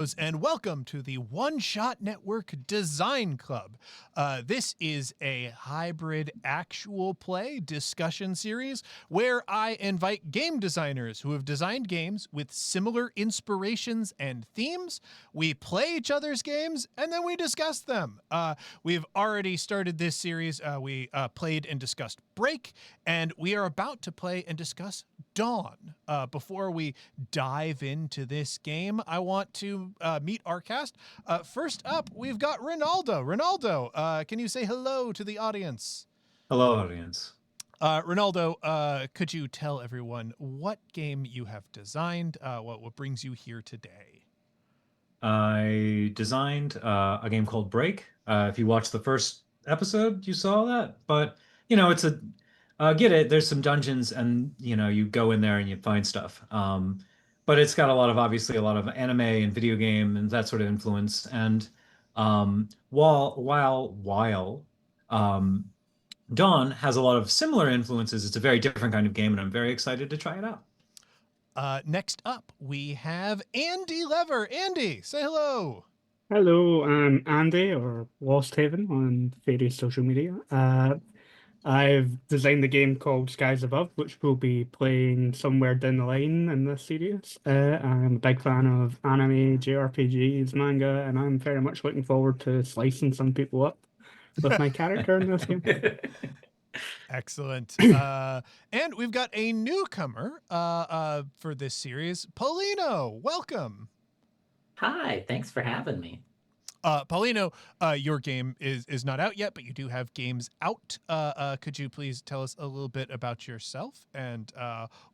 And welcome to the One Shot Network Design Club. This is a hybrid actual play discussion series where I invite game designers who have designed games with similar inspirations and themes. We play each other's games and then we discuss them. We've already started this series. We played and discussed Break, and we are about to play and discuss Dawn. Before we dive into this game, I want to meet our cast. First up, we've got Reynaldo. Reynaldo, can you say hello to the audience? Hello, audience. Reynaldo, could you tell everyone what game you have designed? What brings you here today? I designed a game called Break. If you watched the first episode, you saw that. But it's a get it. There's some dungeons, and you go in there and you find stuff. But it's got obviously a lot of anime and video game and that sort of influence. And while um, Dawn has a lot of similar influences, it's a very different kind of game, and I'm very excited to try it out. Next up, we have Andy Lever. Andy, say hello. Hello, I'm Andy or Lost Haven on various social media. I've designed the game called Skies Above, which we'll be playing somewhere down the line in this series. I'm a big fan of anime, JRPGs, manga, and I'm very much looking forward to slicing some people up with my character in this game. Excellent. And we've got a newcomer for this series, Paulino. Welcome. Hi, thanks for having me. Paulino, your game is not out yet, but you do have games out. Could you please tell us a little bit about yourself and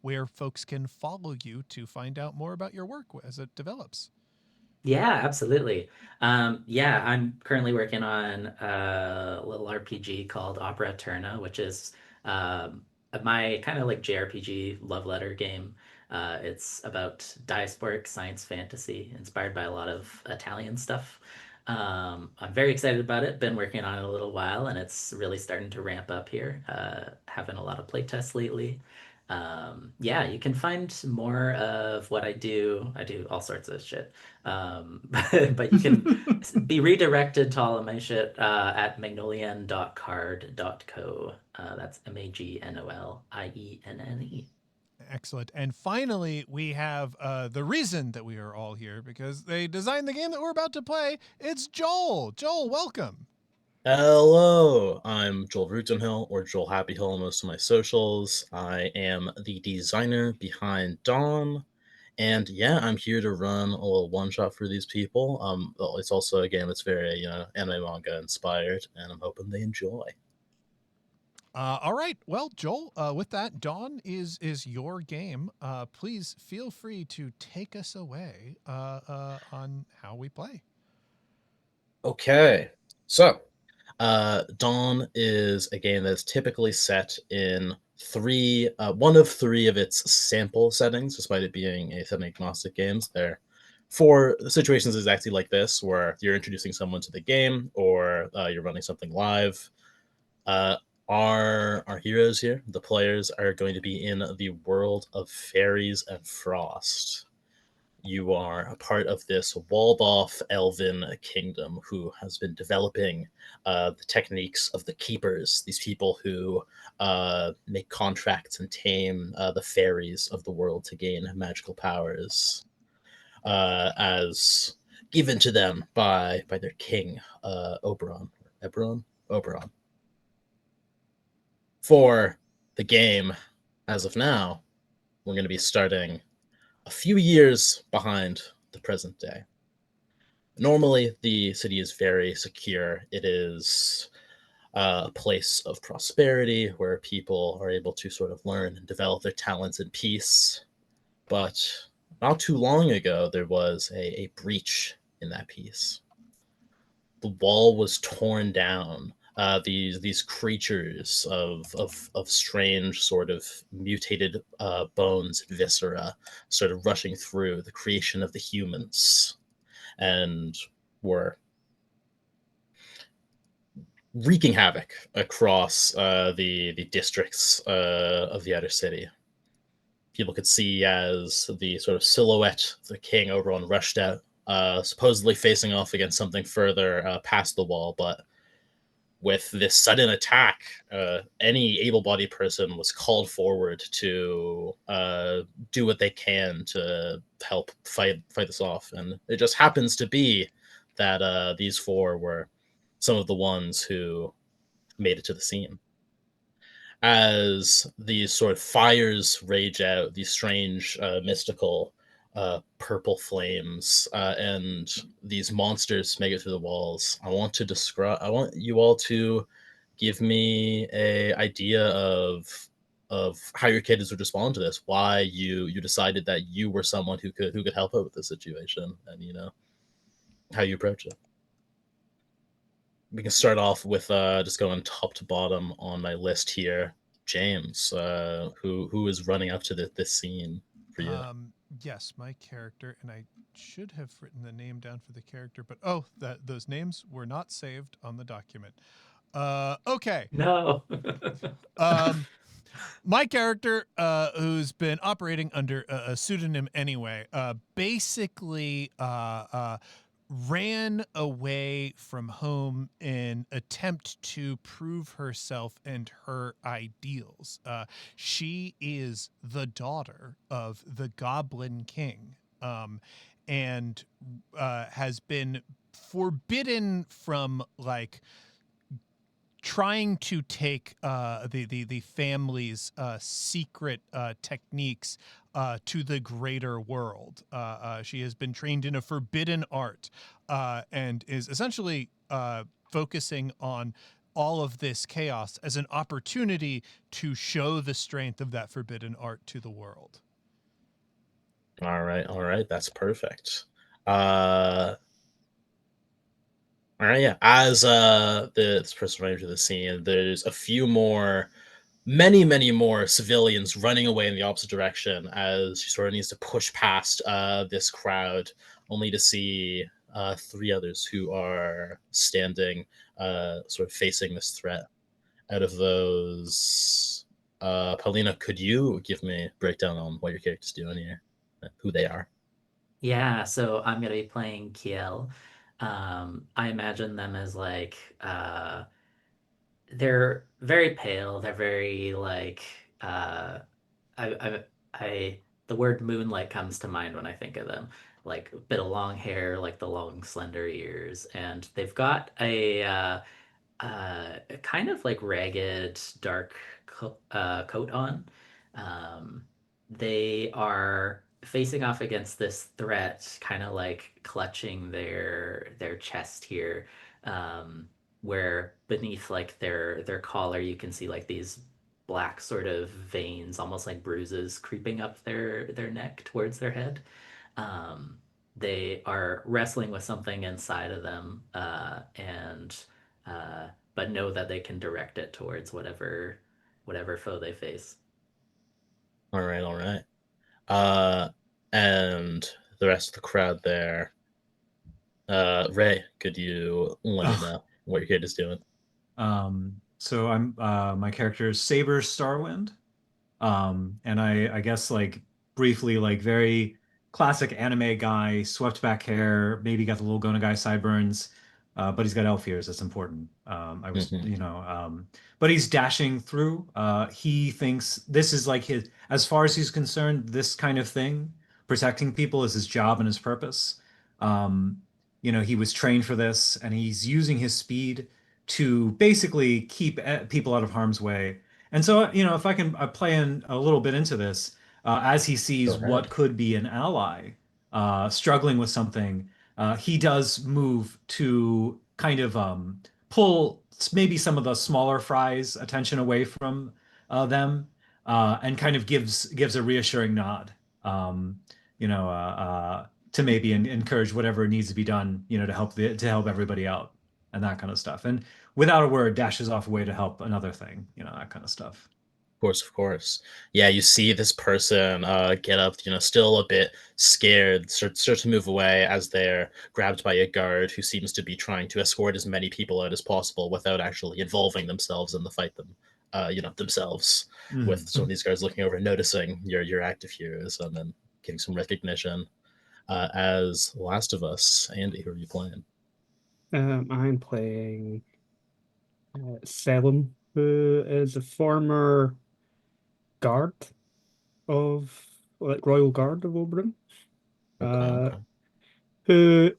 where folks can follow you to find out more about your work as it develops? Yeah, absolutely. Yeah, I'm currently working on a little RPG called Opera Eterna, which is my kind of like JRPG love letter game. It's about diasporic science fantasy inspired by a lot of Italian stuff. I'm very excited about it. Been working on it a little while, and it's really starting to ramp up here. Having a lot of playtests lately. Yeah, you can find more of what I do. I do all sorts of shit. But you can be redirected to all of my shit at magnolian.card.co. That's MAGNOLIENNE. Excellent. And finally, we have the reason that we are all here because they designed the game that we're about to play. It's Joel. Joel, welcome. Hello, I'm Joel Vreugdenhil, or Joel Happy Hill on most of my socials. I am the designer behind Dawn, and yeah, I'm here to run a little one-shot for these people. Well, it's also a game that's very, anime manga inspired, and I'm hoping they enjoy. All right. Well, Joel, with that, Dawn is your game. Please feel free to take us away on how we play. Okay, so Dawn is a game that's typically set in one of three of its sample settings, despite it being a setting-agnostic game. There for situations exactly like this, where you're introducing someone to the game or you're running something live. Our heroes here, the players, are going to be in the world of fairies and frost. You are a part of this walled-off elven kingdom who has been developing the techniques of the keepers, these people who make contracts and tame the fairies of the world to gain magical powers, as given to them by their king, Oberon. Oberon. For the game, as of now, we're going to be starting a few years behind the present day. Normally, the city is very secure. It is a place of prosperity where people are able to sort of learn and develop their talents in peace. But not too long ago, there was a breach in that peace. The wall was torn down. These creatures of strange sort of mutated bones and viscera started rushing through the creation of the humans and were wreaking havoc across the districts of the outer city. People could see as the sort of silhouette of the king Oberon rushed out supposedly facing off against something further past the wall, but with this sudden attack, any able-bodied person was called forward to do what they can to help fight this off. And it just happens to be that these four were some of the ones who made it to the scene. As these sort of fires rage out, these strange, mystical purple flames, and these monsters make it through the walls. I want you all to give me a idea of how your kids would respond to this. Why you decided that you were someone who could help out with the situation, and how you approach it. We can start off with just going top to bottom on my list here. James, who is running up to this scene for you? Yes, my character, and I should have written the name down for the character, but those names were not saved on the document. Okay. No. My character, who's been operating under a pseudonym anyway, basically ran away from home in attempt to prove herself and her ideals. She is the daughter of the Goblin King, and has been forbidden from trying to take the family's secret techniques to the greater world. She has been trained in a forbidden art, and is essentially focusing on all of this chaos as an opportunity to show the strength of that forbidden art to the world. All right, that's perfect. All right, yeah. As this person running to the scene, there's a few more, many more civilians running away in the opposite direction as she sort of needs to push past this crowd, only to see three others who are standing, sort of facing this threat. Out of those, Paulino, could you give me a breakdown on what your character's doing here, who they are? Yeah, so I'm gonna be playing Kiel. I imagine them as they're very pale. They're very I, I the word moonlight comes to mind when I think of them. Like a bit of long hair, like the long slender ears, and they've got a kind of like ragged dark coat on. Um, they are facing off against this threat, kind of like clutching their chest here, where beneath like their collar you can see like these black sort of veins, almost like bruises, creeping up their neck towards their head. Um, they are wrestling with something inside of them, and but know that they can direct it towards whatever foe they face. All right. And the rest of the crowd there. Ray, could you let me know what your kid is doing? So I'm my character is Saber Starwind. And I guess briefly, very classic anime guy, swept back hair, maybe got the little Gona guy sideburns, but he's got elf ears. That's important. I was, but he's dashing through. He thinks this is as far as he's concerned, this kind of thing, protecting people is his job and his purpose. He was trained for this, and he's using his speed to basically keep people out of harm's way. And so, if I can play in a little bit into this, as he sees what could be an ally struggling with something, he does move to kind of pull maybe some of the smaller fries' attention away from them, and kind of gives a reassuring nod, to maybe encourage whatever needs to be done, to help everybody out and that kind of stuff. And without a word, dashes off away to help another thing, that kind of stuff. Of course. Yeah, you see this person get up, still a bit scared, start to move away as they're grabbed by a guard who seems to be trying to escort as many people out as possible without actually involving themselves in the fight themselves. With some of these guards looking over, noticing your active heroes, and then getting some recognition. as Last of Us. Andy, who are you playing? I'm playing Selim, who is a former guard of Royal Guard of Oberyn, Okay. who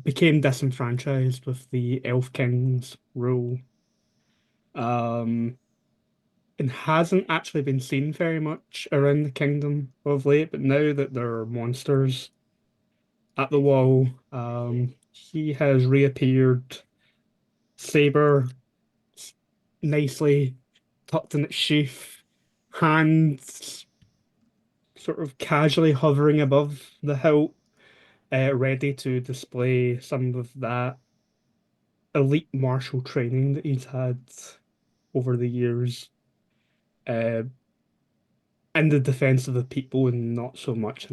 became disenfranchised with the Elf King's rule, and hasn't actually been seen very much around the kingdom of late. But now that there are monsters at the wall, he has reappeared, saber nicely tucked in its sheath, hands sort of casually hovering above the hilt, ready to display some of that elite martial training that he's had over the years, uh, in the defense of the people and not so much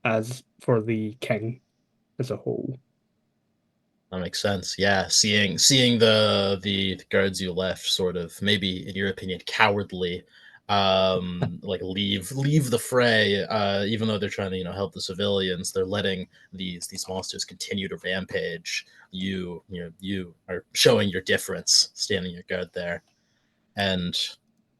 as for the king as a whole. That makes sense. Yeah, seeing the guards you left sort of maybe in your opinion cowardly, like leave the fray, even though they're trying to help the civilians, they're letting these monsters continue to rampage. You are showing your difference, standing your guard there, and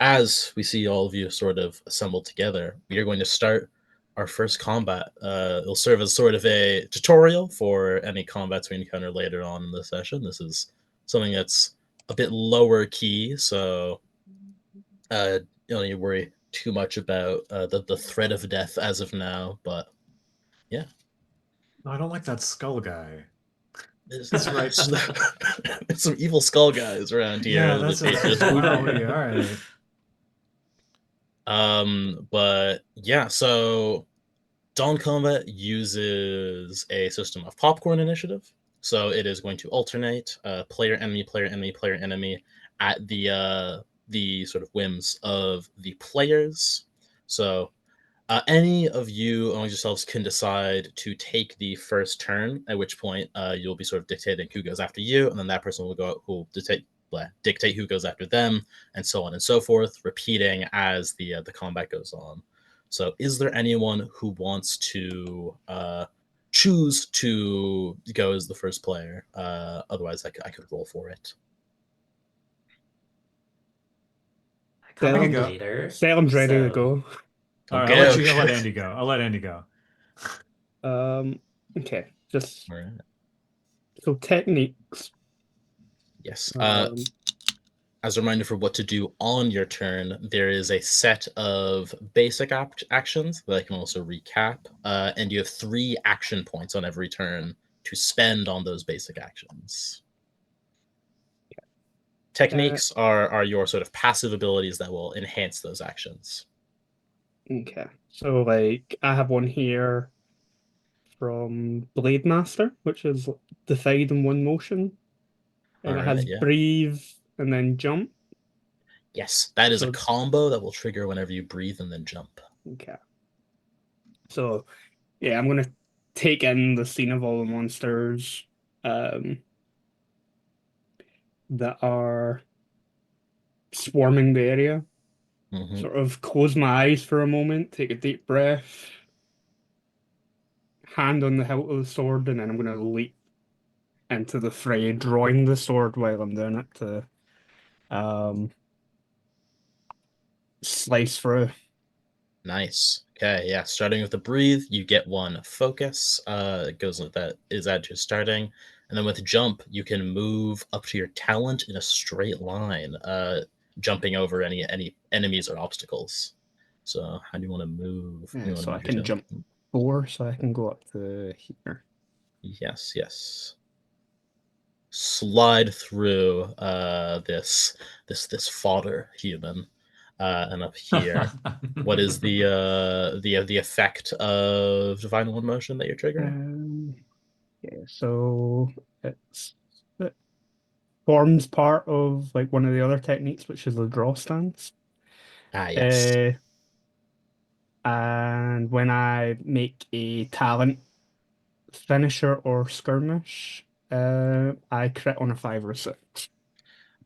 as we see all of you sort of assembled together, we are going to start our first combat. It'll serve as sort of a tutorial for any combats we encounter later on in the session. This is something that's a bit lower key, so you don't need to worry too much about the threat of death as of now. But yeah, I don't like that skull guy. it's right. There's some evil skull guys around here. Yeah, that's wowie. All right. But yeah, so Dawn Combat uses a system of popcorn initiative. So it is going to alternate player enemy player enemy player enemy at the sort of whims of the players. So any of you among yourselves can decide to take the first turn, at which point you'll be sort of dictating who goes after you, and then that person will go who will dictate who goes after them, and so on and so forth, repeating as the combat goes on. So, is there anyone who wants to choose to go as the first player? Otherwise, I could roll for it. Comment Go. later. Salem's ready to So go. All right, Okay, I'll let okay. Andy go. I'll let Andy go. Okay, just All right. so techniques. Yes. Um, As a reminder for what to do on your turn, there is a set of basic actions that I can also recap, and you have 3 action points on every turn to spend on those basic actions. Techniques are your sort of passive abilities that will enhance those actions. Okay, so like I have one here from Blade Master, which is Decide in one motion, and All it right, has yeah. breathe and then jump. Yes, that is a So combo that will trigger whenever you breathe and then jump. okay, so yeah, I'm gonna take in the scene of all the monsters that are swarming the area. Mhm. Sort of close my eyes for a moment, take a deep breath, hand on the hilt of the sword, and then I'm gonna leap into the fray, drawing the sword while I'm doing it to slice through. Nice. Okay, yeah. Starting with the breathe, you get 1 focus. It goes with that is add to starting, and then with jump, you can move up to your talent in a straight line, jumping over any enemies or obstacles. So, how do you want to move? Yeah, You want so to I move your can talent? jump 4, so I can go up to here. Yes, yes. Slide through this fodder human, and up here. What is the effect of divine one motion that you're triggering? Yeah, so it forms part of like one of the other techniques, which is the draw stance. Yes. And when I make a talent finisher or skirmish, I crit on a 5 or 6.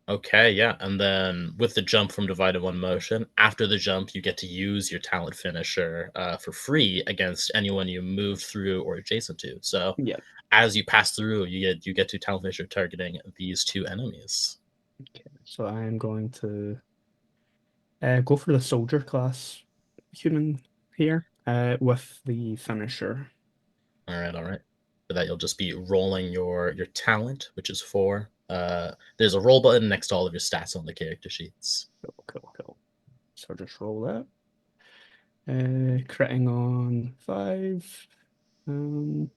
Okay, yeah. And then with the jump from divided one motion, after the jump, you get to use your talent finisher for free against anyone you move through or adjacent to. So Yeah. as you pass through, you get to talent finisher targeting these two enemies. Okay. So I am going to go for the soldier class human here with the finisher. All right, all right. For that, you'll just be rolling your talent, which is 4. There's a roll button next to all of your stats on the character sheets. Cool. So just roll that. Critting on 5. And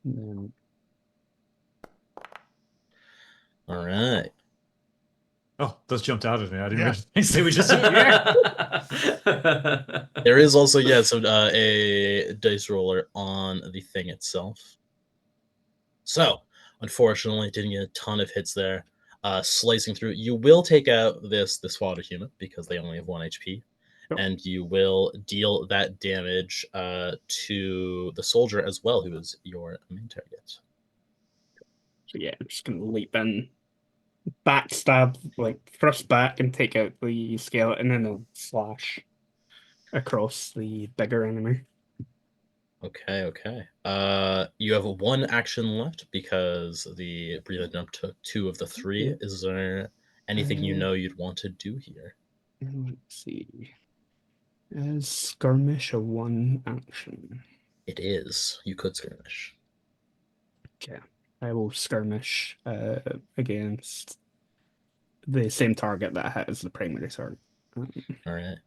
then All right. Oh, those jumped out at me. I didn't Yeah. realize they were just in the air. There is also a dice roller on the thing itself. So, unfortunately, didn't get a ton of hits there. Slicing through, you will take out this water human because they only have 1 HP, Yep. and you will deal that damage to the soldier as well, who is your main target. so yeah, I'm just gonna leap in, backstab, like thrust back and take out the skeleton, and then slash across the bigger enemy. Okay. You have 1 action left because the breathe jump took 2 of the 3. Yeah. Is there anything you know you'd want to do here? Let's see. Is skirmish a 1 action? It is. You could skirmish. Okay. I will skirmish against the same target that I had as the primary target. All right.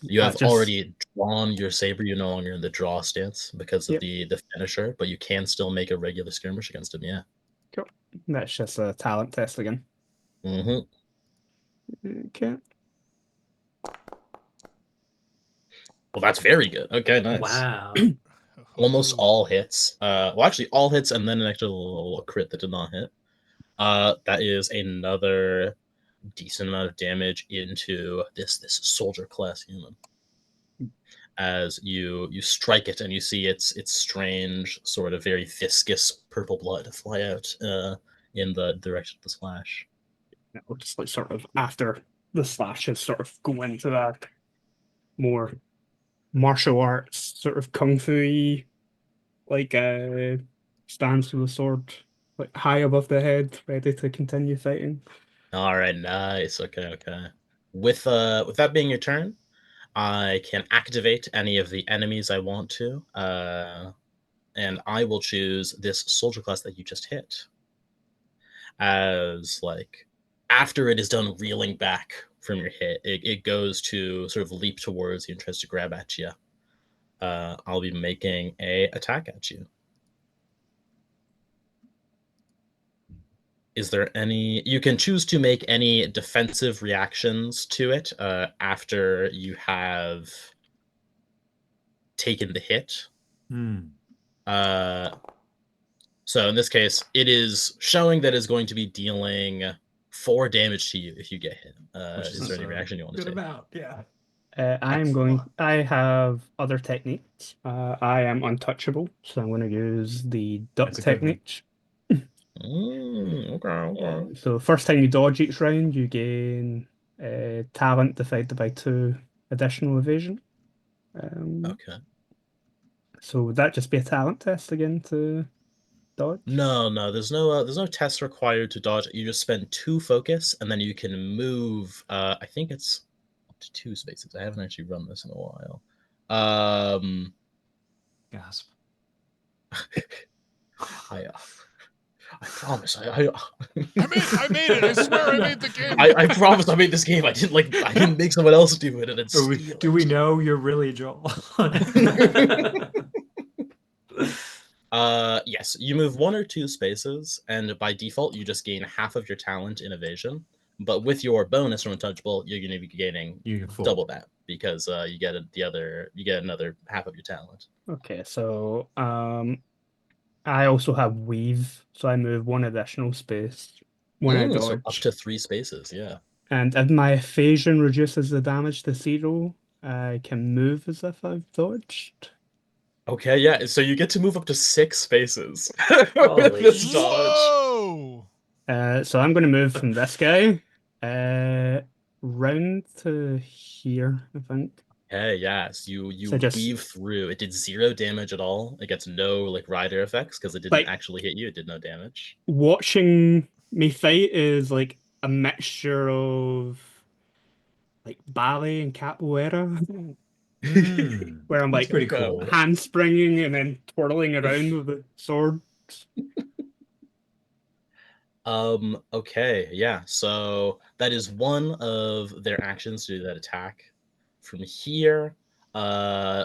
You have already drawn your saber. You're no longer in the draw stance because of the finisher, but you can still make a regular skirmish against him. Yeah. Cool. That's just a talent test again. Mm-hmm. Okay. Well, that's very good. Okay, nice. Wow. Almost all hits. Well, actually, all hits and then an extra little crit that did not hit. That is another decent amount of damage into this soldier class human. As you strike it and you see its strange, sort of very viscous purple blood fly out in the direction of the slash. Or just like sort of after the slashes sort of go into that more martial arts sort of kung fu like stance with a sword like high above the head, ready to continue fighting. All right, nice. Okay. With that being your turn, I can activate any of the enemies I want to, and I will choose this soldier class that you just hit. As like after it is done reeling back from your hit, it goes to sort of leap towards you and tries to grab at you. I'll be making a attack at you. Is there any... You can choose to make any defensive reactions to it after you have taken the hit. So in this case, it is showing that it's going to be dealing 4 damage to you if you get hit. Is there any reaction you want to take? Amount, yeah. I have other techniques. I am untouchable, so I'm going to use the duck technique. Okay. So first time you dodge each round, you gain talent divided by 2 additional evasion. Okay. So would that just be a talent test again to dodge? No. There's no test required to dodge. You just spend 2 focus, and then you can move. I think it's up to 2 spaces. I haven't actually run this in a while. Gasp. I promise. I made it. I swear I made the game. I promise I made this game. I didn't make someone else do it. And Do we know you're really Joel? Yes, you move 1 or 2 spaces, and by default, you just gain half of your talent in evasion. But with your bonus from Untouchable, you're going to be gaining double that because you get another half of your talent. Okay, so I also have Weave, so I move 1 additional space when I dodge. So up to 3 spaces, yeah. And if my evasion reduces the damage to 0, I can move as if I've dodged. Okay, yeah. So you get to move up to 6 spaces with Holy this dodge. Whoa! So I'm going to move from this guy round to here, I think. Hey, yes, you So just weave through. It did 0 damage at all. It gets no like rider effects because it didn't like actually hit you. It did no damage. watching me fight is like a mixture of like ballet and capoeira, where I'm That's like pretty Okay. cool. handspringing and then twirling around with the sword. Okay, yeah. So that is one of their actions to do that attack. From here,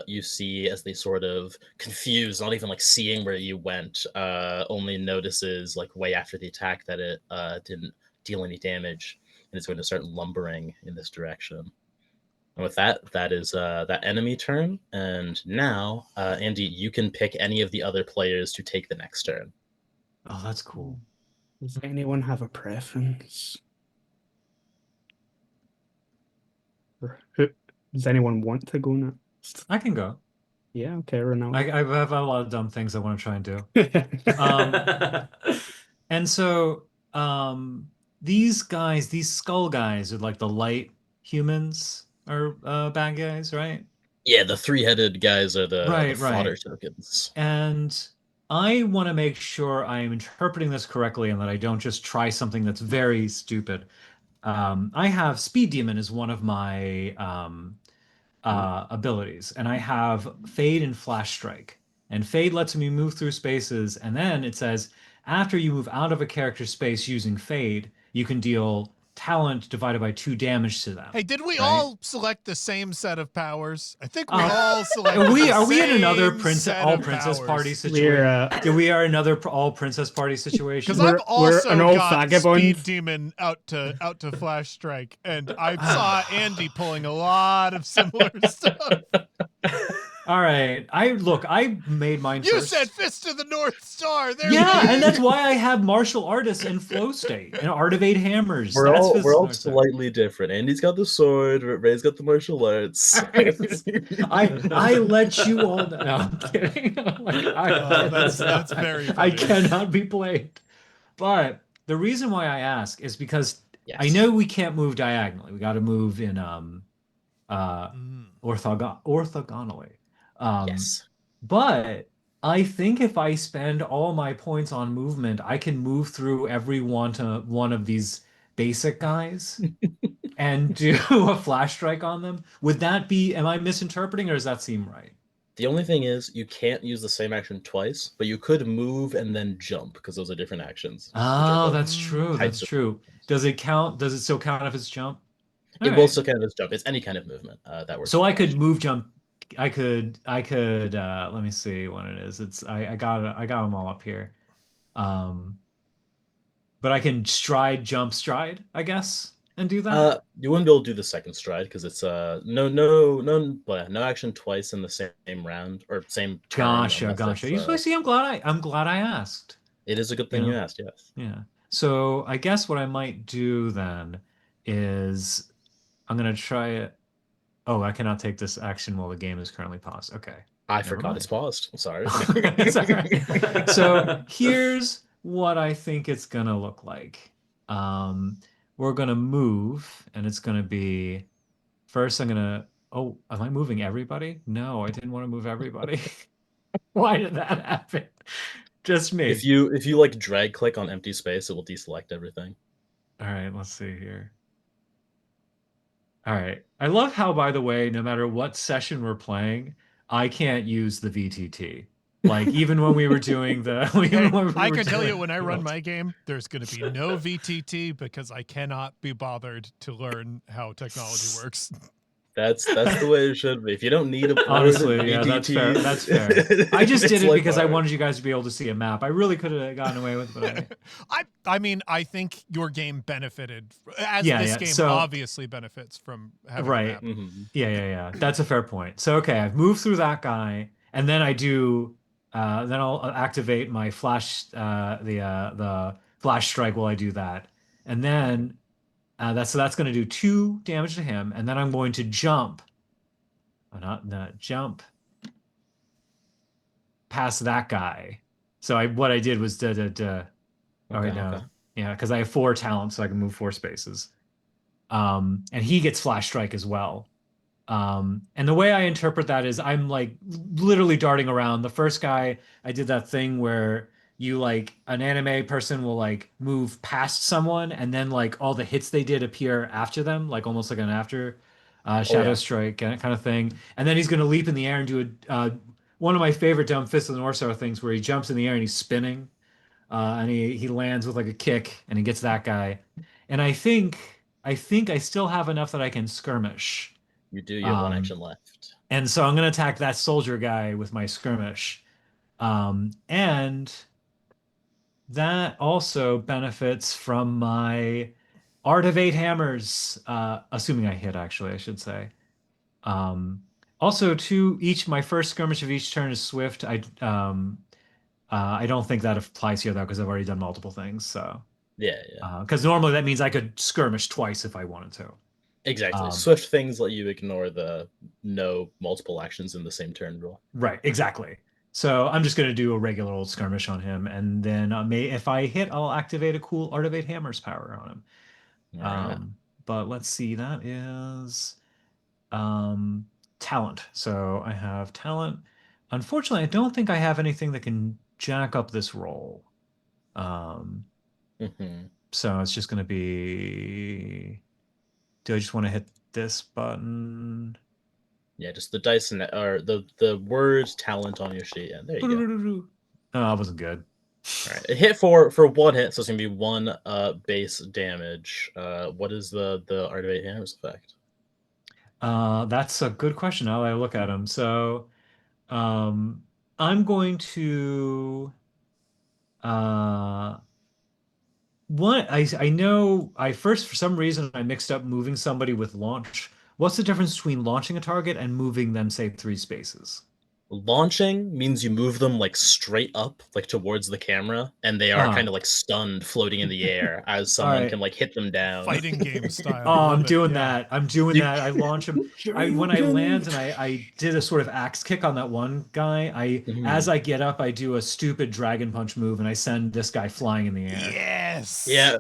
you see as they sort of confused, not even like seeing where you went, only notices like way after the attack that it didn't deal any damage, and it's going to start lumbering in this direction. And with that, that is that enemy turn. And now, Andy, you can pick any of the other players to take the next turn. Oh, that's cool. Does anyone have a preference? Or does anyone want to go next? I can go. Yeah, okay, Reynaldo. I have a lot of dumb things I want to try and do. And so these guys, these skull guys are like the light humans are bad guys, right? Yeah, the 3-headed guys are the Right, fodder right. tokens. And I want to make sure I am interpreting this correctly and that I don't just try something that's very stupid. I have Speed Demon as one of my abilities, and I have Fade and Flash Strike. And Fade lets me move through spaces, and then it says after you move out of a character's space using Fade, you can deal talent divided by 2 damage to them. Hey, did we right? all select the same set of powers? I think we Uh, all selected Are we the in another same princess set all of princess powers. party We're situation? We are another all princess party situation. Because I've we're also an old got vagabond. Speed Demon out to Flash Strike, and I saw Andy pulling a lot of similar stuff. All right. I made mine You first. said Fist of the North Star. There Yeah, we and that's why I have martial artists and flow state and art of 8 hammers. We're That's all Fist we're of the all North Star. slightly different. Andy's got the sword, Ray's got the martial arts. I let you all know. No, I'm kidding. that's very I funny. cannot be played. But the reason why I ask is because Yes. I know we can't move diagonally. We got to move in orthogonally. Yes. But I think if I spend all my points on movement, I can move through every one of these basic guys and do a flash strike on them. Would that be, am I misinterpreting or does that seem right? The only thing is you can't use the same action twice, but you could move and then jump because those are different actions. which are Oh, both that's true. types That's of true. movements. Does it count? Does it still count if it's jump? All It will right. still count as jump. It's any kind of movement that works. So for I the could action. move jump. I could let me see what it is. I got them all up here. But I can stride, jump, stride, I guess, and do that. You wouldn't be able to do the second stride because it's no action twice in the same round or same turn. Gotcha. You see, I'm glad I asked. It is a good You thing you know? asked. Yes. Yeah. So I guess what I might do then is I'm gonna try it. Oh, I cannot take this action while the game is currently paused. Okay. I Never forgot mind. it's paused. I'm sorry. It's all right. So here's what I think it's gonna look like. We're gonna move, and it's gonna be first. Oh, am I moving everybody? No, I didn't want to move everybody. Why did that happen? Just me. If you like drag click on empty space, it will deselect everything. All right, let's see here. All right. I love how, by the way, no matter what session we're playing, I can't use the VTT. Like even when we were doing the, Hey, I can tell you when I run my game, there's going to be no VTT because I cannot be bothered to learn how technology works. That's the way it should be. If you don't need a board, Honestly, yeah, that's fair. VTT, That's fair. I just did it's it like because I art. wanted you guys to be able to see a map. I really could have gotten away with it, but I mean, I think your game benefited, as Yeah, this yeah, game so- obviously benefits from having a Right. map. Mhm. Yeah. That's a fair point. So okay, I've moved through that guy, and then then I'll activate my flash, the flash strike while I do that, and then that's going to do 2 damage to him, and then I'm going to jump. Not jump past that guy. So what I did was da. All right, Okay, now okay. Yeah, because I have 4 talents, so I can move 4 spaces. And he gets flash strike as well. And the way I interpret that is I'm like literally darting around. The first guy, I did that thing where you like an anime person will like move past someone and then like all the hits they did appear after them, like almost like an after shadow yeah. strike kind of thing. And then he's going to leap in the air and do one of my favorite Dumb Fist of the North Star things where he jumps in the air and he's spinning and he lands with like a kick and he gets that guy. And I think I still have enough that I can skirmish. You do. You have 1 Um, action left. and so I'm going to attack that soldier guy with my skirmish. And that also benefits from my Art of 8 Hammers, assuming I hit, actually, I should say. Also, my first skirmish of each turn is swift. I don't think that applies here, though, because I've already done multiple things. So, Yeah, yeah. because normally that means I could skirmish twice if I wanted to. Exactly. Um, Swift things let you ignore the no multiple actions in the same turn rule. Right, exactly. So I'm just going to do a regular old skirmish on him, and then if I hit, I'll activate a cool Art of 8 Hammers power on him. All right. But let's see, that is talent. So I have talent. Unfortunately, I don't think I have anything that can jack up this roll. Mm-hmm. So it's just going to be. Do I just want to hit this button? Yeah, just the dice or the word talent on your sheet. Yeah, there you go. Oh, that wasn't good. All right, a hit for 1 hit, so it's gonna be 1 base damage. What is the Art of 8 Hammers effect? That's a good question. Now that I look at them, so I'm going to what I know I first for some reason I mixed up moving somebody with launch. What's the difference between launching a target and moving them, say, 3 spaces? Launching means you move them like straight up, like towards the camera, and they are kind of like stunned, floating in the air as All someone right. can like hit them down. Fighting game style. Oh, I'm Love it. doing Yeah. that. I'm doing You- that. I launch him. When I land and I did a sort of axe kick on that one guy, as I get up, I do a stupid dragon punch move and I send this guy flying in the air. Yes. Yeah,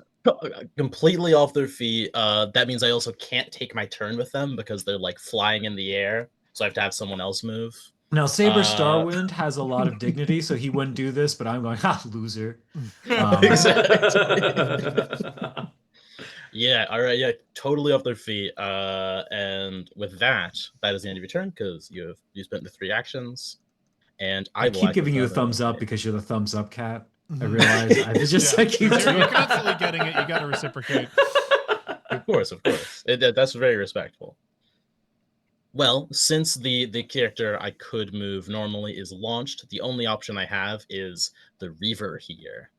completely off their feet. That means I also can't take my turn with them because they're like flying in the air, so I have to have someone else move. Now, Saber Starwind has a lot of dignity, so he wouldn't do this, but I'm going, ha, loser. Exactly. Yeah, all right, yeah, totally off their feet. And with that is the end of your turn because you spent the 3 actions. And I will keep giving you a activate thumbs up it. because you're the thumbs up cat. I Mhm. realize I just I keep You're constantly getting it. You got to reciprocate. Of course. That's very respectful. Well, since the character I could move normally is launched, the only option I have is the Reaver here,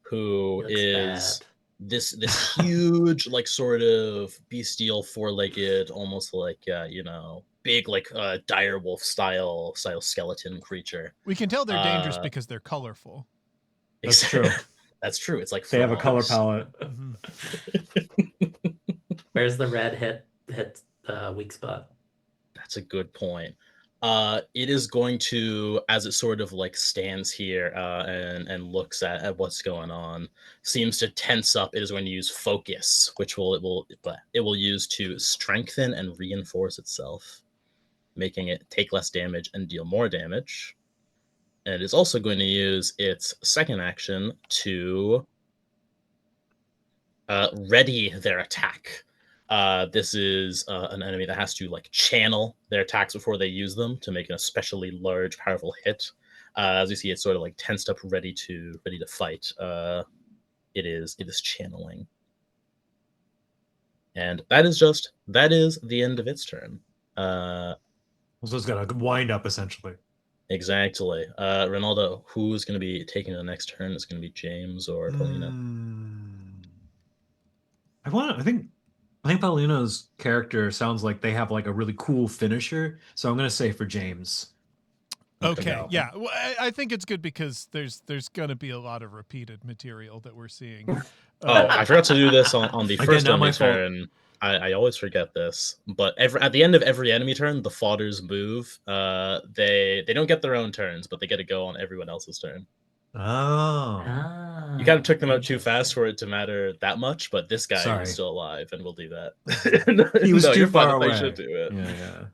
who Looks is bad. this huge, like sort of bestial, 4-legged, almost like big like dire wolf style skeleton creature. We can tell they're dangerous because they're colorful. That's true. That's true. It's like They have a color frogs. palette. Where's the red hit weak spot? That's a good point. It is going to, as it sort of like stands here and looks at what's going on, seems to tense up. It is going to use focus, which it will use to strengthen and reinforce itself, making it take less damage and deal more damage. And it is also going to use its second action to ready their attack. This is an enemy that has to like channel their attacks before they use them to make an especially large, powerful hit. As you see, it's sort of like tensed up, ready to fight. It is channeling, and that is the end of its turn. So it's got to wind up essentially. Exactly. Reynaldo, who's going to be taking the next turn? It's going to be James or Paulino. I think Paulino's character sounds like they have like a really cool finisher, so I'm gonna say for James. Okay, yeah. Well, I think it's good because there's going to be a lot of repeated material that we're seeing. I forgot to do this on the Again, first not my enemy fault. turn. I always forget this, but at the end of every enemy turn, the fodders move. They don't get their own turns, but they get to go on everyone else's turn. Oh, Ah, You kind of took them out too interesting. fast for it to matter that much, but this guy Sorry. is still alive, and we'll do that. he was No, too you're fine. far I away. should do it. Yeah.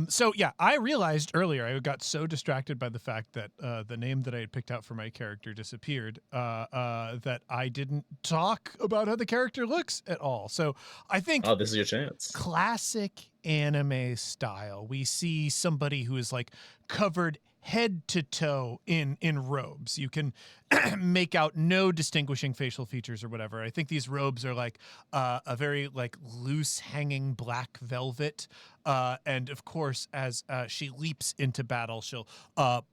So yeah, I realized earlier I got so distracted by the fact that the name that I had picked out for my character disappeared that I didn't talk about how the character looks at all. So I think Oh, this is your chance. classic anime style, we see somebody who is like covered head to toe in robes. You can make out no distinguishing facial features or whatever. I think these robes are like a very like loose hanging black velvet. And of course, as she leaps into battle, she'll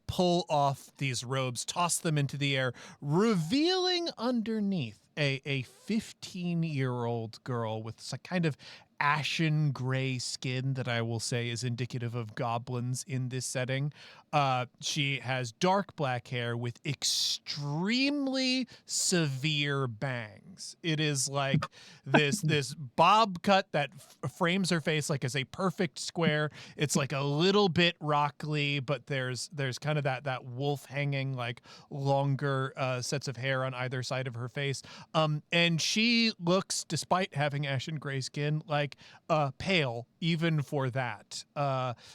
pull off these robes, toss them into the air, revealing underneath a 15-year-old girl with some kind of ashen gray skin that I will say is indicative of goblins in this setting. She has dark black hair with extremely severe bangs. It is like this bob cut that frames her face like as a perfect square. It's like a little bit rockly, but there's kind of that wolf hanging like longer sets of hair on either side of her face. And she looks, despite having ashen gray skin, like pale even for that.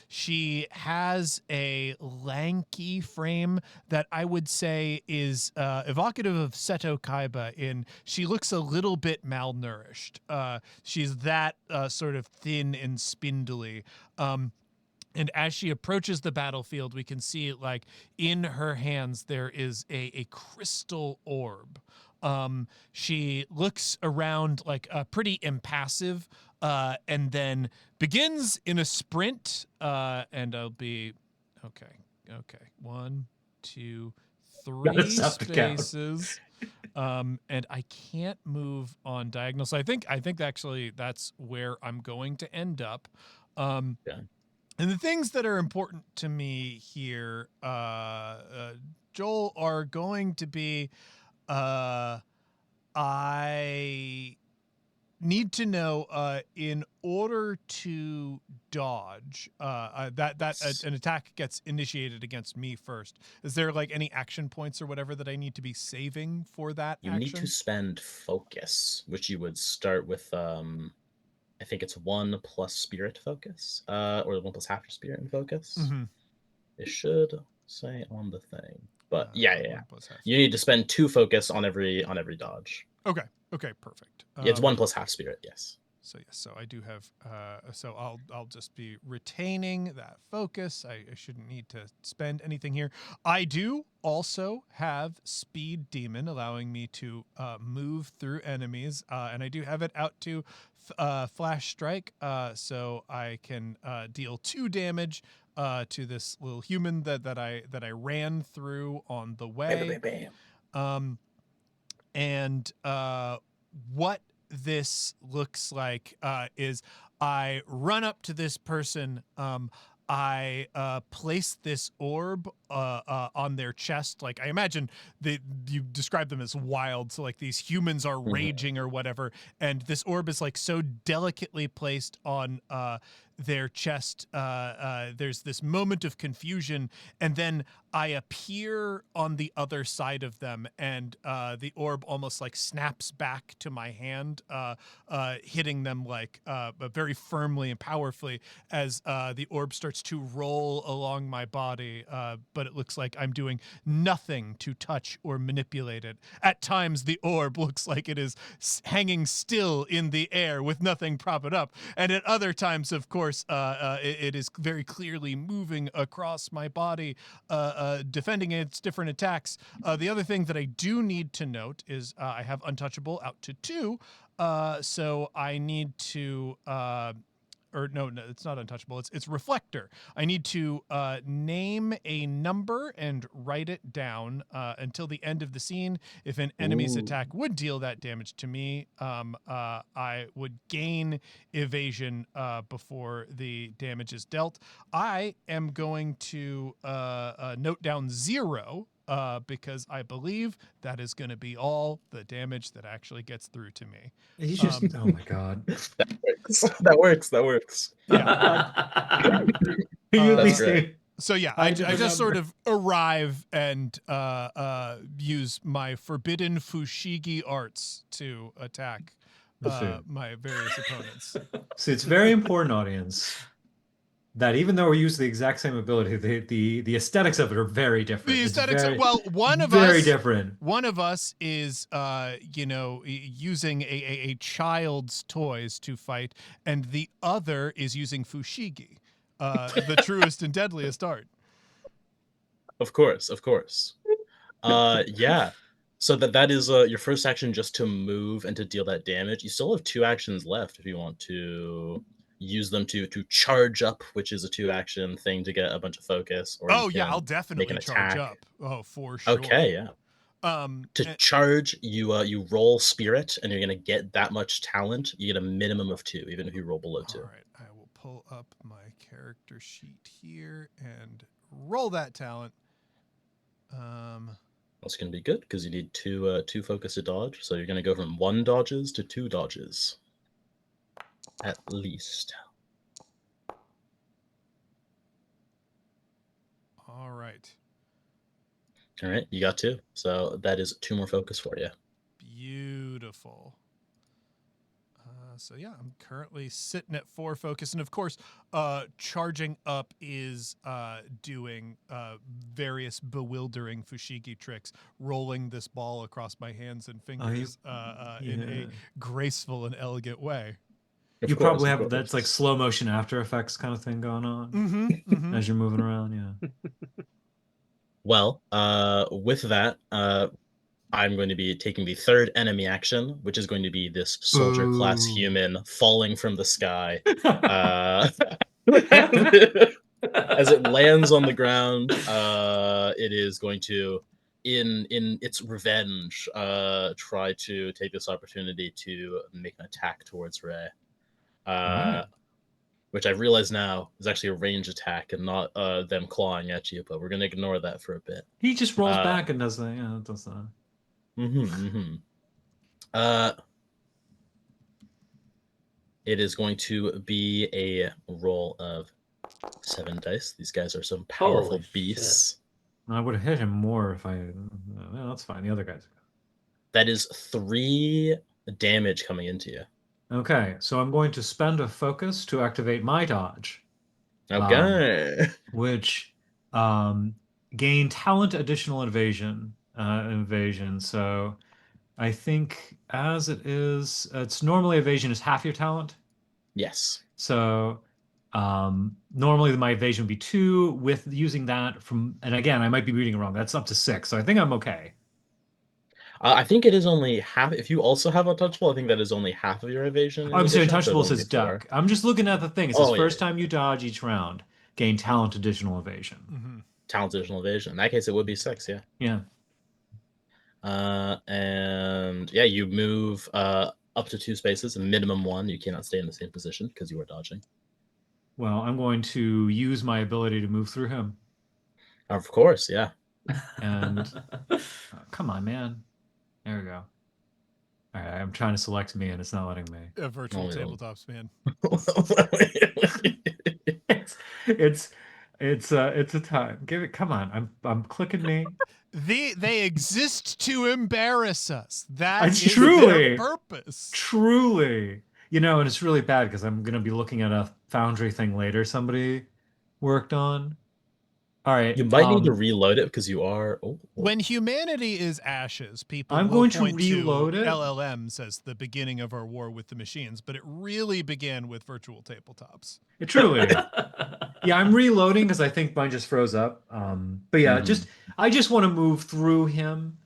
She has a lanky frame that I would say is evocative of Seto Kaiba in she looks a little bit malnourished. She's that sort of thin and spindly. And as she approaches the battlefield, we can see like in her hands there is a crystal orb. She looks around like pretty impassive, and then begins in a sprint. And I'll be okay. 1, 2, 3 stop the count. spaces. And I can't move on diagonal. So I think actually that's where I'm going to end up. Yeah. And the things that are important to me here, Joel, are going to be, I need to know, in order to dodge, that an attack gets initiated against me first. Is there like any action points or whatever that I need to be saving for that You action? need to spend focus, which you would start with. I think it's 1 plus spirit focus, or 1 plus half your spirit and focus. Mhm. It should say on the thing, but yeah. 1 plus half. You need to spend 2 focus on every dodge. Okay, perfect. Yeah, it's 1 plus half spirit. Yes. So yes, so I do have. So I'll just be retaining that focus. I shouldn't need to spend anything here. I do also have Speed Demon, allowing me to move through enemies, and I do have it out to Flash Strike, so I can deal 2 damage to this little human that I ran through on the way. Bam. And what this looks like is I run up to this person. I place this orb on their chest. Like I imagine you describe them as wild. So like these humans are raging or whatever. And this orb is like so delicately placed on their chest. There's this moment of confusion. And then I appear on the other side of them, and the orb almost like snaps back to my hand, hitting them like very firmly and powerfully as the orb starts to roll along my body. But it looks like I'm doing nothing to touch or manipulate it. At times, the orb looks like it is hanging still in the air with nothing prop it up. And at other times, of course, it is very clearly moving across my body, defending its different attacks. The other thing that I do need to note is I have Untouchable out to 2, so I need to or no, it's not Untouchable. It's Reflector. I need to name a number and write it down until the end of the scene. If an enemy's attack would deal that damage to me, I would gain evasion before the damage is dealt. I am going to note down 0. Because I believe that is going to be all the damage that actually gets through to me. He's just oh my god. That works. Yeah. That's great. So yeah, I just sort of arrive and use my forbidden Fushigi arts to attack my various opponents. So it's very important, audience, that even though we use the exact same ability, the aesthetics of it are very different. The It's aesthetics very, well, one of very us different. One of us is using a child's toys to fight, and the other is using Fushigi, the truest and deadliest art. Of course. Yeah. So that is your first action, just to move and to deal that damage. You still have 2 actions left if you want to use them to charge up, which is a 2-action thing to get a bunch of focus. Or Oh you yeah, can I'll make definitely an charge attack. up. Oh, for sure. Okay, yeah. To charge, you roll spirit, and you're gonna get that much talent. You get a minimum of 2, even if you roll below 2. All right, I will pull up my character sheet here and roll that talent. That's gonna be good because you need 2 focus to dodge. So you're gonna go from 1 dodges to 2 dodges, at least. All right. All right, you got 2. So that is 2 more focus for you. Beautiful. So yeah, I'm currently sitting at 4 focus, and of course, charging up is doing various bewildering Fushigi tricks, rolling this ball across my hands and fingers in a graceful and elegant way. You probably have that's like slow motion After Effects kind of thing going on as you're moving around. Yeah. Well, with that, I'm going to be taking the 3rd enemy action, which is going to be this soldier class human falling from the sky. As it lands on the ground, it is going to, in its revenge, try to take this opportunity to make an attack towards Ray. Which I realize now is actually a range attack and not them clawing at you, but we're going to ignore that for a bit. He just rolls back and does that. Yeah, it does that. It is going to be a roll of 7 dice. These guys are some powerful beasts. I would have hit him more if I. No, that's fine. The other guys. That is 3 damage coming into you. Okay, so I'm going to spend a focus to activate my dodge. Okay. Which gain talent additional evasion. So I think as it is, it's normally evasion is half your talent. Yes. So normally my evasion would be 2. With using that and again, I might be reading it wrong. That's up to 6. So I think I'm okay. I think it is only half. If you also have Untouchable, I think that is only half of your evasion. I'm sorry, Untouchable says duck. I'm just looking at the thing. It says first time you dodge each round, gain talent additional evasion. Talent additional evasion. In that case, it would be 6, yeah. Yeah. And yeah, you move up to 2 spaces, a minimum 1. You cannot stay in the same position because you are dodging. Well, I'm going to use my ability to move through him. Of course, yeah. And come on, man. There we go. All right, I'm trying to select me, and it's not letting me. Virtual tabletops, man. It's a time. Give it. Come on. I'm clicking me. They exist to embarrass us. That's truly their purpose. Truly, and it's really bad because I'm gonna be looking at a Foundry thing later. Somebody worked on. All right. You might need to reload it because you are. When humanity is ashes, people I'm will going to point reload it. LLMs as the beginning of our war with the machines, but it really began with virtual tabletops. Truly. Yeah, I'm reloading because I think mine just froze up. But yeah, I just want to move through him.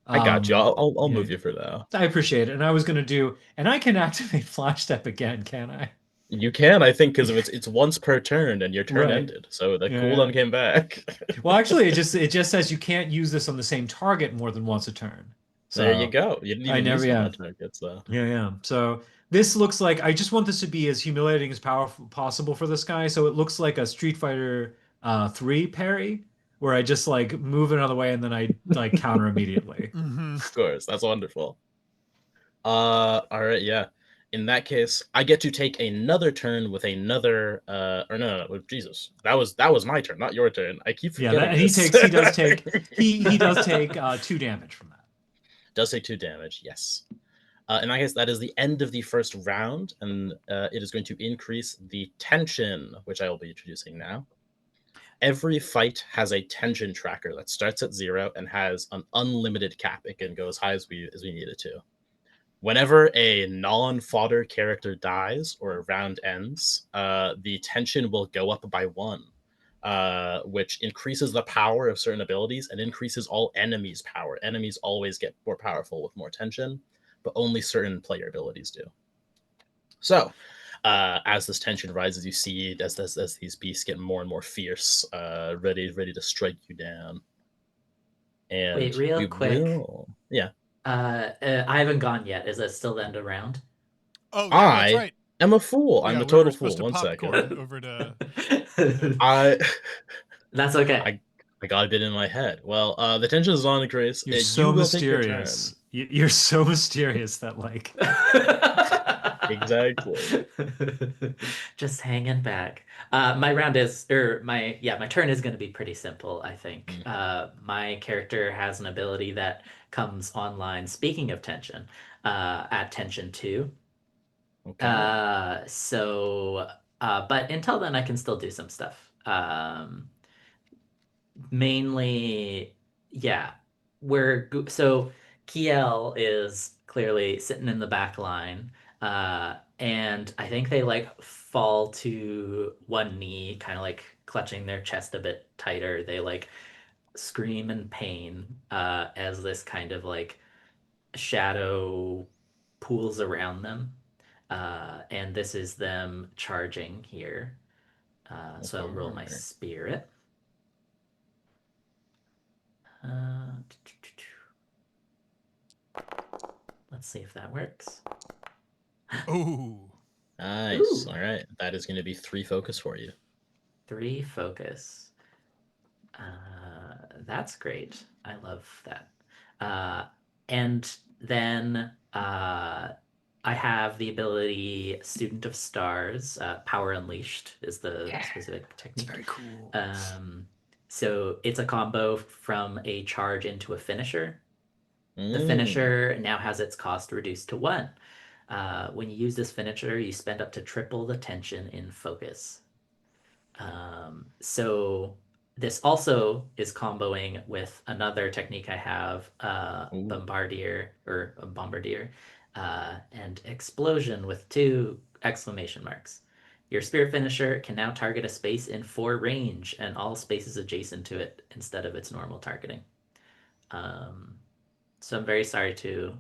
I got you. I'll move you for now. I appreciate it. And I was going to do, and I can activate Flash Step again, can I? You can, I think, because it's once per turn, and your turn ended, so the cooldown came back. Well, actually, it just says you can't use this on the same target more than once a turn. So there you go. You didn't even use that target, so. Yeah. So this looks like I just want this to be as humiliating as possible for this guy. So it looks like a Street Fighter 3 parry, where I just like move another way and then I like counter immediately. Of course, that's wonderful. All right, yeah. In that case, I get to take another turn with another. Or no, Jesus, that was my turn, not your turn. I keep Yeah, forgetting. and he does take 2 damage from that. Does take 2 damage. Yes. And I guess that is the end of the first round, and it is going to increase the tension, which I will be introducing now. Every fight has a tension tracker that starts at 0 and has an unlimited cap. It can go as high as we need it to. Whenever a non-fodder character dies or a round ends, the tension will go up by 1, which increases the power of certain abilities and increases all enemies' power. Enemies always get more powerful with more tension, but only certain player abilities do. So, as this tension rises, you see as these beasts get more and more fierce, ready to strike you down. And Wait, real quick. Yeah. I haven't gone yet. Is it still the end of round? Oh, yeah, that's right. I'm a fool. I'm Yeah, a we total were fool. supposed to One popcorn second. over to. That's okay. I got a bit in my head. Well, the tension is on, Grace. You're You so will take your mysterious. You're so mysterious that like Exactly. Just hanging back. My round is, or my turn is going to be pretty simple, I think. My character has an ability that comes online. Speaking of tension, at tension 2. Okay. But until then, I can still do some stuff. Mainly, yeah. So Kiel is clearly sitting in the back line, and I think they like fall to one knee, kind of like clutching their chest a bit tighter. They like scream in pain as this kind of like shadow pools around them. And this is them charging here. So I'll roll my spirit. Let's see if that works. Ooh. Nice. Ooh. All right. That is going to be 3 focus for you. 3 focus. That's great. I love that. And then I have the ability Student of Stars. Power Unleashed is the specific technique. it's very cool. So it's a combo from a charge into a finisher. The finisher now has its cost reduced to 1. When you use this finisher, you spend up to triple the tension in focus. So this also is comboing with another technique I have, Bombardier and Explosion with 2 exclamation marks. Your spirit finisher can now target a space in 4 range and all spaces adjacent to it instead of its normal targeting. So I'm very sorry to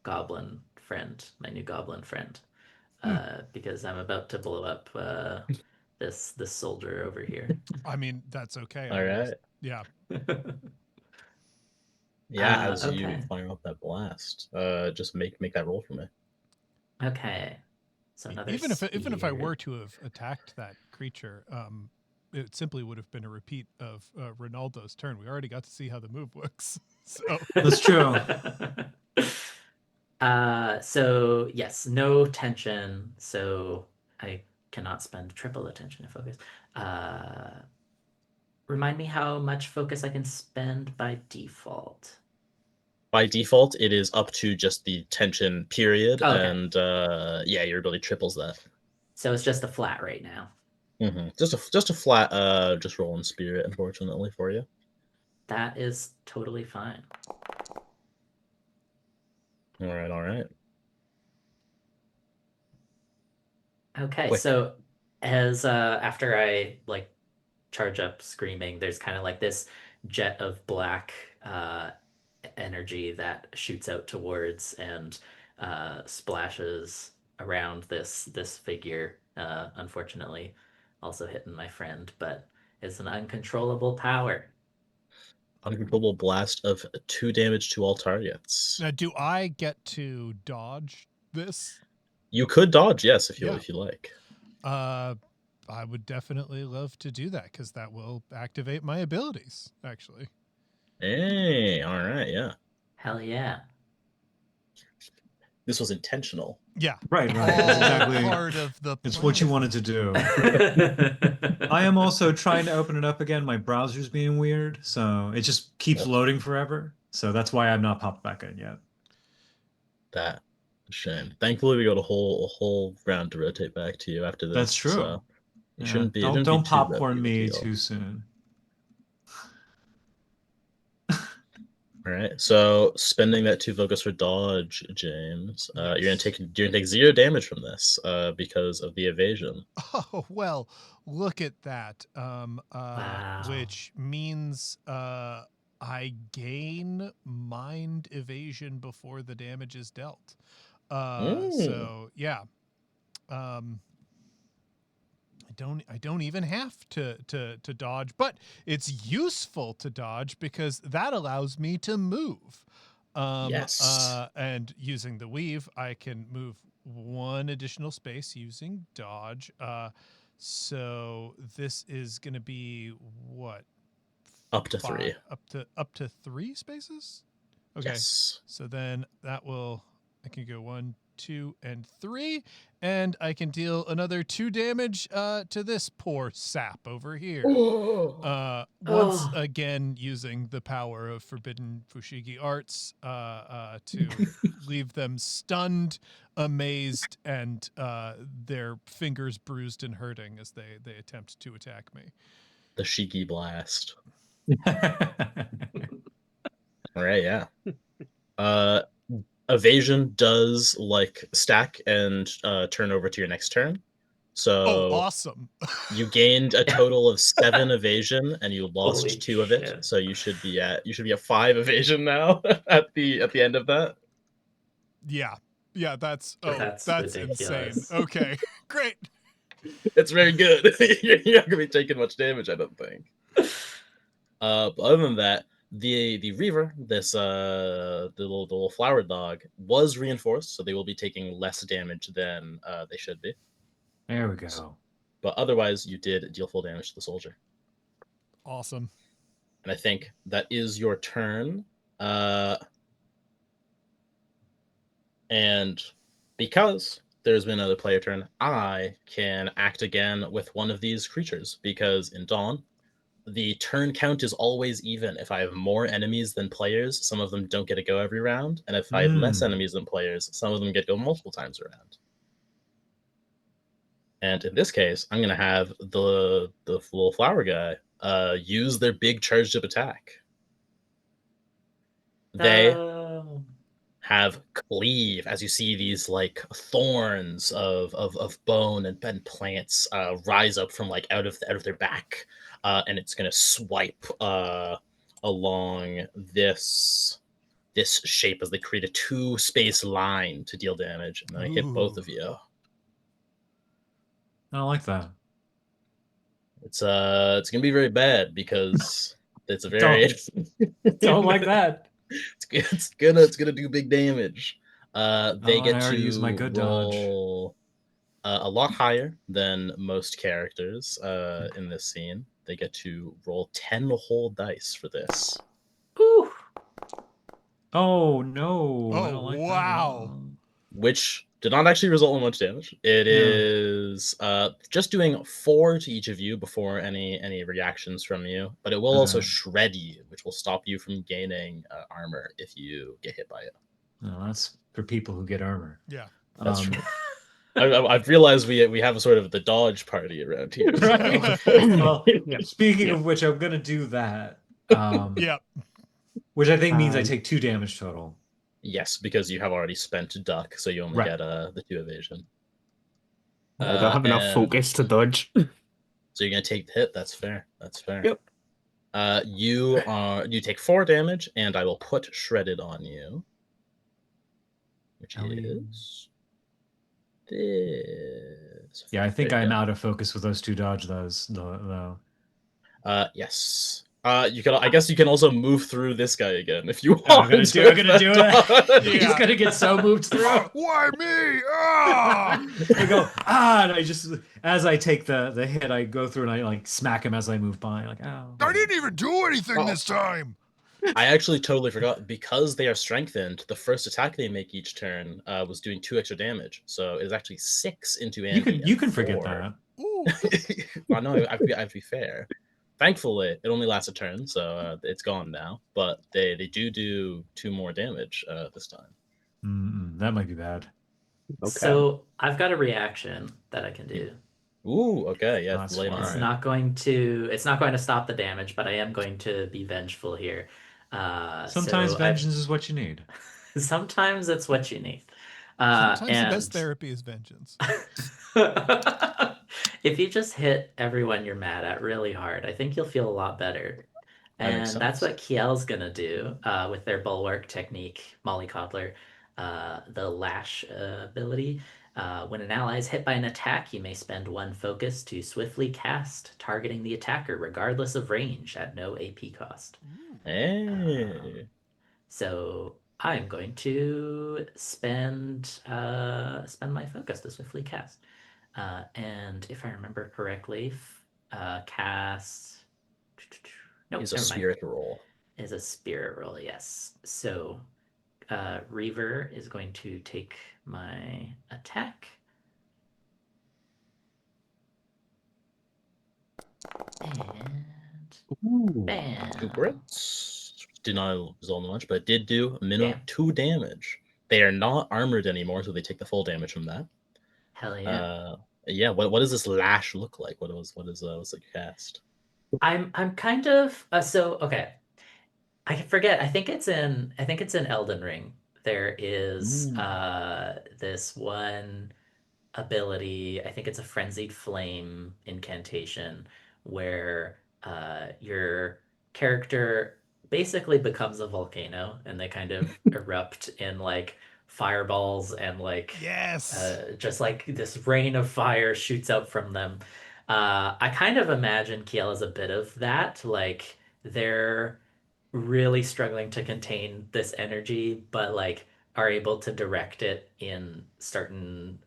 Goblin friend, my new Goblin friend, because I'm about to blow up this soldier over here. I mean, that's okay. All right. Yeah. Yeah, as okay. you fire off that blast, just make that roll for me. Okay. So another Even if I spear. were to have attacked that creature, it simply would have been a repeat of Reynaldo's turn. We already got to see how the move looks. So That's true. So yes, no tension. So I cannot spend triple the tension in focus. Remind me how much focus I can spend by default. By default, it is up to just the tension period, Okay. and yeah, your ability triples that. So it's just a flat right now. Just a flat, just rolling spirit, unfortunately for you. That is totally fine. All right. Okay, Quick. so as after I like charge up screaming, there's kind of like this jet of black energy that shoots out towards and splashes around this figure. Unfortunately, also hitting my friend, but it's an uncontrollable power. Uncontrollable blast of 2 damage to all targets. now, do I get to dodge this? You could dodge, yes, if you like. I would definitely love to do that because that will activate my abilities, actually. Hey, all right, yeah. Hell yeah. this was intentional. Yeah. Right. All That's exactly. part of the It's what you plan. wanted to do. I am also trying to open it up again. My browser's being weird, so it just keeps Yep. loading forever. So that's why I'm not popped back in yet. That shame. Thankfully, we got a whole round to rotate back to you after this. That's true. So it Yeah. shouldn't be. Don't too popcorn big of a me deal. too soon. All right. So spending that 2 focus for dodge, James. You're gonna take 0 damage from this because of the evasion. Oh, well, look at that. Wow. Which means I gain mind evasion before the damage is dealt. So yeah. I don't even have to dodge, but it's useful to dodge because that allows me to move. Yes. And using the weave, I can move 1 additional space using dodge. So this is going to be what? Up to 3. Up to 3 spaces? Okay. Yes. So then I can go 1, 2, and 3, and I can deal another 2 damage to this poor sap over here. Once again, using the power of Forbidden Fushigi Arts to leave them stunned, amazed, and their fingers bruised and hurting as they attempt to attack me. The Shiki Blast. All right, yeah. Evasion does like stack and turn over to your next turn. So awesome. You gained a total of 7 evasion and you lost Holy 2 of it. shit. So you should be at 5 evasion now at the end of that. Yeah, that's That's insane. ridiculous. Okay, great. It's very good. You're not gonna be taking much damage, I don't think. But other than that, the Reaver, this the little flower dog, was reinforced, so they will be taking less damage than they should be. There we go. But otherwise, you did deal full damage to the soldier. Awesome. And I think that is your turn. And because there's been another player turn, I can act again with one of these creatures, because in Dawn, the turn count is always even. If I have more enemies than players, some of them don't get to go every round. And if I have less enemies than players, some of them get to go multiple times around. And in this case, I'm going to have the little flower guy use their big charged up attack. They have cleave, as you see these like thorns of bone and plants rise up from like out of their back, and it's going to swipe along this shape as they create a 2-space line to deal damage, and then I hit both of you. I don't like that. It's gonna be very bad because it's a very don't like that. It's gonna do big damage. They get to use my good roll a lot higher than most characters in this scene. They get to roll 10 whole dice for this. Whew. Oh no! I Oh, don't like wow. that. Which did not actually result in much damage. It is just doing 4 to each of you before any reactions from you, but it will also shred you, which will stop you from gaining armor if you get hit by it. No, that's for people who get armor. Yeah. That's true. I've realized we have a sort of the dodge party around here. So. Right. Well, speaking of which, I'm gonna do that. Yeah. Which I think means I take 2 damage total. Yes, because you have already spent duck, so you only get the 2 evasion. I don't have enough focus to dodge. So you're gonna take the hit. That's fair. Yep. You take 4 damage, and I will put shredded on you, which is this. Yeah, I think I'm out of focus with those 2 dodge though. Yes. You can. I guess you can also move through this guy again if you want. I'm gonna do it. He's gonna get so moved through. Why me? Ah! I go and I just, as I take the hit, I go through and I like smack him as I move by. Like, ow. I didn't even do anything this time. I actually totally forgot because they are strengthened. The first attack they make each turn was doing 2 extra damage, so it's actually 6 into Andy. You can and forget 4. that. Ooh. Well, no, I have to be fair. Thankfully, it only lasts a turn, so it's gone now. But they do 2 more damage this time. That might be bad. Okay. So I've got a reaction that I can do. Ooh, okay, yeah, That's lay it fine. on. It's Alright. not going to stop the damage, but I am going to be vengeful here. Sometimes So vengeance is what you need. sometimes it's what you need. Sometimes the And best therapy is vengeance. if you just hit everyone you're mad at really hard, I think you'll feel a lot better. That makes And that's sense. what Kiel's gonna do with their bulwark technique, Mollycoddler, the lash ability. When an ally is hit by an attack, you may spend 1 focus to swiftly cast, targeting the attacker regardless of range at no AP cost. Hey. So I'm going to spend my focus to swiftly cast. And if I remember correctly, cast. Nope, Is a never mind. spirit roll. Is a spirit roll, yes. So Reaver is going to take my attack. And Ooh, bam. 2 crits. Did not result in much, but it did do a minimum Damn. 2 damage. They are not armored anymore, so they take the full damage from that. Hell yeah. Yeah. What does this lash look like? What's it cast? I'm kind of so okay. I forget. I think it's in Elden Ring. There is this one ability. I think it's a frenzied flame incantation where your character basically becomes a volcano and they kind of erupt in like fireballs and like Yes. just like this rain of fire shoots out from them. I kind of imagine Kiel as a bit of that. Like they're really struggling to contain this energy, but like are able to direct it in certain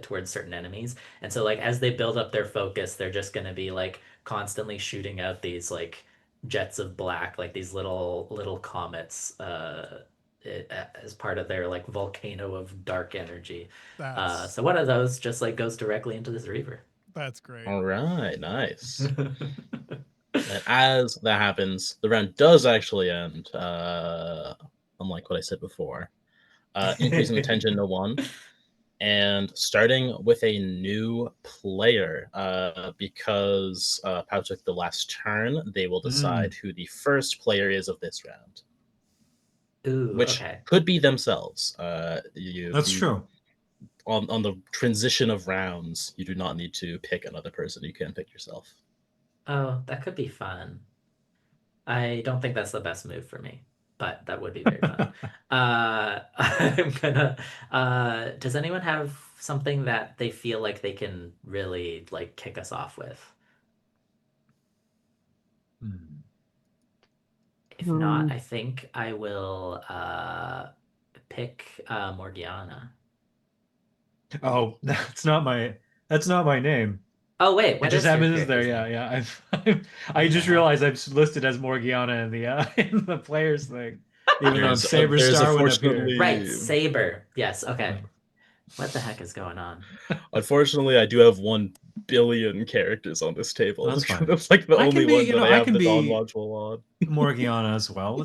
towards certain enemies. And so like as they build up their focus, they're just going to be like constantly shooting out these like jets of black, like these little comets as part of their like volcano of dark energy. That's So one of those just like goes directly into this Reaver. that's great. All right, nice. And as that happens, the round does actually end. Unlike what I said before, increasing the tension to 1, and starting with a new player. Because Pau took the last turn, they will decide who the first player is of this round, Ooh, which okay. could be themselves. That's true. On the transition of rounds, you do not need to pick another person. You can pick yourself. Oh, that could be fun. I don't think that's the best move for me, but that would be very fun. I'm gonna. Does anyone have something that they feel like they can really like kick us off with? If not, I think I will pick Morgiana. Oh, that's not my name. Oh wait, It what just is your happens there. character's Yeah, name? yeah. I just heck? realized I've listed as Morgiana in the in the players thing, even though There's Saber there's Star went up here. Right, unfortunately Saber. Yes, okay. What the heck is going on? Unfortunately, I do have 1 billion characters on this table. That's fine. That's like the I can only be, one you that know, I I have can the be non-module on. Morgiana as well.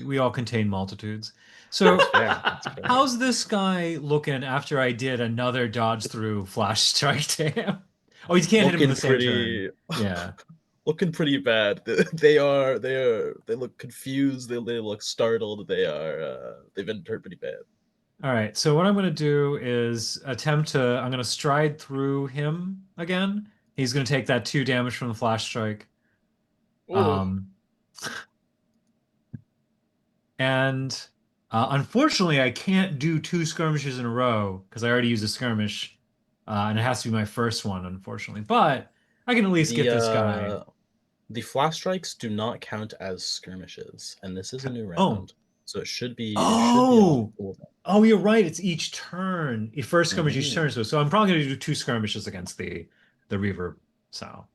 We all contain multitudes. So That's fair. how's this guy looking after I did another dodge through flash strike to him? Oh, you can't hit him in Looking the same turn. pretty, Yeah. looking pretty bad. They look confused. They look startled. They've been hurt pretty bad. All right. So what I'm going to do is I'm going to stride through him again. He's going to take that 2 damage from the flash strike. Oh, And unfortunately, I can't do 2 skirmishes in a row because I already used a skirmish, and it has to be my first one, unfortunately. But I can at least get this guy. The flash strikes do not count as skirmishes, and this is a new Oh, round, so it should be oh, on. oh! You're right. It's each turn. First skirmish each turn. Mhm. So I'm probably going to do 2 skirmishes against the Reaver. So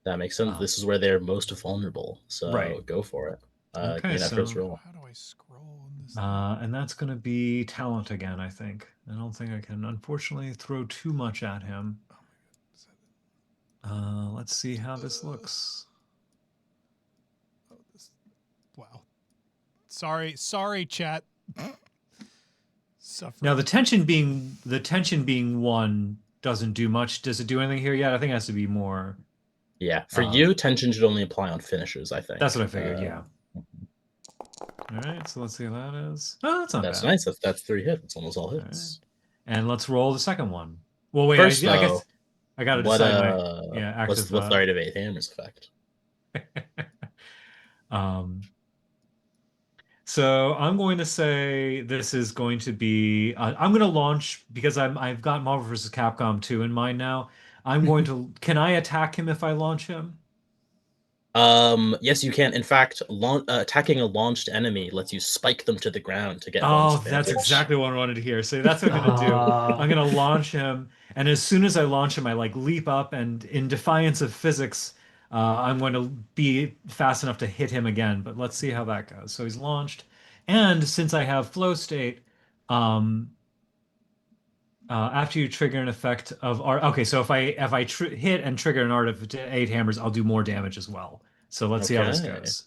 That makes sense. This is where they're most vulnerable, so right. go for it. Okay, gain that first so- roll. How do I scroll on this? And that's going to be talent again, I think. I don't think I can, unfortunately, throw too much at him. Oh my God. Is that- Let's see how this looks. Oh, wow. Sorry, chat. Suffering. Now the tension being 1 doesn't do much. Does it do anything here yet? I think it has to be more. Yeah, for you, tension should only apply on finishers, I think. That's what I figured. Yeah. All right, so let's see how that is. Oh, that's not That's bad. nice. That's 3 hits. It's almost all All hits. And let's roll the second one. Well, wait. First, I though, guess I got to What decide my active. what's the Art of 8 Hammers effect? So I'm going to say this is going to be. I'm going to launch because I've got Marvel vs. Capcom 2 in mind now. I'm going to. Can I attack him if I launch him? Yes, you can. In fact, attacking a launched enemy lets you spike them to the ground to get bonus Oh, that's advantage. exactly what I wanted to hear. So that's what I'm going to do. I'm going to launch him, and as soon as I launch him, I like leap up, and in defiance of physics, I'm going to be fast enough to hit him again. But let's see how that goes. So he's launched, and since I have flow state, after you trigger an effect of art. Okay, so if I hit and trigger an art of 8 hammers, I'll do more damage as well. So let's see how this Okay. goes.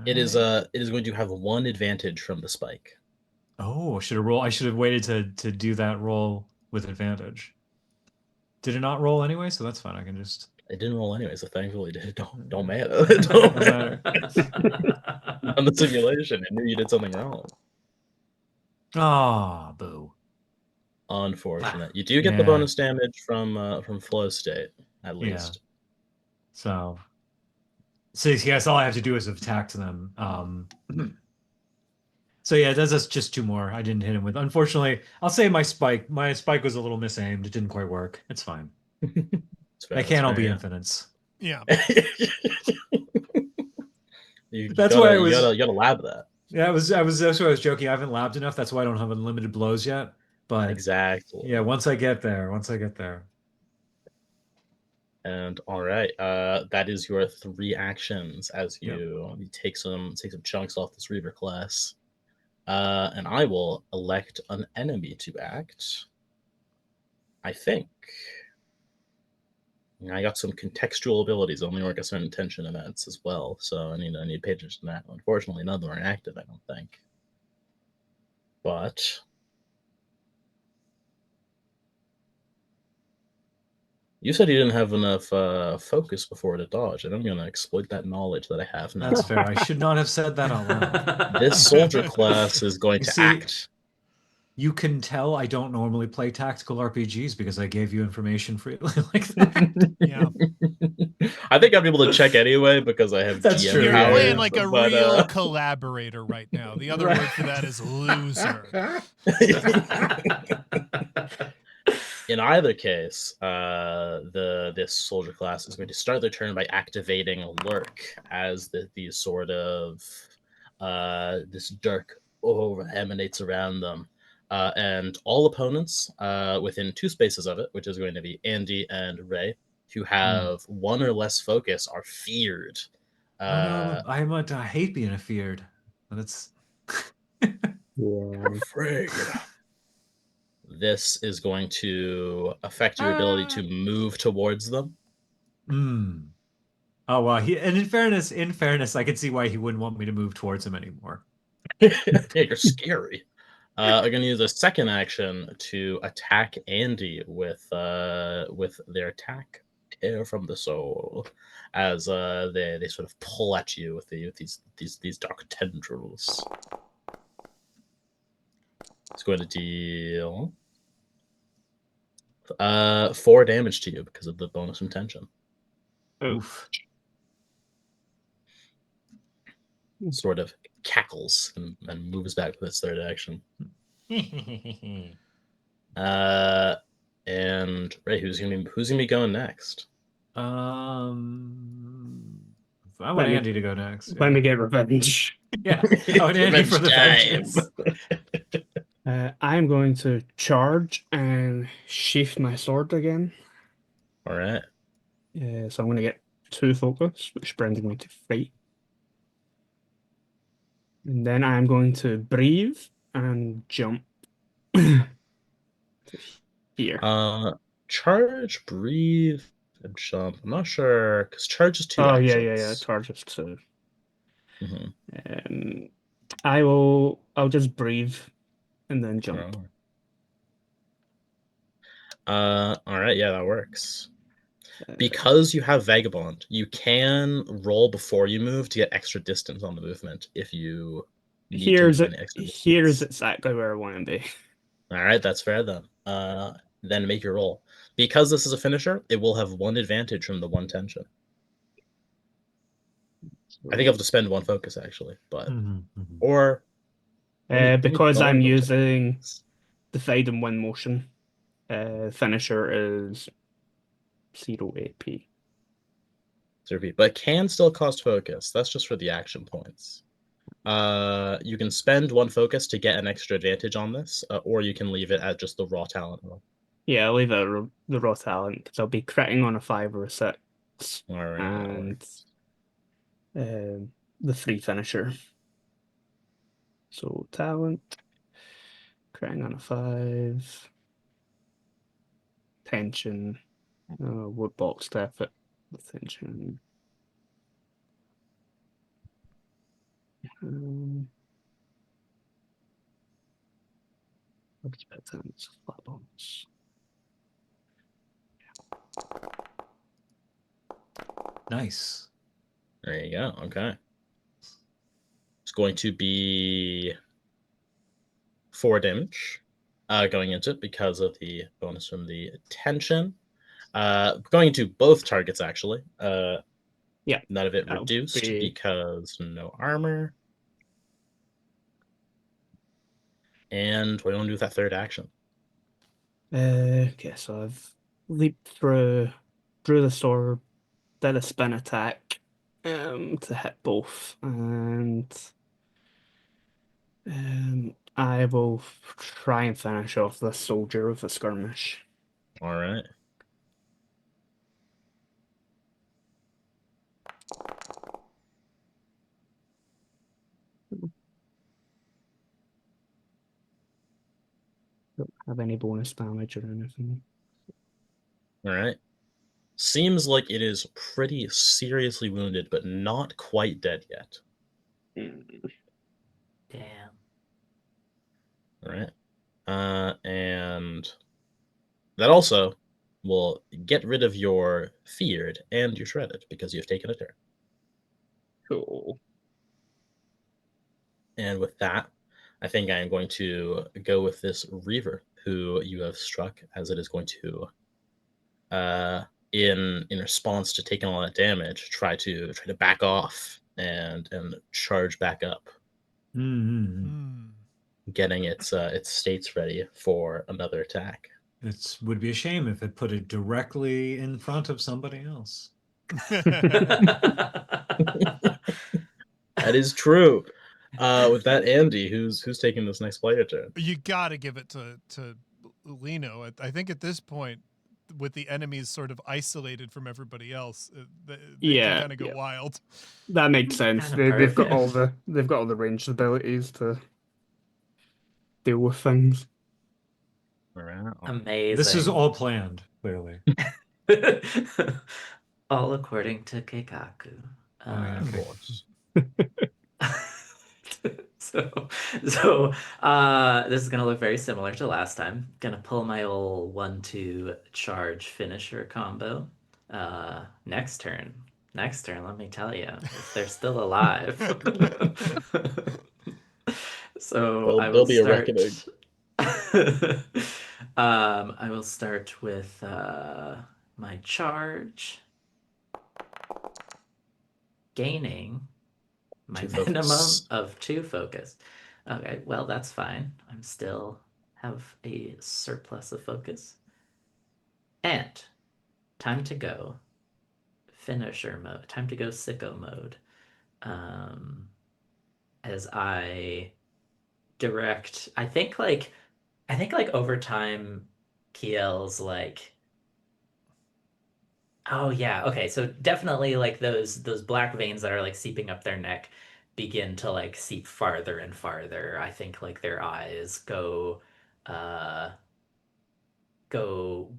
It is Alright. it is going to have 1 advantage from the spike. Oh, I should have waited to do that roll with advantage. Did it not roll anyway? So that's fine. I can just. It didn't roll anyway, so thankfully it don't matter. It don't matter. On the simulation, it knew you did something wrong. Ah, boo. Unfortunate. You do get the Yeah. bonus damage from flow state, at Yeah. least. So yes, all I have to do is attack them. So yeah, that's just 2 more. I didn't hit him with. Unfortunately, I'll say my spike was a little misaimed. It didn't quite work. It's fine. It's fair, They can't all be yeah. infinites. Yeah. That's why I was. You gotta lab that. Yeah, that's why I was joking. I haven't labbed enough. That's why I don't have unlimited blows yet. But Exactly. yeah, once I get there. And all right, that is your 3 actions as you take some chunks off this Reaver class. And I will elect an enemy to act. I think. I got some contextual abilities, only work at certain tension events as well. So I need to pay attention to that. Unfortunately, none of them are active, I don't think. But you said you didn't have enough focus before to dodge, and I'm going to exploit that knowledge that I have now. That's fair. I should not have said that out loud. This soldier class is going You to see- act. You can tell I don't normally play tactical RPGs because I gave you information freely like that. Yeah. I think I'm able to check anyway because I have That's GM true, You're yeah, playing yeah. like a but, real collaborator right now. The other word for that is loser. In either case, this soldier class is going to start their turn by activating Lurk as these sort of this dark aura emanates around them, and all opponents within 2 spaces of it, which is going to be Andy and Ray, who have 1 or less focus, are feared. Oh no, I hate being feared. But it's Yeah. Afraid. This is going to affect your ability to move towards them. Oh well, and in fairness, I can see why he wouldn't want me to move towards him anymore. Yeah, you're scary. I'm going to use a second action to attack Andy with their attack, Tear from the Soul, as they sort of pull at you with these dark tendrils. It's going to deal 4 damage to you because of the bonus intention. Oof. Sort of cackles and moves back with its 3rd action. And Ray, who's gonna be going next? I want Let me- Andy to go next. Let me get revenge. Yeah, I want Andy for the Revenge vengeance. I'm going to charge and sheath my sword again. All right. So I'm going to get 2 focus, which brings me to 3. And then I'm going to breathe and jump to here. Charge, breathe, and jump. I'm not sure because charge is 2 Oh, actions. yeah. Charges 2. Mm-hmm. I'll just breathe and then jump. All right, yeah, that works. Uh, Because you have Vagabond, you can roll before you move to get extra distance on the movement if you need to move any extra Here's distance. exactly where I want to be. All right, that's fair then. Then make your roll. Because this is a finisher, it will have 1 advantage from the 1 tension. I think I have to spend 1 focus actually, but or Because I'm double check. using Divide and Win motion, finisher is 0 AP. But it can still cost focus. That's just for the action points. You can spend 1 focus to get an extra advantage on this, or you can leave it at just the raw talent roll. Yeah, I'll leave it at the raw talent because I'll be critting on a 5 or a 6. All right, And the 3 finisher. So talent, critting on a 5, tension, wood box step it, tension. Let's put that in flat box. Nice. There you go. Okay. It's going to be 4 damage going into it because of the bonus from the tension. Going into both targets, actually. Yeah. None of it reduced because no armor. And what do you want to do with that 3rd action? Okay, so I've leaped through, drew the sword, did a spin attack to hit both, and I will try and finish off this soldier with a skirmish. All right. Don't have any bonus damage or anything. All right. Seems like it is pretty seriously wounded, but not quite dead yet. Damn. All right. And that also will get rid of your feared and your shredded because you have taken a turn. Cool. And with that, I think I am going to go with this Reaver, who you have struck, as it is going to, in response to taking all that damage, try to back off and charge back up, getting its states ready for another attack. It would be a shame if it put it directly in front of somebody else. That is true. With that, Andy, who's taking this next player turn? You gotta give it to Lino. I think at this point, with the enemies sort of isolated from everybody else, they can kind of go wild. That makes sense. They've got all the ranged abilities to deal with things. Amazing. This is all planned, clearly. All according to Keikaku. Of course. So this is gonna look very similar to last time. Gonna pull my old 1-2 charge finisher combo. Next turn, let me tell you, if they're still alive. So I will there'll be a start. reckoning. I will start with my charge, gaining my minimum of 2 focus. Okay, well, that's fine. I'm still have a surplus of focus. And time to go finisher mode. Time to go sicko mode. As I direct, I think like over time, Kiel's like, oh yeah, okay, so definitely like those black veins that are like seeping up their neck. begin to like seep farther and farther. I think like their eyes go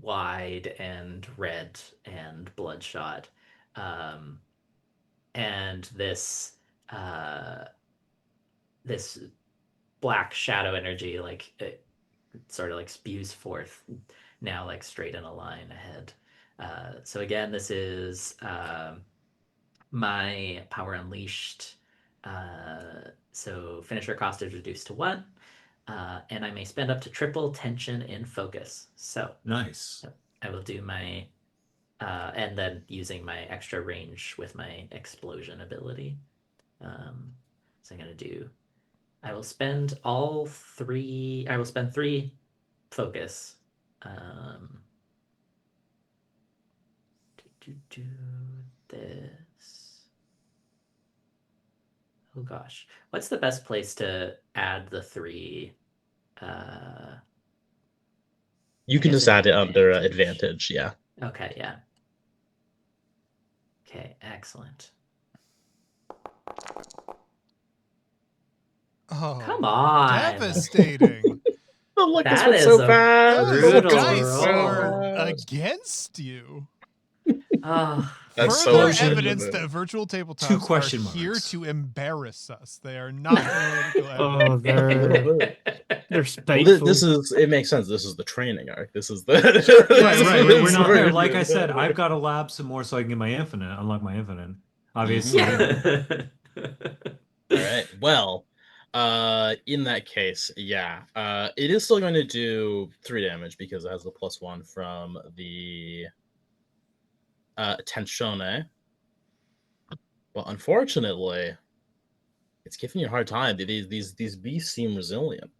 wide and red and bloodshot. And this black shadow energy like it sort of like spews forth now like straight in a line ahead. So again, this is my power unleashed. So finisher cost is reduced to 1, and I may spend up to triple tension in focus. So Nice. I will do my and then using my extra range with my explosion ability. So I'm gonna do. I will spend all 3. I will spend 3 focus. Do this. Oh gosh, what's the best place to add the 3? You I can guess just add it under advantage. advantage. Yeah. Okay, yeah. Okay, excellent. Oh, Come on. devastating. Oh, look, this That one's is so a bad. Those brutal dice roll. are against you. Oh, That's so Further unfortunate. evidence that virtual Two tabletops question are here marks. to embarrass us. They are not political Oh, evidence. they're Well, spiteful. this is, it makes sense. This is the training arc. This is the Right. We're not there. Like I Version. said, I've got to lab some more so I can get my infinite, unlock my infinite. Obviously. yeah. All right. Well, in that case, yeah, it is still going to do 3 damage because it has the +1 from the tensione. But unfortunately, it's giving you a hard time. These beasts seem resilient.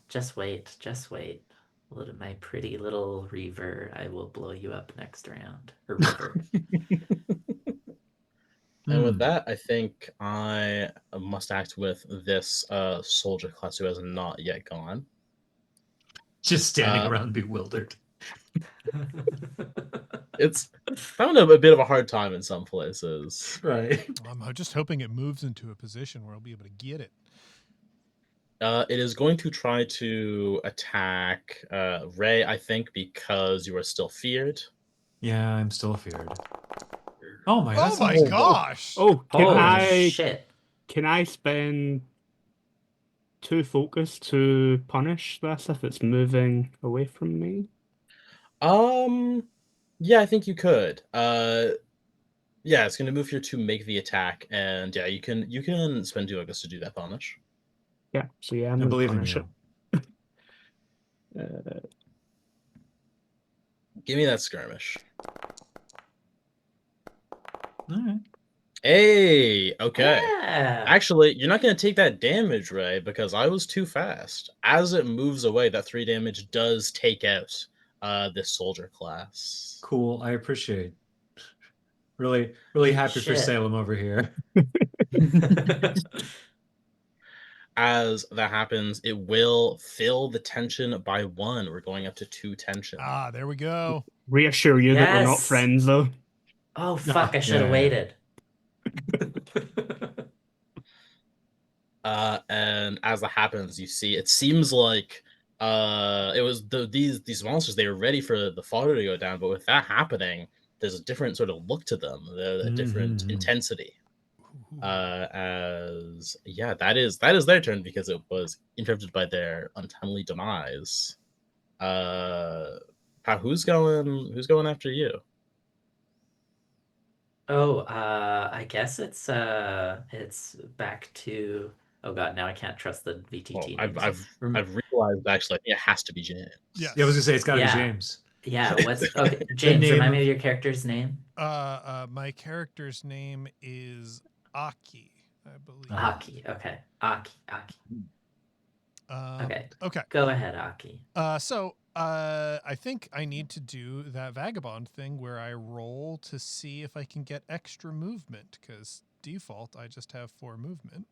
Just wait. Just wait. Little my pretty little Reaver. I will blow you up next round. Or Reaver. And with that, I think I must act with this soldier class who has not yet gone. Just standing around bewildered. It's found a bit of a hard time in some places. Right. I'm just hoping it moves into a position where I'll be able to get it. It is going to try to attack Ray, I think, because you are still feared. Yeah, I'm still feared. Oh my! Oh That's my amazing. gosh! Oh, Holy shit. can I spend 2 focus to punish this if it's moving away from me? Yeah, I think you could. Yeah, it's gonna move here to make the attack, and yeah, you can spend 2 focus to do that punish. Yeah, so yeah, I'm I gonna believe in punish you. it. Give me that skirmish. All right. Hey, okay. Yeah. Actually, you're not going to take that damage, Ray, because I was too fast. As it moves away, that 3 damage does take out this soldier class. Cool. I appreciate. Really, really happy for Shit. Salem over here. As that happens, it will fill the tension by 1. We're going up to 2 tension. Ah, there we go. Reassure you that we're not Yes. friends, though. Oh fuck, I should have Yeah. waited. And as that happens, you see it seems like it was these monsters, they were ready for the fodder to go down, but with that happening, there's a different sort of look to them, a different intensity. As yeah, that is their turn because it was interrupted by their untimely demise. Who's going after you? Oh, I guess it's back to. Oh god, now I can't trust the VTT Well, names. I've realized actually I think it has to be James. Yes. Yeah, I was gonna say it's gotta Yeah. be James. Yeah, what's okay? James, name remind me of- of your character's name. My character's name is Aki, I believe. Aki. Okay. Aki. Okay. Okay. Go ahead, Aki. So I think I need to do that vagabond thing where I roll to see if I can get extra movement, because default I just have 4 movement.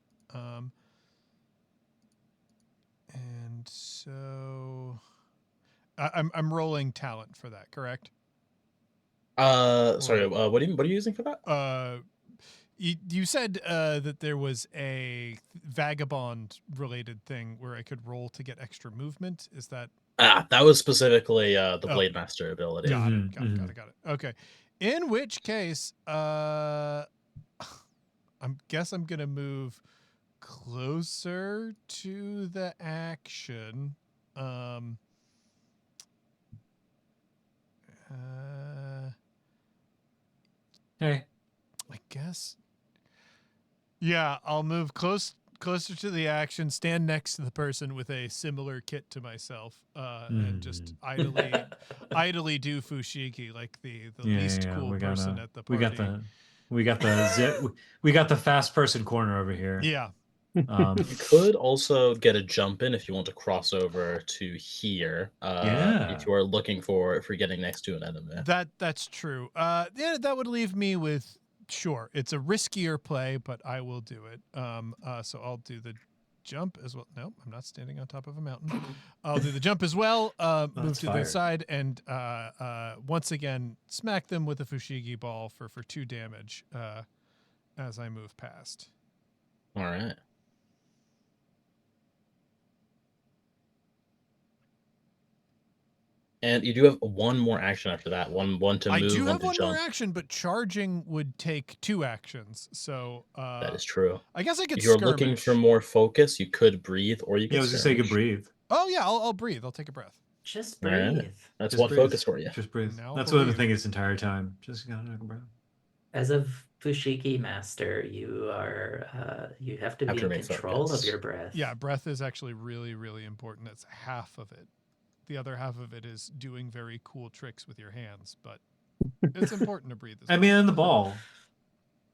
And so I'm rolling talent for that, correct? Sorry, what are you using for that? You said that there was a vagabond related thing where I could roll to get extra movement. Is that? That was specifically the Oh. Blade Master ability. Got Mhm, it. Got it. Okay. In which case, I'm gonna move closer to the action. Hey. I guess. Yeah, I'll move closer to the action, stand next to the person with a similar kit to myself, and just idly do fushigi like the least cool person at the party. We got the fast person corner over here. Yeah. You could also get a jump in if you want to cross over to here. If you are looking for getting next to an enemy. That's true. Yeah, that would leave me with. Sure, it's a riskier play, but I will do it. So I'll do the jump as well. No, I'm not standing on top of a mountain. I'll do the jump as well. Move to the side and once again smack them with a fushigi ball for 2 damage as I move past. All right. And you do have one more action after that. One to move. I do have to one jump. more action, but charging would take 2 actions. So that is true. I guess I could. If you're skirmish. looking for more focus, you could breathe, or you could. Yeah, I was gonna say you could breathe. Oh yeah, I'll breathe. I'll take a breath. Just breathe. Right. That's Just one breathe. focus for you. Just breathe. Now That's what I've been breathe. thinking this entire time. Just gotta take a breath. As a Fushigi master, you are you have to be in control of your breath. Yeah, breath is actually really, really important. That's half of it. The other half of it is doing very cool tricks with your hands, but it's important to breathe as well. I mean, and the ball.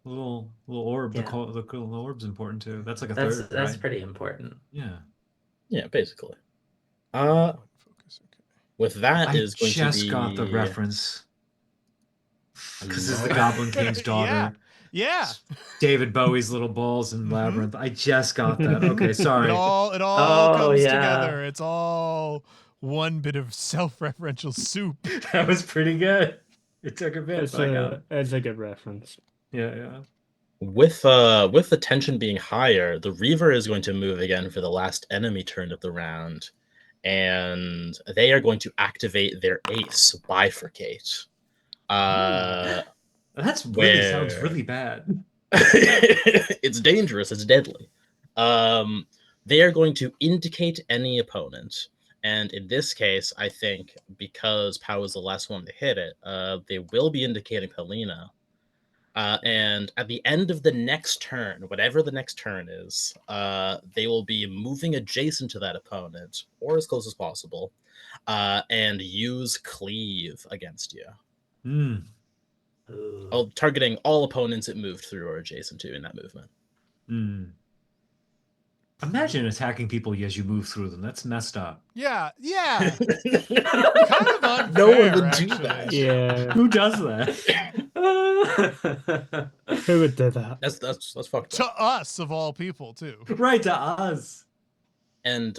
Little orb. Yeah. The little orb's important too. That's like a That's third, that's right? pretty important. Yeah. Yeah, basically. Focus, okay. With that I is going to be. just got the reference. Because it's the Goblin King's daughter. Yeah. David Bowie's little balls in Labyrinth. I just got that. Okay, sorry. It all comes together. It's all one bit of self-referential soup. That was pretty good. It took a bit. It's a good reference. Yeah. With the tension being higher, the Reaver is going to move again for the last enemy turn of the round, and they are going to activate their ace, Bifurcate. That's really sounds really bad. It's dangerous. It's deadly. They are going to indicate any opponent. And in this case, I think because Pau is the last one to hit it, they will be indicating Paulino. And at the end of the next turn, whatever the next turn is, they will be moving adjacent to that opponent, or as close as possible, and use Cleave against you. Targeting all opponents it moved through or adjacent to in that movement. Imagine attacking people as you move through them. That's messed up. Yeah. Kind of unfair, No one would actually. do that. Yeah. Who does that? Who would do that? That's fucked To up. us, of all people, too. Right, to us. And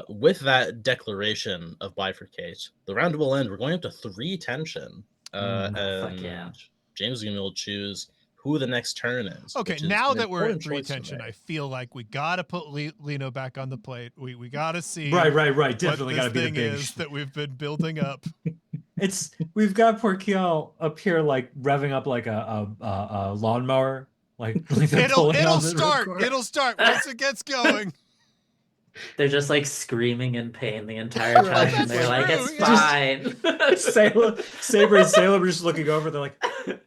with that declaration of Bifurcate, the round will end. We're going up to 3 tension. fuck And yeah. James is going to be able to choose who the next turn is. Okay, which is now an that we're at important 3 choice to tension, make. I feel like we gotta put Lino back on the plate. We gotta see Right. Definitely what gotta be this the thing big. is that we've been building up. We've got poor Kiel up here like revving up like a lawnmower. Like they're pulling on It'll the start. record. It'll start once it gets going. They're just like screaming in pain the entire time. That's They're like, true, it's yeah. fine. Saber and Salem are just looking over. They're like,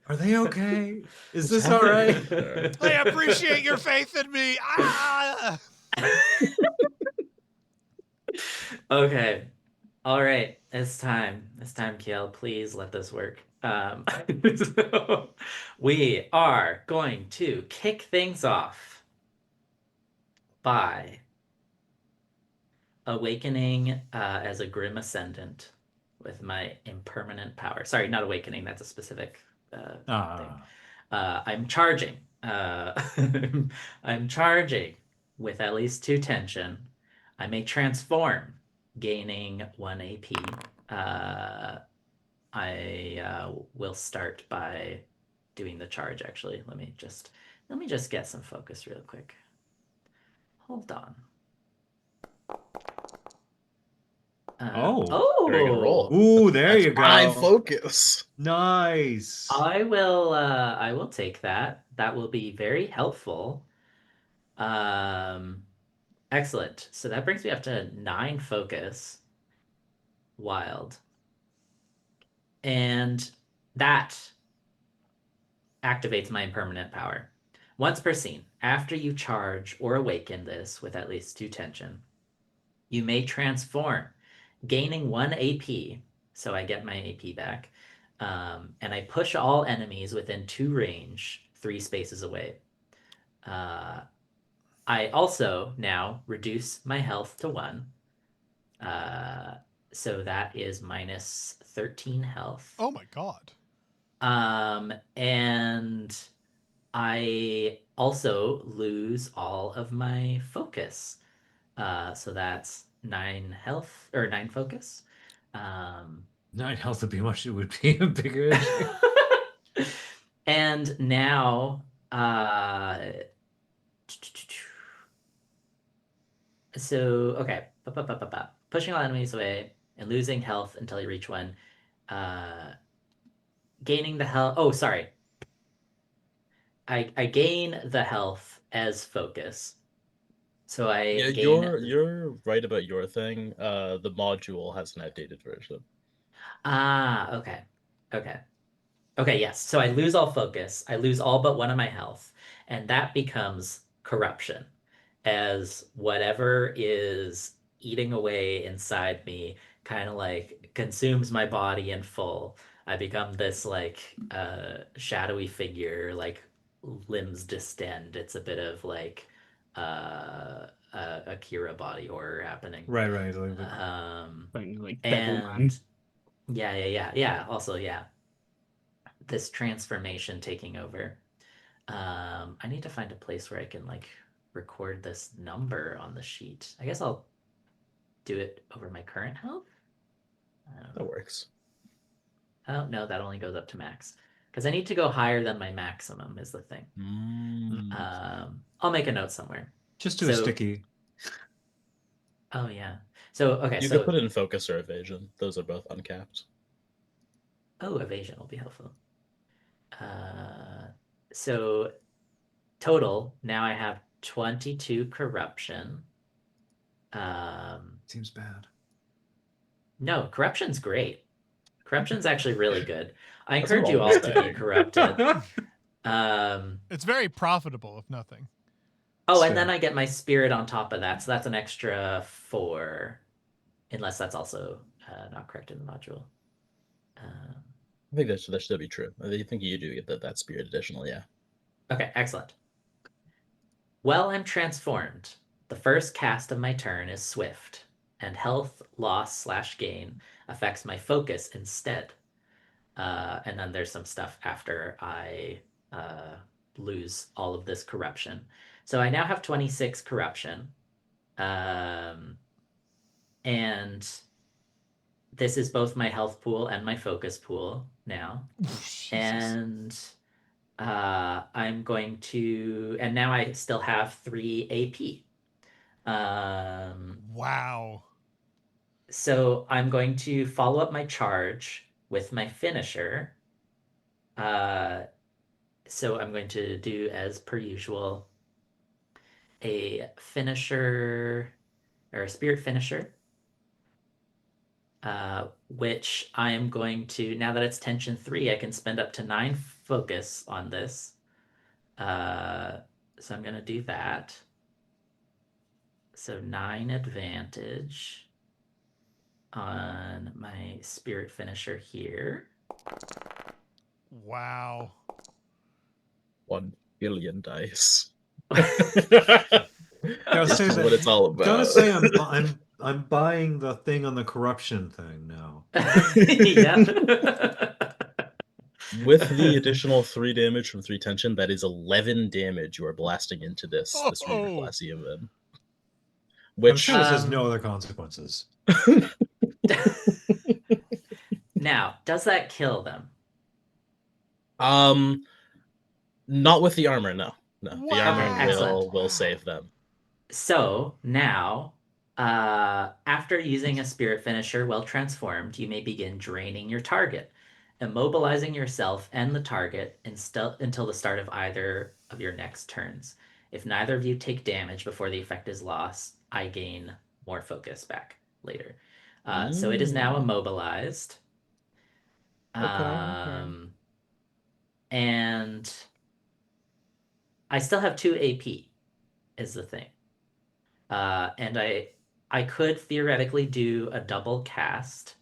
"Are they okay? Is this all right?" I appreciate your faith in me. Ah! Okay. All right. It's time. It's time, Kiel. Please let this work. So we are going to kick things off by awakening as a grim ascendant with my impermanent power. Sorry, not awakening. That's a specific thing. I'm charging. I'm charging with at least 2 tension. I may transform, gaining 1 AP. I will start by doing the charge, actually. Let me just Let me just get some focus real quick. Hold on. Very good roll. Ooh, there That's you go. prime focus. Nice. I will take that. That will be very helpful. Excellent. So that brings me up to 9 focus. Wild. And that activates my impermanent power. Once per scene, after you charge or awaken this with at least 2 tension, you may transform, gaining 1 AP, so I get my AP back, and I push all enemies within 2 range, 3 spaces away. I also now reduce my health to 1, so that is minus 13 health. Oh my god. And I also lose all of my focus. So that's 9 health or 9 focus. 9 health would be much. It would be a bigger issue. And now, so okay, pushing all enemies away and losing health until you reach 1. Gaining the health. Oh, sorry. I gain the health as focus. So I gain. You're right about your thing. The module has an outdated version. Okay. Okay, yes. So I lose all focus. I lose all but 1 of my health. And that becomes corruption, as whatever is eating away inside me kind of like consumes my body in full. I become this like shadowy figure, like limbs distend. It's a bit of like Akira body horror happening. Right. Like And Devilman. yeah. Also, yeah, this transformation taking over. I need to find a place where I can like record this number on the sheet. I guess I'll do it over my current health. That works. Oh no, that only goes up to max because I need to go higher than my maximum is the thing. I'll make a note somewhere. Just do a sticky. Oh yeah. So okay. You could put it in focus or evasion. Those are both uncapped. Oh, evasion will be helpful. So total, now I have 22 corruption. Seems bad. No, corruption's great. Corruption's actually really good. I That's what encourage you all always to say. be corrupted. It's very profitable, if nothing. Oh, and then I get my spirit on top of that, so that's an extra 4, unless that's also not correct in the module. I think that should be true. I think you do get that spirit additional, yeah. Okay, excellent. Well, I'm transformed. The first cast of my turn is swift, and health loss / gain affects my focus instead. And then there's some stuff after I lose all of this corruption. So I now have 26 corruption. And this is both my health pool and my focus pool now. And I'm going to, and now I still have 3 AP. Wow. So I'm going to follow up my charge with my finisher. So I'm going to do, as per usual, a finisher or a spirit finisher, which I am going to, now that it's tension 3, I can spend up to 9 focus on this. So I'm going to do that. So 9 advantage on my spirit finisher here. Wow. 1 billion dice. Gotta This say is that- what it's all about. Gotta say, I'm buying the thing on the corruption thing now. Yeah. With the additional 3 damage from 3 tension, that is 11 damage you are blasting into this Reaver class EM. I'm Which sure this has no other consequences. Now, does that kill them? not with the armor, no. No, Wow. the armor Excellent. will save them. So now, after using a spirit finisher while transformed, you may begin draining your target, immobilizing yourself and the target until the start of either of your next turns. If neither of you take damage before the effect is lost, I gain more focus back later. So it is now immobilized. Okay. And I still have 2 AP, is the thing. And I could theoretically do a double cast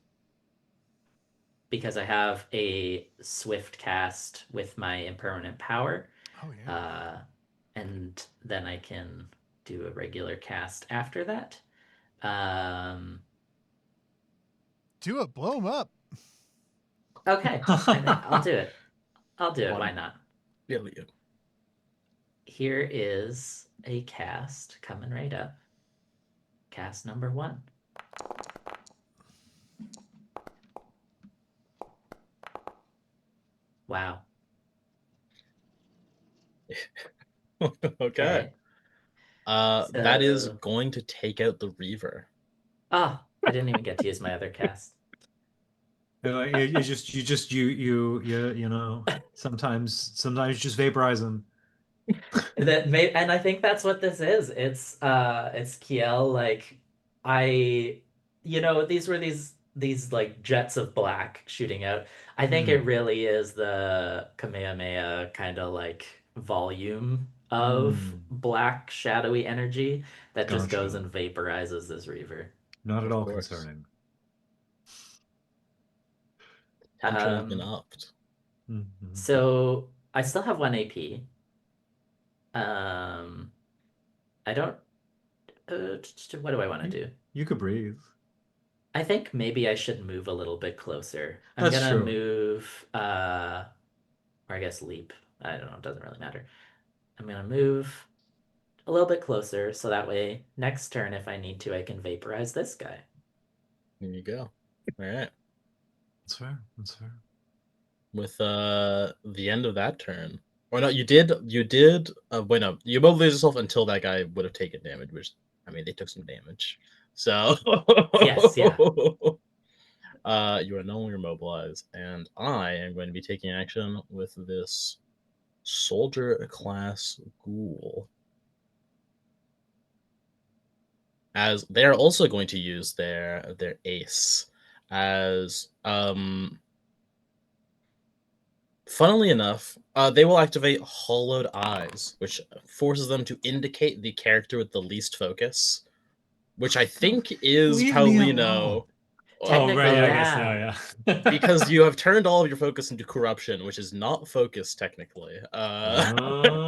because I have a swift cast with my impermanent power. Oh yeah. And then I can do a regular cast after that. Um, Do it. Blow him up. okay, I think I'll do it. I'll do it. Why One not? billion. Here is a cast coming right up. Cast number 1. Wow. Okay. That is So- going to take out the Reaver. Oh, I didn't even get to use my other cast. You know, sometimes you just vaporize them. And I think that's what this is. It's Kiel, like these were these like jets of black shooting out. I think it really is the Kamehameha kind of like volume of black shadowy energy that just goes Gotcha. and vaporizes this Reaver. Not at Of all course. concerning. Tension has been upped. So I still have 1 AP. I don't. What do I want to do? You could breathe. I think maybe I should move a little bit closer. I'm That's gonna true. move, or I guess leap. I don't know. It doesn't really matter. I'm gonna move a little bit closer so that way next turn, if I need to, I can vaporize this guy. There you go. All right. That's fair. That's fair. With the end of that turn, or no, you did. Wait, no, you immobilized yourself until that guy would have taken damage. Which, I mean, they took some damage. So Yes, yeah. You are no longer mobilized, and I am going to be taking action with this soldier class ghoul, as they are also going to use their ace as funnily enough, they will activate Hollowed Eyes, which forces them to indicate the character with the least focus, which I think is Leave me Paulino. alone. Technically, I guess now, yeah. Because you have turned all of your focus into corruption, which is not focus technically. Oh.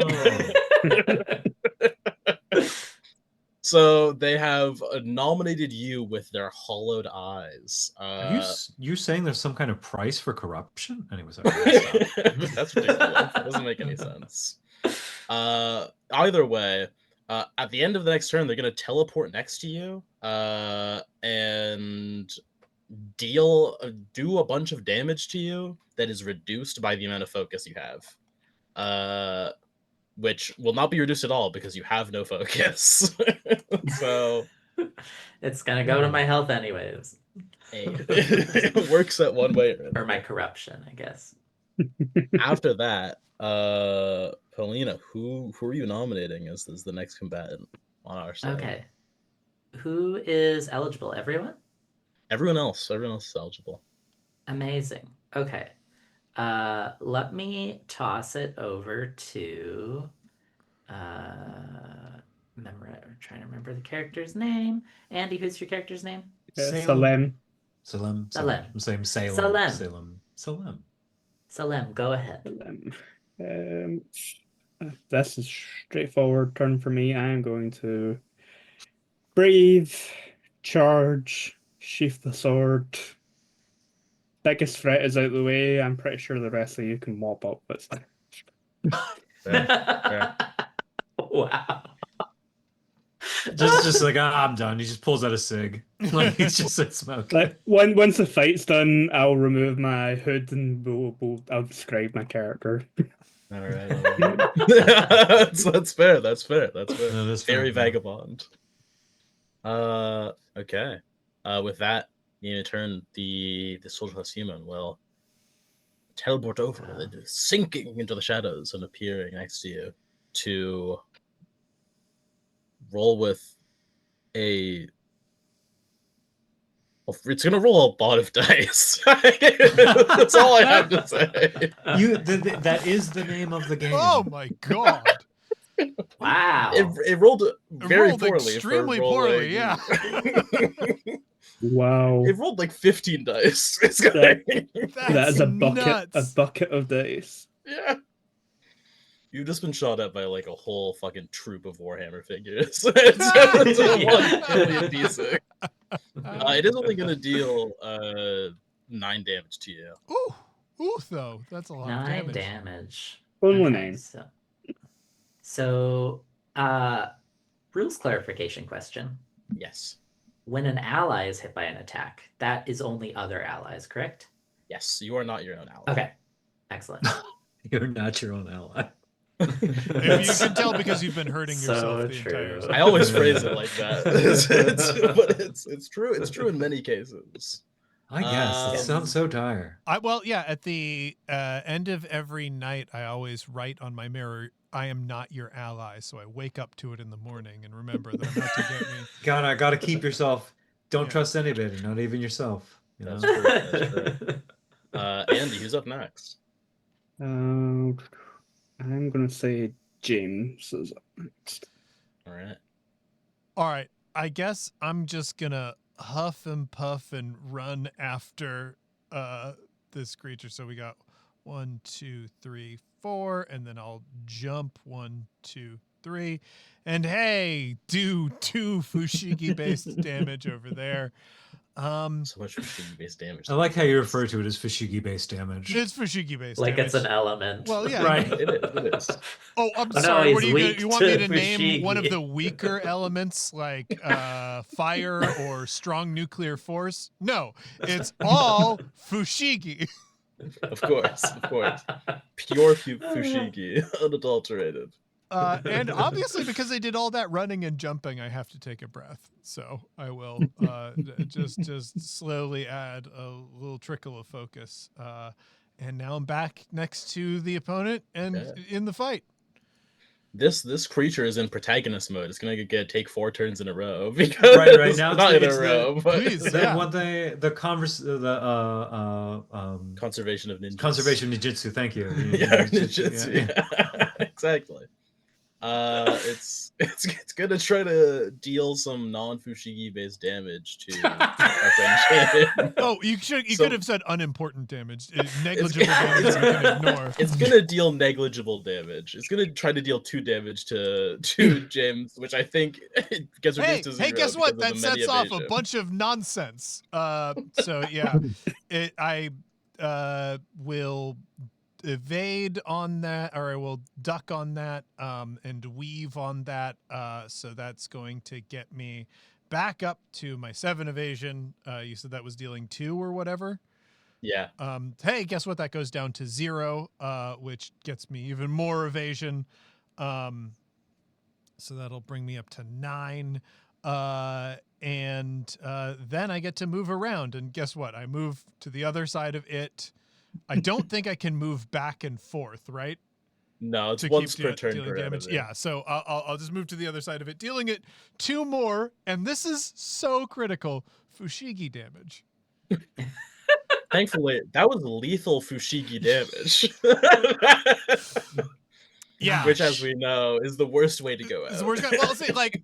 So they have nominated you with their Hollowed Eyes. You're saying there's some kind of price for corruption? Anyways, That's ridiculous. That doesn't make any sense. Either way, at the end of the next turn, they're going to teleport next to you and do a bunch of damage to you that is reduced by the amount of focus you have. Which will not be reduced at all because you have no focus. So it's gonna go to my health anyways. it works that one way or my corruption, I guess. After that, Paulina, who are you nominating as the next combatant on our side? Okay. Who is eligible? Everyone? Everyone else is eligible. Amazing. Okay. Let me toss it over to trying to remember the character's name. Andy, who's your character's name? Salem. Salem. Salem. I'm saying Salem. Salem. Salem. Salem, go ahead. This is straightforward turn for me. I am going to breathe, charge, sheath the sword. Biggest threat is out of the way. I'm pretty sure the rest of you can mop up. But Fair. Wow. Just like I'm done. He just pulls out a cig. Like he's just a smoke. like once the fight's done, I'll remove my hood and I'll describe my character. All right. That's fair. That's fair. That's fair. No, that's fair, Very yeah. vagabond. Okay. With that, in turn, the soldierless human will teleport over, sinking into the shadows and appearing next to you to roll with a. Well, it's gonna roll a lot of dice. That's all I have to say. That is the name of the game. Oh my god. Wow. It rolled very rolled poorly. extremely for poorly, rolling. yeah. Wow. It rolled like 15 dice. It's gonna, That is a nuts. bucket of dice. yeah. You've just been shot at by like a whole fucking troop of Warhammer figures. It's a D6. It is only gonna deal 9 damage to you. Ooh, though. That's a lot of 9 damage. damage. Only Okay, 9. So, rules clarification question. Yes. When an ally is hit by an attack, that is only other allies, correct? Yes. You are not your own ally. Okay. Excellent. You're not your own ally. If you can tell because you've been hurting So yourself the true. entire time. I always phrase it like that. But it's true. It's true in many cases. I guess. It sounds so dire. Well, yeah, at the end of every night, I always write on my mirror, I am not your ally. So I wake up to it in the morning and remember that I'm out to get me. Gotta keep yourself. Don't Yeah. trust anybody, not even yourself. You know? That's true. That's true. Andy, who's up next? I'm gonna say James is up next. All right. All right. I guess I'm just going to huff and puff and run after this creature. So we got 1, 2, 3, 4, and then I'll jump 1, 2, 3. And hey, do 2 Fushigi based damage over there. So much Fushigi-based damage. I like how you refer to it as Fushigi-based damage. It's Fushigi based Like damage. it's an element. Well, yeah. Right. It is. Oh, I'm Oh, no, sorry. What he's are you weak you want me to to name one of Fushigi. the weaker elements like fire or strong nuclear force? No, it's all Fushigi. Of course. Pure Fushigi, unadulterated. And obviously, because they did all that running and jumping, I have to take a breath. So I will just slowly add a little trickle of focus. And now I'm back next to the opponent and in the fight. This creature is in protagonist mode. It's gonna take 4 turns in a row because right now not in a it's row. But Please, That yeah. what conservation of ninjas. conservation ninjutsu. Thank you. Yeah, ninjutsu. Yeah. Exactly. It's gonna try to deal some non-Fushigi based damage to our friend Shannon. Oh, you So- could have said unimportant damage, negligible damage you can ignore. It's gonna deal negligible damage. It's gonna try to deal 2 damage to James, which I think gets reduced to 0. Hey, guess what? because That of the many sets off a evasion. bunch of nonsense. So yeah, I will evade on that, or I will duck on that, and weave on that. So that's going to get me back up to my 7 evasion. You said that was dealing 2 or whatever. Yeah. Hey, guess what? That goes down to 0, which gets me even more evasion. So that'll bring me up to 9. And then I get to move around. And guess what? I move to the other side of it. I don't think I can move back and forth, right? No, it's To once keep per turn dealing per damage. enemy. Yeah, so I'll just move to the other side of it, dealing it 2 more. And this is so critical. Fushigi damage. Thankfully, that was lethal Fushigi damage. Yeah. Which, as we know, is the worst way to go out. It's the worst guy. Well, see, like,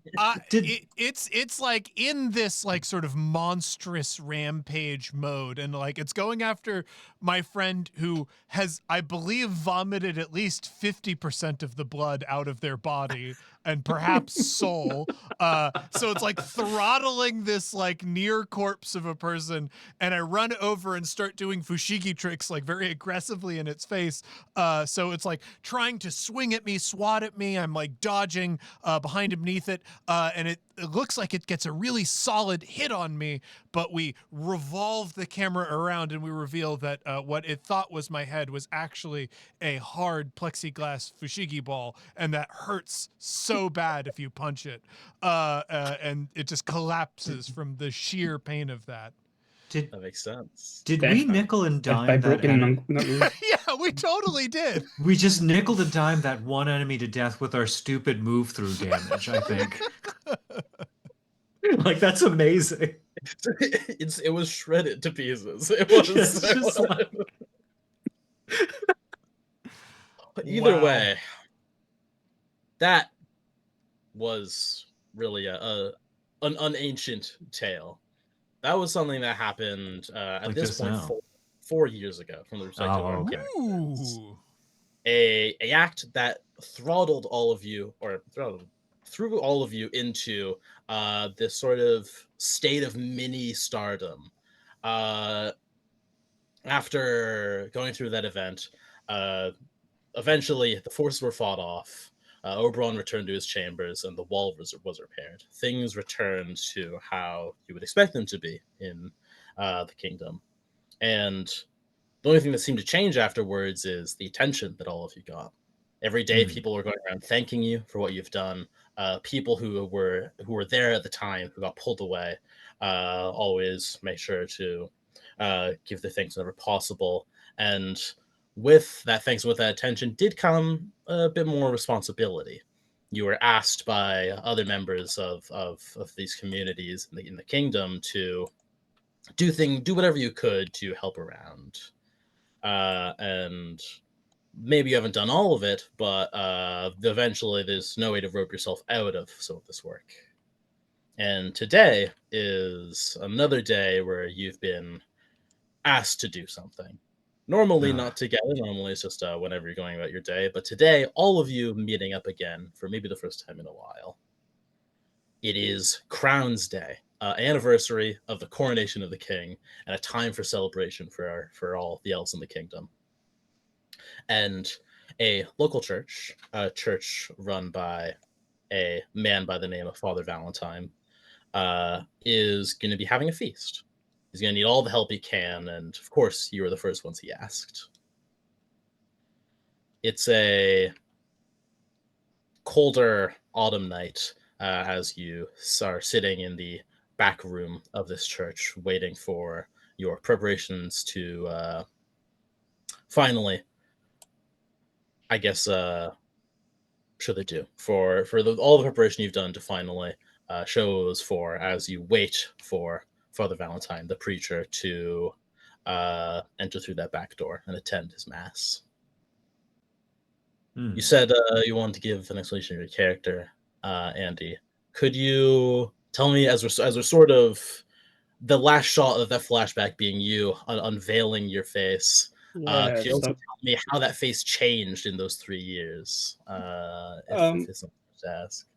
Did- it's like in this like sort of monstrous rampage mode, and like it's going after my friend who has, I believe, vomited at least 50% of the blood out of their body and perhaps soul. So it's like throttling this like near corpse of a person, and I run over and start doing Fushigi tricks like very aggressively in its face. So it's like trying to swing at me, swat at me. I'm like dodging behind and beneath it, and it looks like it gets a really solid hit on me, but we revolve the camera around and we reveal that what it thought was my head was actually a hard plexiglass fushigi ball, and that hurts so bad if you punch it, and it just collapses from the sheer pain of that. Did That makes sense. did Death we by- nickel and Death by dime that broken enemy? knuckles. Yeah, we totally did. We just nickel and dime that one enemy to death with our stupid move through damage, I think. Like, that's amazing. It was shredded to pieces. It was It's just like- But either Wow. way, that was really an ancient tale. That was something that happened at Like this this point now. 4 years ago from the perspective of our okay. characters. Ooh. A act that throttled all of you, or threw all of you into this sort of state of mini stardom. After going through that event, eventually the forces were fought off. Oberon returned to his chambers, and the wall was repaired. Things returned to how you would expect them to be in the kingdom. And the only thing that seemed to change afterwards is the attention that all of you got. Every day, people were going around thanking you for what you've done. People who were there at the time who got pulled away always make sure to give their thanks whenever possible. And with that thanks, with that attention, did come a bit more responsibility. You were asked by other members of these communities in the kingdom to do whatever you could to help around. And maybe you haven't done all of it, but eventually there's no way to rope yourself out of some of this work. And today is another day where you've been asked to do something. Normally not together, normally it's just whenever you're going about your day, but today, all of you meeting up again for maybe the first time in a while. It is Crown's Day, anniversary of the coronation of the king, and a time for celebration for all the elves in the kingdom. And a local church, a church run by a man by the name of Father Valentine, is going to be having a feast. He's going to need all the help he can, and of course, you were the first ones he asked. It's a colder autumn night as you are sitting in the back room of this church, waiting for your preparations to finally, I guess, show the do for all the preparation you've done to finally shows for as you wait for Father Valentine, the preacher, to enter through that back door and attend his mass. You said you wanted to give an explanation of your character, Andy. Could you tell me, as we're sort of the last shot of that flashback being you unveiling your face, could you also tell me how that face changed in those 3 years? If it's something to ask.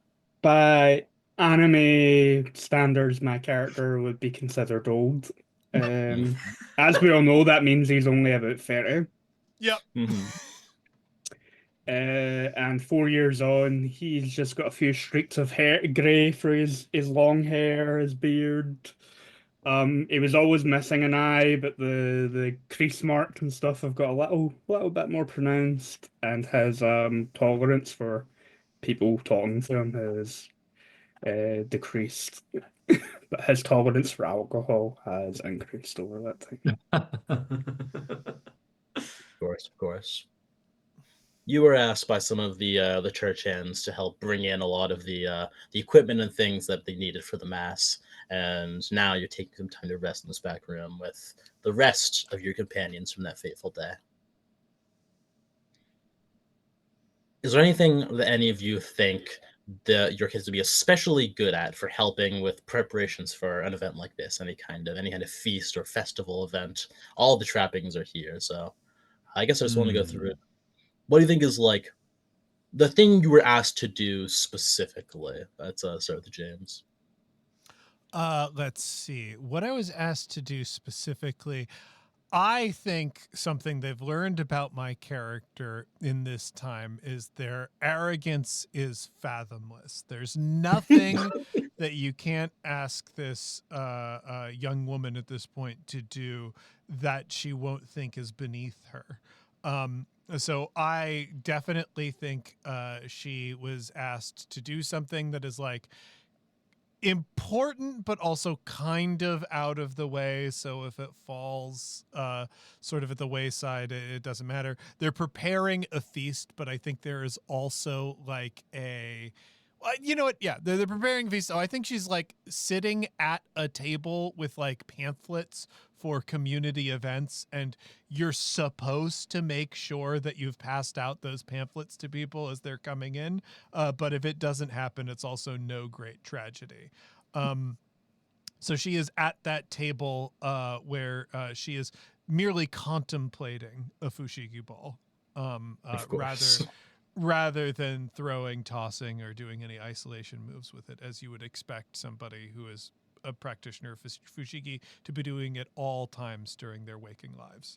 By anime standards, my character would be considered old. As we all know, that means he's only about 30. Yep. And 4 years on, he's just got a few streaks of hair, grey for his long hair, his beard. He was always missing an eye, but the crease marks and stuff have got a little bit more pronounced, and his tolerance for people talking to him has decreased. But his tolerance for alcohol has increased over that time. Of course. You were asked by some of the church hands to help bring in a lot of the equipment and things that they needed for the mass, and now you're taking some time to rest in this back room with the rest of your companions from that fateful day. Is there anything that any of you think that your kids would be especially good at for helping with preparations for an event like this? Any kind of feast or festival event? All the trappings are here, so I guess I just want to go through it. What do you think is like the thing you were asked to do specifically? Let's start with James. Let's see. What I was asked to do specifically, I think something they've learned about my character in this time is their arrogance is fathomless. There's nothing that you can't ask this young woman at this point to do that she won't think is beneath her. So I definitely think she was asked to do something that is like important but also kind of out of the way, so if it falls sort of at the wayside, it doesn't matter. They're preparing a feast, but I think there is also like a you know what, yeah, they're preparing a feast. So I think she's like sitting at a table with like pamphlets for community events, and you're supposed to make sure that you've passed out those pamphlets to people as they're coming in, but if it doesn't happen, it's also no great tragedy. So she is at that table where she is merely contemplating a fushigi ball, Of course. rather than throwing, tossing, or doing any isolation moves with it, as you would expect somebody who is a practitioner of fushigi to be doing at all times during their waking lives.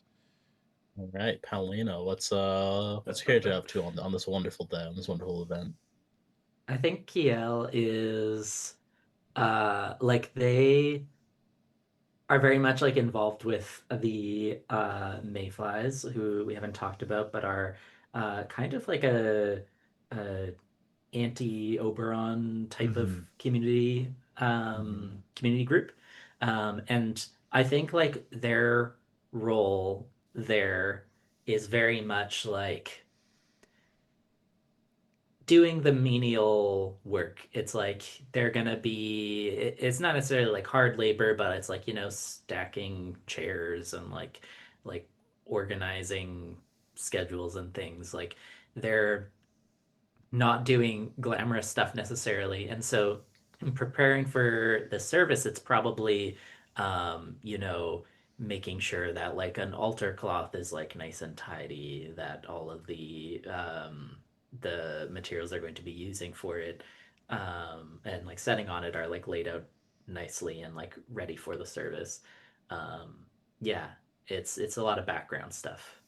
All right, Paulino, what's your character up to on this wonderful day, on this wonderful event? I think Kiel is like they are very much like involved with the mayflies, who we haven't talked about, but are kind of like a anti-Oberon type of community group. And I think like their role there is very much like doing the menial work. It's like they're gonna be, it's not necessarily like hard labor, but it's like, stacking chairs and like organizing schedules and things. Like they're not doing glamorous stuff necessarily. And so in preparing for the service, it's probably making sure that like an altar cloth is like nice and tidy, that all of the materials they're going to be using for it and like setting on it are like laid out nicely and like ready for the service. Yeah, it's a lot of background stuff.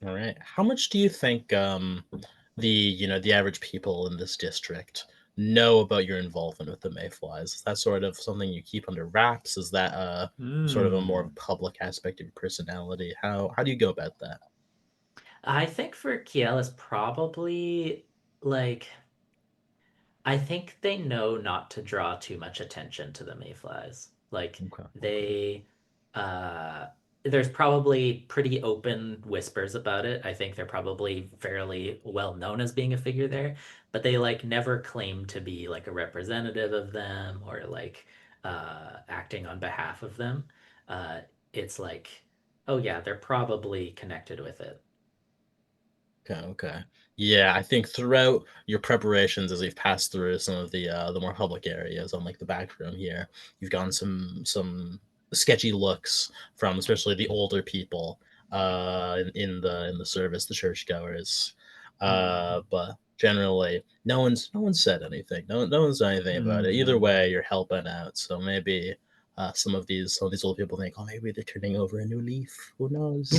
All right. How much do you think the average people in this district know about your involvement with the Mayflies? Is that sort of something you keep under wraps? Is that sort of a more public aspect of your personality? How do you go about that? I think for Kiel is probably like I think they know not to draw too much attention to the mayflies. Like Okay. they uh there's probably pretty open whispers about it. I think they're probably fairly well known as being a figure there, but they like never claim to be like a representative of them or like acting on behalf of them. Uh it's like, oh yeah, they're probably connected with it. Okay. Yeah, I think throughout your preparations, as we've passed through some of the more public areas on like the back room here, you've gotten some sketchy looks from especially the older people in the service, the churchgoers. But generally, no one's said anything. No one's done anything about it. Either way, you're helping out. So maybe some of these old people think, oh, maybe they're turning over a new leaf. Who knows?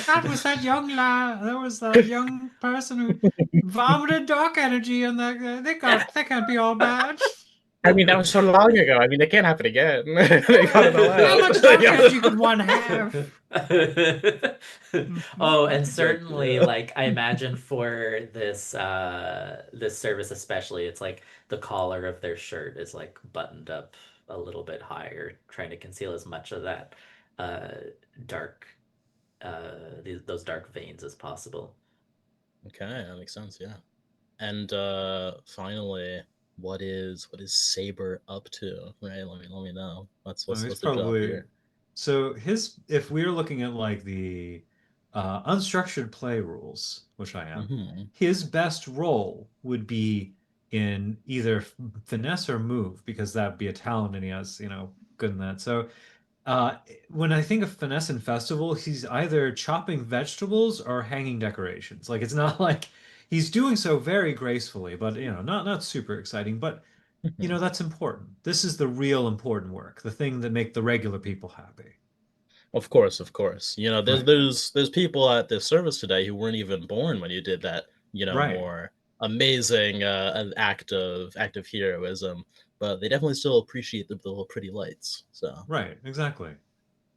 That was that young lad. There was that young person who vomited dark energy, and they can't be all bad. I mean, that was so long ago. I mean, it can't happen again. They got it all How out. much dark energy could one have? Oh, and certainly like I imagine for this service especially, it's like the collar of their shirt is like buttoned up a little bit higher, trying to conceal as much of that uh dark those dark veins as possible. Okay, that makes sense. Yeah. And finally, what is Saber up to? Right? Let me know. What's He's the job probably here? so if we're looking at like the unstructured play rules, which I am, Mhm. his best role would be in either finesse or move, because that'd be a talent and he has, good in that. So when I think of finesse and festival, he's either chopping vegetables or hanging decorations. Like it's not like he's doing so very gracefully, but not super exciting. But You know, that's important. This is the real important work, the thing that make the regular people happy. Of course, of course. You know, there's Right. there's people at this service today who weren't even born when you did that, Right. more amazing an act of heroism, but they definitely still appreciate the little pretty lights. So Right. Exactly.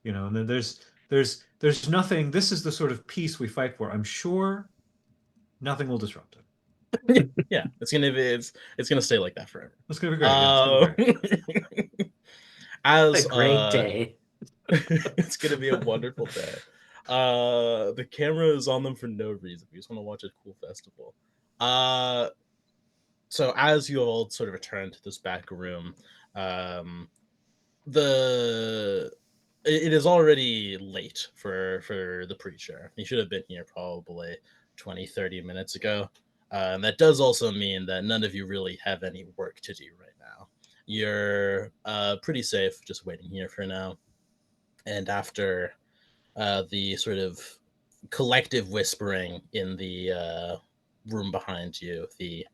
You know, and then there's nothing. This is the sort of peace we fight for. I'm sure nothing will disrupt it. yeah, it's gonna stay like that forever. It's gonna be great. Yeah, it's gonna be great. A As great day. it's gonna be a wonderful day. The camera is on them for no reason. We just want to watch a cool festival. Uh, so as you all sort of return to this back room, um, the it is already late for the preacher. He should have been here probably 20-30 minutes ago. And that does also mean that none of you really have any work to do right now. You're pretty safe just waiting here for now. And after the sort of collective whispering in the room behind you, the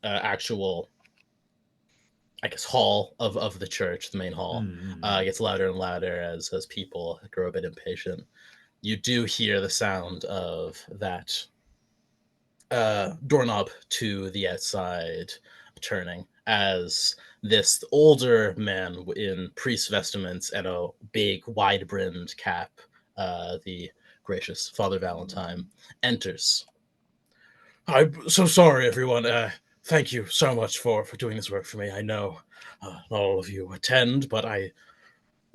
actual, I guess, hall of the church, the main hall, gets louder and louder as people grow a bit impatient. You do hear the sound of that doorknob to the outside turning as this older man in priest vestments and a big wide-brimmed cap, the gracious Father Valentine, enters. I'm so sorry, everyone. Thank you so much for doing this work for me. I know not all of you attend, but I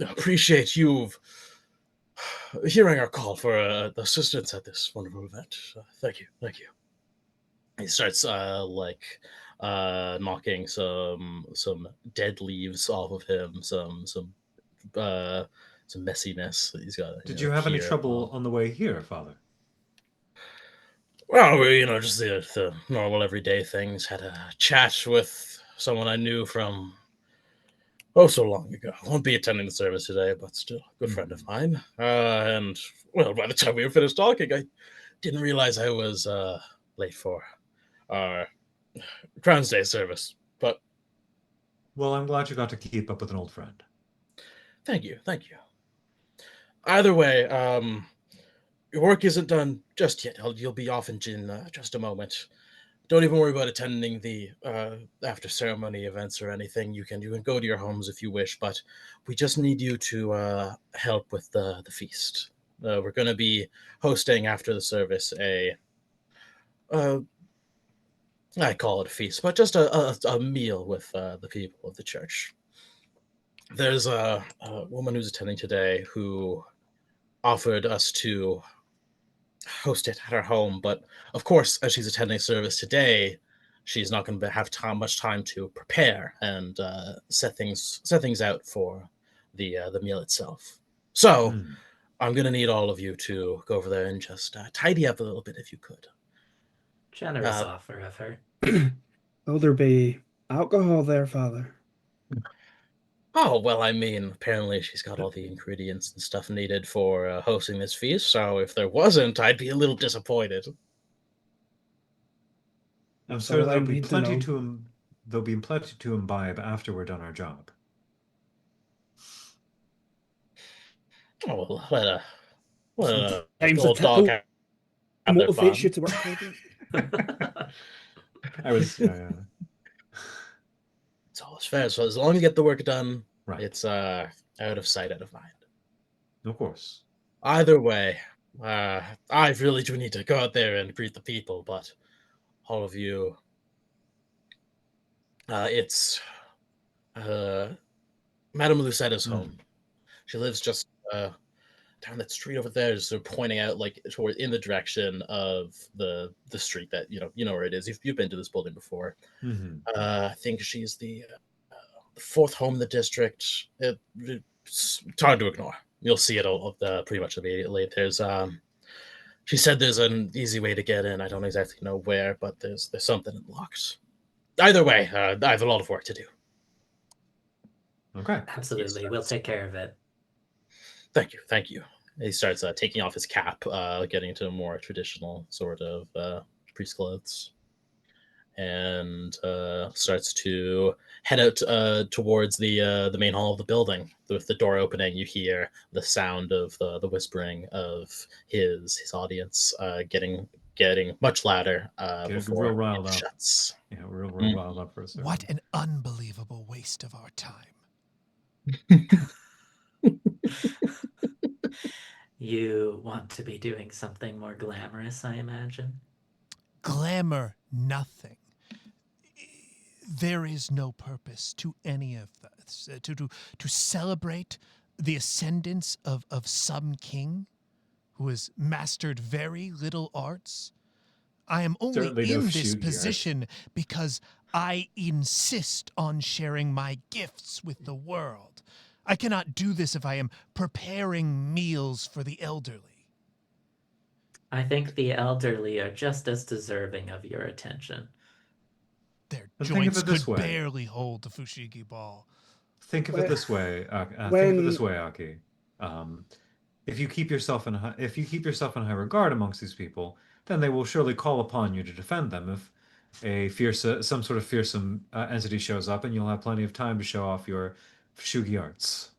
appreciate you hearing our call for assistance at this wonderful event. Thank you, thank you. He starts knocking some dead leaves off of him, some messiness that he's got. Did you have any here. trouble on the way here, Father? Well, just the normal everyday things. Had a chat with someone I knew from so long ago. Won't be attending the service today, but still a good friend of mine. And well, by the time we were finished talking, I didn't realize I was late for our Crown's Day service. But Well, I'm glad you got to keep up with an old friend. thank you. Either way, your work isn't done just yet. You'll be off in just a moment. Don't even worry about attending the after ceremony events or anything. You can go to your homes if you wish, but we just need you to help with the feast. We're going to be hosting after the service I call it a feast, but just a meal with the people of the church. There's a woman who's attending today who offered us to host it at her home, but of course, as she's attending service today, she's not going to have much time to prepare and set things out for the meal itself. So I'm going to need all of you to go over there and just tidy up a little bit if you could. Generous offer of her. Will there be alcohol there, Father? Oh, well, I mean, apparently she's got all the ingredients and stuff needed for hosting this feast, so if there wasn't, I'd be a little disappointed. I'm That's sure all I there'll be need to plenty know. there'll be plenty to imbibe after we're done our job. Oh, well, let a Sometimes the old dog tipple have their motivates fun. you to work harder. I was It's all fair. So as long as you get the work done, right. it's out of sight, out of mind. Of course. Either way, I really do need to go out there and greet the people, but all of you, it's Madame Lucetta's home. She lives just down that street over there, just sort of pointing out like toward in the direction of the street that you know where it is. You've been to this building before. I think she's the fourth home in the district. It's hard to ignore. You'll see it all pretty much immediately. There's she said there's an easy way to get in. I don't exactly know where, but there's something unlocked. Either way, I have a lot of work to do. Okay. Absolutely. We'll take care of it. Thank you. He starts taking off his cap, getting into a more traditional sort of priest clothes. and starts to head out towards the main hall of the building. With the door opening, you hear the sound of the whispering of his audience getting much louder Get before real riled it up. shuts. Yeah, real Mm. riled up for a second. What an unbelievable waste of our time. You want to be doing something more glamorous, I imagine. Glamour, nothing. There is no purpose to any of this. To celebrate the ascendance of some king who has mastered very little arts. I am only Certainly no in this Fushigi arts. position because I insist on sharing my gifts with the world. I cannot do this if I am preparing meals for the elderly. I think the elderly are just as deserving of your attention. Their But think of joints it this could way. barely hold the Fushigi ball. Think of it this way. Aki. If you keep yourself in high regard amongst these people, then they will surely call upon you to defend them. If some sort of fearsome entity shows up, and you'll have plenty of time to show off your Fushigi arts.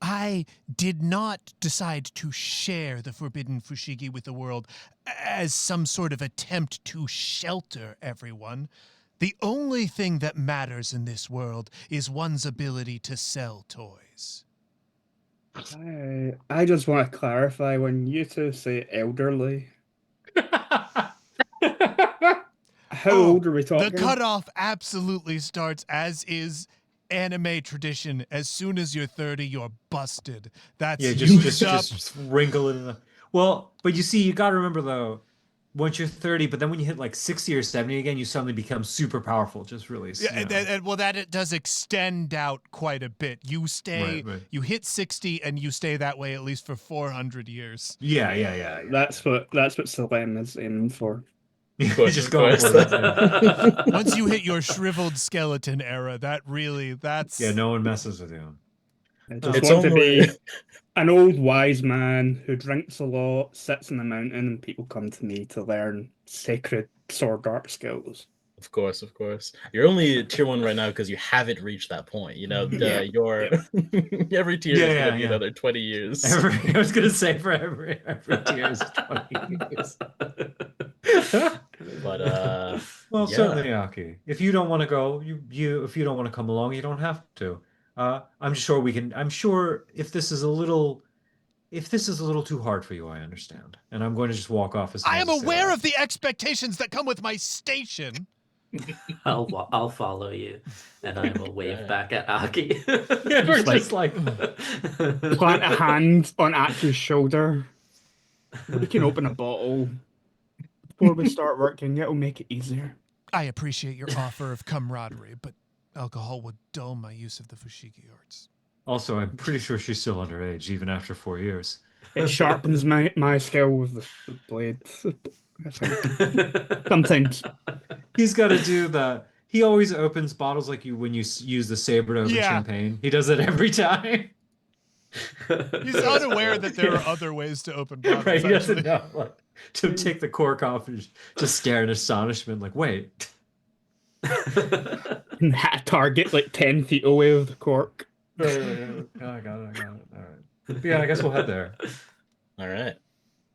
I did not decide to share the forbidden Fushigi with the world as some sort of attempt to shelter everyone. The only thing that matters in this world is one's ability to sell toys. I just want to clarify when you two say elderly, how old are we talking? The cutoff absolutely starts, as is anime tradition. As soon as you're 30, you're busted. That's Yeah, used up. just wrinkle it in the. Well, but you see, you got to remember though, once you're 30, but then when you hit like 60 or 70 again, you suddenly become super powerful. Just really. That it does extend out quite a bit. You stay, Right. you hit 60, and you stay that way at least for 400 years. Yeah. That's what Salem is aiming for. He's course, just of going course. for it. Once you hit your shriveled skeleton era, that's Yeah, no one messes with you. I Oh. just It's want to only be an old wise man who drinks a lot, sits in the mountain, and people come to me to learn sacred sword art skills. Of course. You're only tier 1 right now because you haven't reached that point. You know, your every tier is going to be another 20 years. I was gonna say for every tier is 20 years. But Well, yeah. certainly, Aki. If you don't want to go, if you don't want to come along, you don't have to. I'm sure we can. I'm sure if this is a little too hard for you, I understand, and I'm going to just walk off as soon I as am I say aware that. of the expectations that come with my station. I'll follow you, and I will wave Right. back at Aki. Yeah, we're just like Plant a hand on Aki's shoulder. We can open a bottle before we start working. It'll make it easier. I appreciate your offer of camaraderie, but alcohol would dull my use of the Fushigi arts. Also, I'm pretty sure she's still underage, even after 4 years. It sharpens my skill with the blade. I think. Sometimes. He's got to do the. He always opens bottles like you when you use the saber to open champagne. He does it every time. He's unaware that there are other ways to open bottles. Right, he doesn't actually. know. Like, to take the cork off and just stare in astonishment, like, wait. And target like 10 feet away with the cork. I got it. All right. But yeah, I guess we'll head there. All right.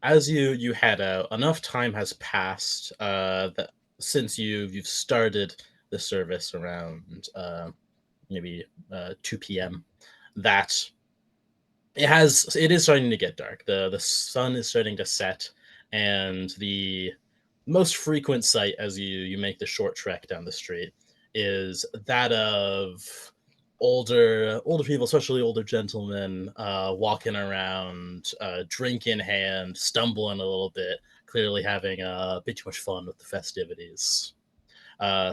As you head out, enough time has passed that since you've started the service around maybe 2 p.m. that it is starting to get dark. The sun is starting to set, and the most frequent sight as you make the short trek down the street is that of older people, especially older gentlemen, walking around, drink in hand, stumbling a little bit, clearly having a bit too much fun with the festivities.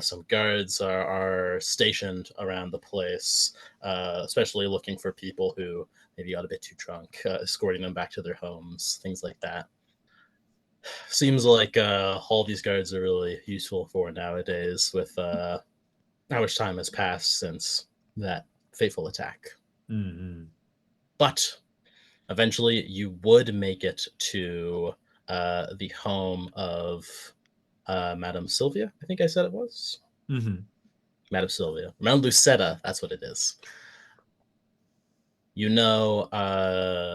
Some guards are stationed around the place, especially looking for people who maybe got a bit too drunk, escorting them back to their homes, things like that. Seems like all these guards are really useful for nowadays with how much time has passed since that fateful attack. Mm-hmm. But eventually you would make it to the home of Madame Sylvia, I think I said it was. Mm-hmm. Madame Sylvia. Madame Lucetta, that's what it is. You know,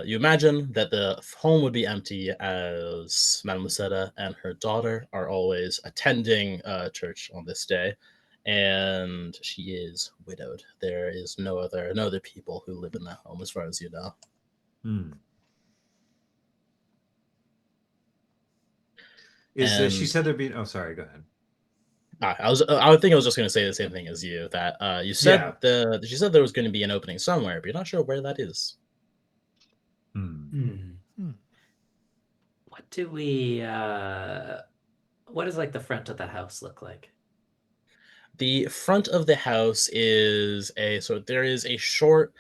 you imagine that the home would be empty as Madame Lucetta and her daughter are always attending church on this day, and she is widowed. There is no other people who live in that home, as far as you know. She said there'd be? Oh, sorry. Go ahead. I would think I was just going to say the same thing as you. That you said she said there was going to be an opening somewhere, but you're not sure where that is. What do we? What does like the front of the house look like? The front of the house is there is a short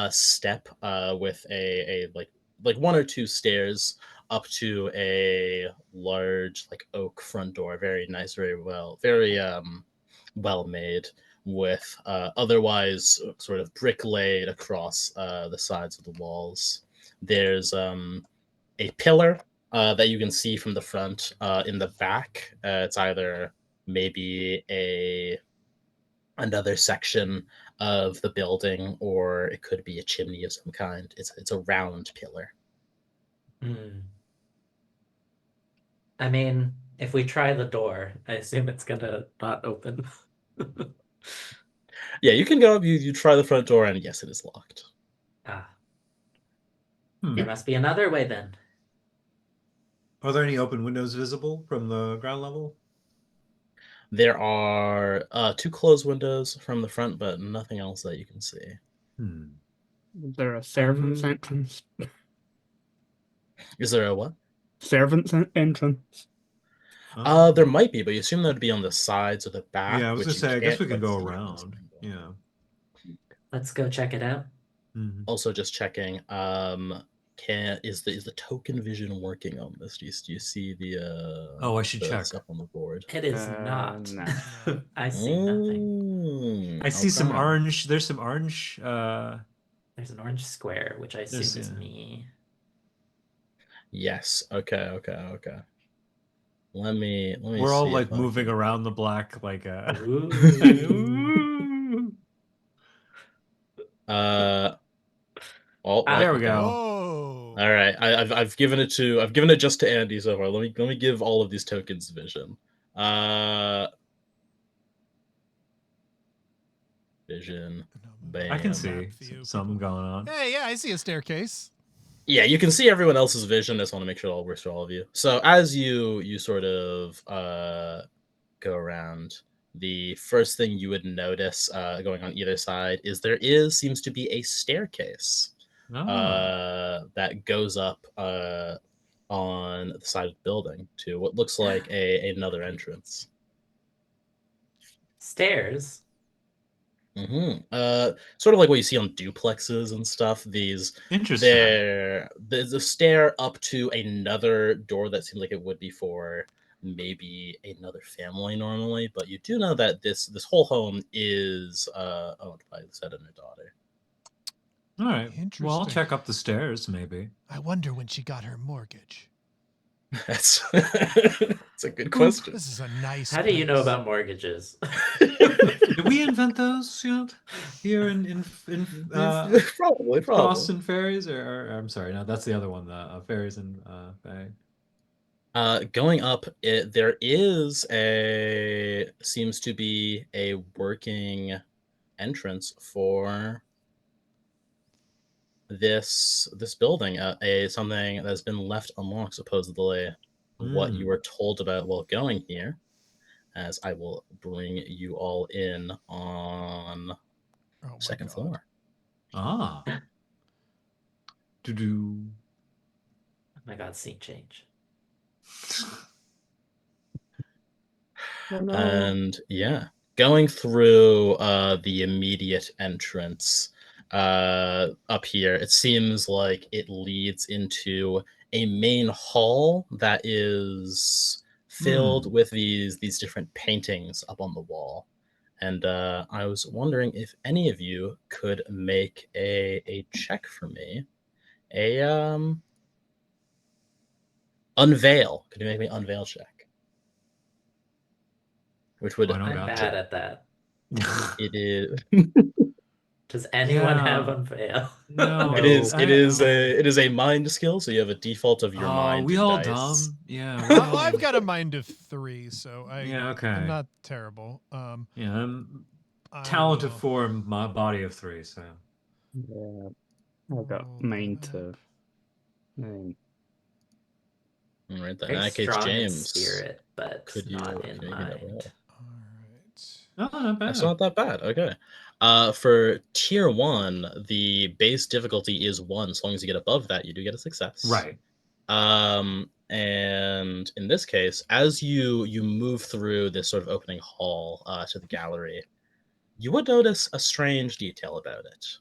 step with a like one or two stairs up to a large like oak front door. Very nice, very well made, with otherwise sort of brick laid across the sides of the walls. There's a pillar that you can see from the front. In the back, it's either maybe another section of the building, or it could be a chimney of some kind. It's a round pillar. I mean, if we try the door, I assume it's gonna not open. Yeah, you can go up. You try the front door, and yes, it is locked. There must be another way then. Are there any open windows visible from the ground level? There are two closed windows from the front, but nothing else that you can see. Is there a servant's entrance? Is there a what? Servant's entrance. There might be, but you assume that'd be on the sides or the back. Yeah, I was gonna say. I guess we can go see around. Yeah. Let's go check it out. Also, just checking. Is the token vision working on this? Do you see the? I should check stuff on the board. It is not. No. I see nothing. I see some orange. There's some orange. There's an orange square, which I assume is me. Yes. Okay. Let me. We're all like moving around the black, like there we go. Oh. All right, I've given it just to Andy so far. Let me give all of these tokens vision. Vision. Bam. I can see something going on. Hey, yeah, I see a staircase. Yeah, you can see everyone else's vision. I just want to make sure it all works for all of you. So as you sort of go around, the first thing you would notice going on either side is seems to be a staircase. That goes up on the side of the building to what looks like another entrance. Stairs? Sort of like what you see on duplexes and stuff. There's a stair up to another door that seems like it would be for maybe another family normally, but you do know that this whole home is owned by the Zed and her daughter. All right. Well, I'll check up the stairs, maybe. I wonder when she got her mortgage. That's a good question. This is a nice How do you know about mortgages? Did we invent those yet? Here in probably Boston Ferries, or I'm sorry, no, that's the other one, the ferries in Bay. Going up, there seems to be a working entrance for this building, something that's been left unlocked, supposedly. What you were told about while going here, as I will bring you all in on second floor. Do. Oh my god, scene change. And yeah, going through the immediate entrance up here, it seems like it leads into a main hall that is filled with these different paintings up on the wall. And I was wondering if any of you could make a check for me. Unveil. Could you make me unveil check? which would I don't I'm got bad to. at that. it is Does anyone have Yeah. unveil? No, It is- it is a mind skill, so you have a default of your Oh, mind we and all dice. dumb. Yeah, we all. I've got a mind of 3, so Yeah, okay. I'm not terrible. Yeah, I'm I talented will for my body of 3, so. Yeah, I've got roll mine that to. up. All right, then. In Very that case, strong in James, spirit, but could not in can you give me that roll? mind. All right. No, not bad. That's not that bad. Okay. For tier 1, the base difficulty is 1. So long as you get above that, you do get a success. Right. And in this case, as you move through this sort of opening hall to the gallery, you would notice a strange detail about it.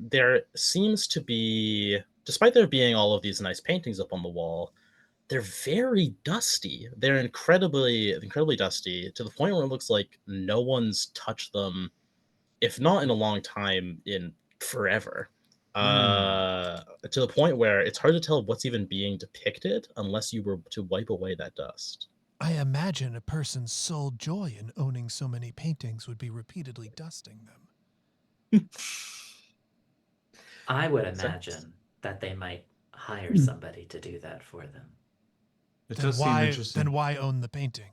There seems to be, despite there being all of these nice paintings up on the wall, they're very dusty. They're incredibly dusty to the point where it looks like no one's touched them, if not in a long time, in forever. To the point where it's hard to tell what's even being depicted unless you were to wipe away that dust. I imagine a person's sole joy in owning so many paintings would be repeatedly dusting them. I would Sense. imagine that they might hire somebody to do that for them. It Then does seem why, interesting. then why own the painting?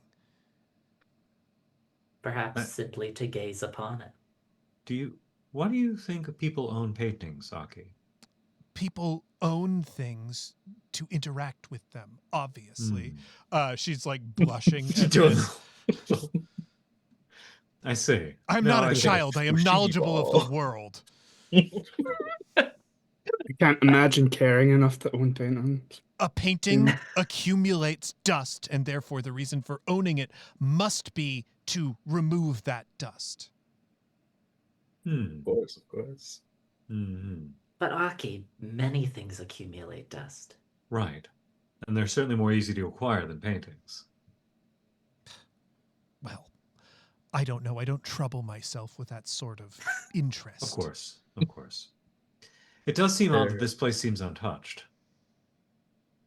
Perhaps I- simply to gaze upon it. Why do you think people own paintings, Saki? People own things to interact with them, obviously. She's like blushing at Doing- this. I see. I'm No, not a I see. child. I am Sushi knowledgeable of ball. the world. I can't imagine caring enough to own paintings. A painting accumulates dust, and therefore the reason for owning it must be to remove that dust. Hmm. Of course. Hmm. But Aki, many things accumulate dust. Right. And they're certainly more easy to acquire than paintings. Well, I don't know. I don't trouble myself with that sort of interest. Of course. Of course. It does seem odd that There- this place seems untouched.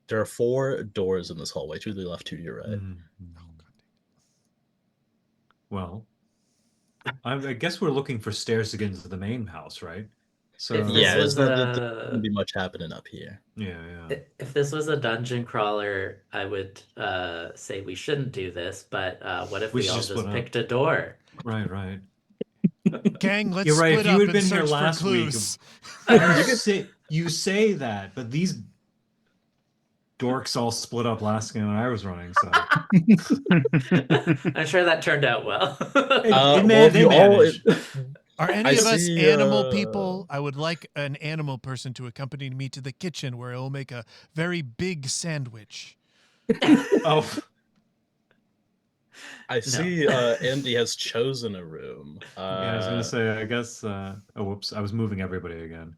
There are 4 doors in this hallway, 2 to the left, 2 to your right. Mhm. Well, I guess we're looking for stairs to get into the main house, right? So If this Yeah, was there's not a- going to be much happening up here. yeah. If this was a dungeon crawler, I would say we shouldn't do this, but what if We we should all just just split up. picked a door? Right. Gang, let's You're right. split If you up had and been here search for last week, clues. You say that, but these dorks all split up last game when I was running, so I'm sure that turned out well. they managed. Are any I of us see, animal people? I would like an animal person to accompany me to the kitchen where I will make a very big sandwich. Oh, I see Andy has chosen a room. yeah, I was gonna say. I guess. Oh, whoops! I was moving everybody again.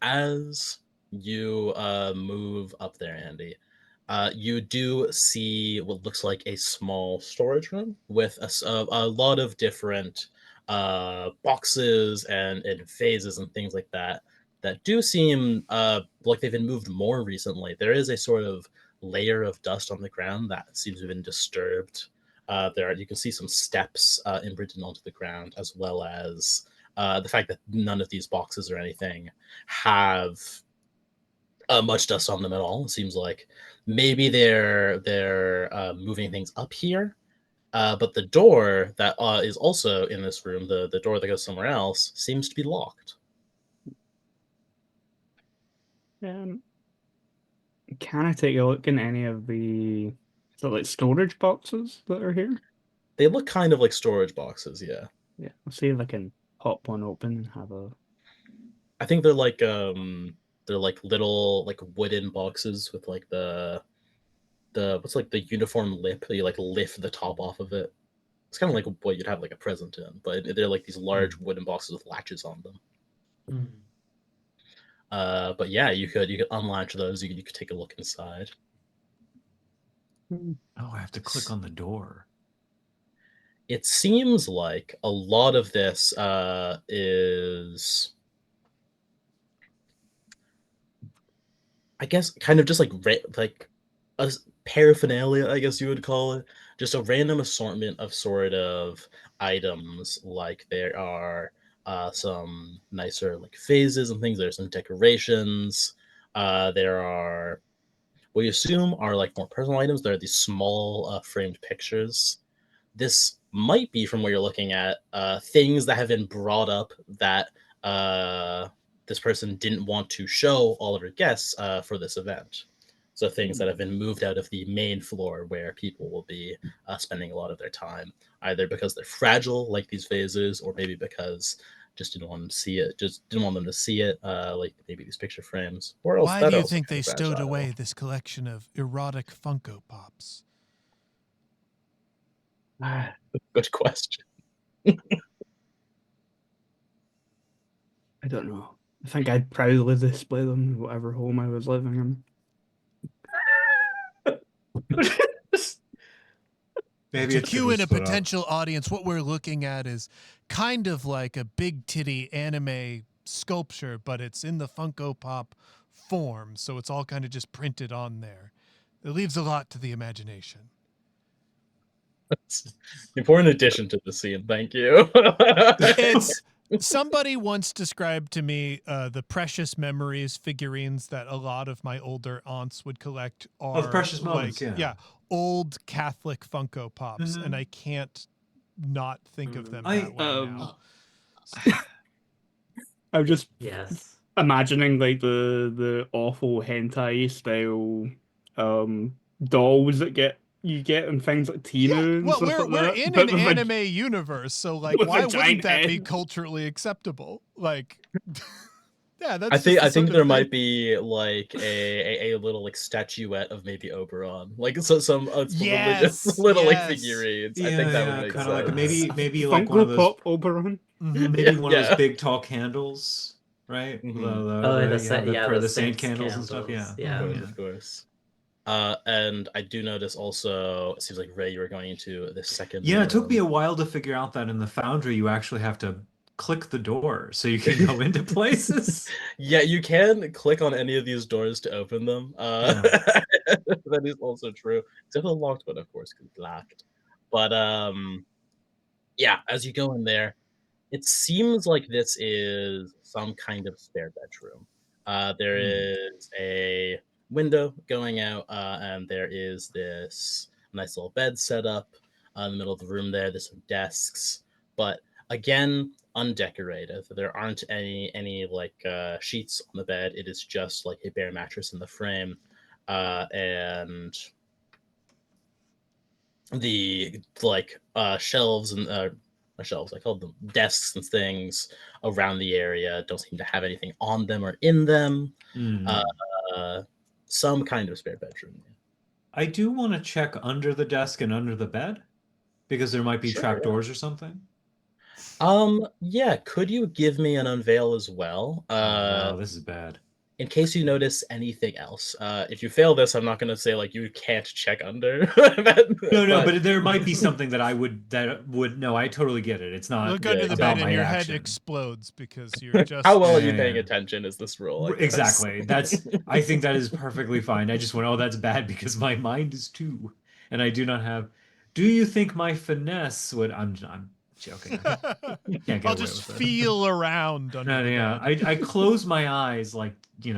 As you move up there, Andy, you do see what looks like a small storage room with a lot of different boxes and vases and things like that do seem like they've been moved more recently. There is a sort of layer of dust on the ground that seems to have been disturbed. You can see some steps imprinted onto the ground, as well as the fact that none of these boxes or anything have much dust on them at all. It seems like maybe they're moving things up here, but the door that is also in this room, the door that goes somewhere else, seems to be locked. Can I take a look in any of the like storage boxes that are here? They look kind of like storage boxes, yeah. Yeah, I'll see if I can pop one open and have a. I think they're like little like wooden boxes with like the what's like the uniform lip that you like lift the top off of it. It's kind of like what you'd have like a present in, but they're like these large wooden boxes with latches on them. But yeah, you could unlatch those. You could take a look inside. Oh, I have to click on the door. It seems like a lot of this is, I guess, kind of just like a paraphernalia, I guess you would call it. just a random assortment of sort of items. Like there are some nicer like phases and things. There's some decorations. There are what you assume are like more personal items. There are these small framed pictures. This might be from what you're looking at, things that have been brought up that this person didn't want to show all of her guests for this event. So things that have been moved out of the main floor where people will be spending a lot of their time, either because they're fragile, like these vases, or maybe because just didn't want them to see it. Just didn't want them to see it, like maybe these picture frames. Or else Why that do you also think kind they of stowed fragile. away this collection of erotic Funko Pops? Good question. I don't know. I think I'd proudly display them in whatever home I was living in. To Maybe it should cue be in a split up. potential audience, what we're looking at is kind of like a big titty anime sculpture, but it's in the Funko Pop form, so it's all kind of just printed on there. It leaves a lot to the imagination. That's important addition to the scene. Thank you. It's somebody once described to me the precious memories figurines that a lot of my older aunts would collect are the precious moments, like, yeah. old Catholic Funko Pops, Mhm. and I can't not think of them I- that way now. I'm just Yes. imagining like the awful hentai style dolls that you get in things like Timu and Well, stuff like we're that. in but an with a- anime universe, so like, with a why wouldn't giant that be head. culturally acceptable? Like, yeah, that's I just the think sort there of might thing. be like a little like statuette of maybe Oberon, like some religious Yes, little like yes. figurines. I Yeah, think that would yeah, make kind of like sense. maybe like one Funko of those, Pop Oberon. Mhm. maybe one of Yeah. those big tall candles, right? Mhm. Oh, the the saint Sphinx candles and stuff. candles. Yeah, Of Yeah. course, Mhm. of course. And I do notice also, it seems like Ray, you were going into the second. Yeah, it took me a room. while to figure out that in the Foundry you actually have to click the door so you can go into places. Yeah, you can click on any of these doors to open them. That is also true. Except for the locked one, of course, because it's locked. But yeah, as you go in there, it seems like this is some kind of spare bedroom. There is a window going out, and there is this nice little bed set up in the middle of the room there. There's some desks, but again, undecorated. There aren't any like sheets on the bed. It is just like a bare mattress in the frame, and the like shelves and not shelves, I called them desks and things around the area don't seem to have anything on them or in them. Mm. Some kind of spare bedroom. I do want to check under the desk and under the bed because there might be Sure, trap yeah. doors or something. Yeah, could you give me an unveil as well? Oh, wow, this is bad. In case you notice anything else. If you fail this, I'm not gonna say like you can't check under. No, but there might be something that would no, I totally get it. It's not Look under the about bed and my your action. head explodes because you're just. How well are Yeah, you paying yeah. attention is this rule, I guess. Exactly. I think that is perfectly fine. I just went, oh, that's bad because my mind is two, and I do not have. Do you think my finesse would? I'm joking. I can't get I'll away just with it. feel around under No, the yeah, bed. I close my eyes like and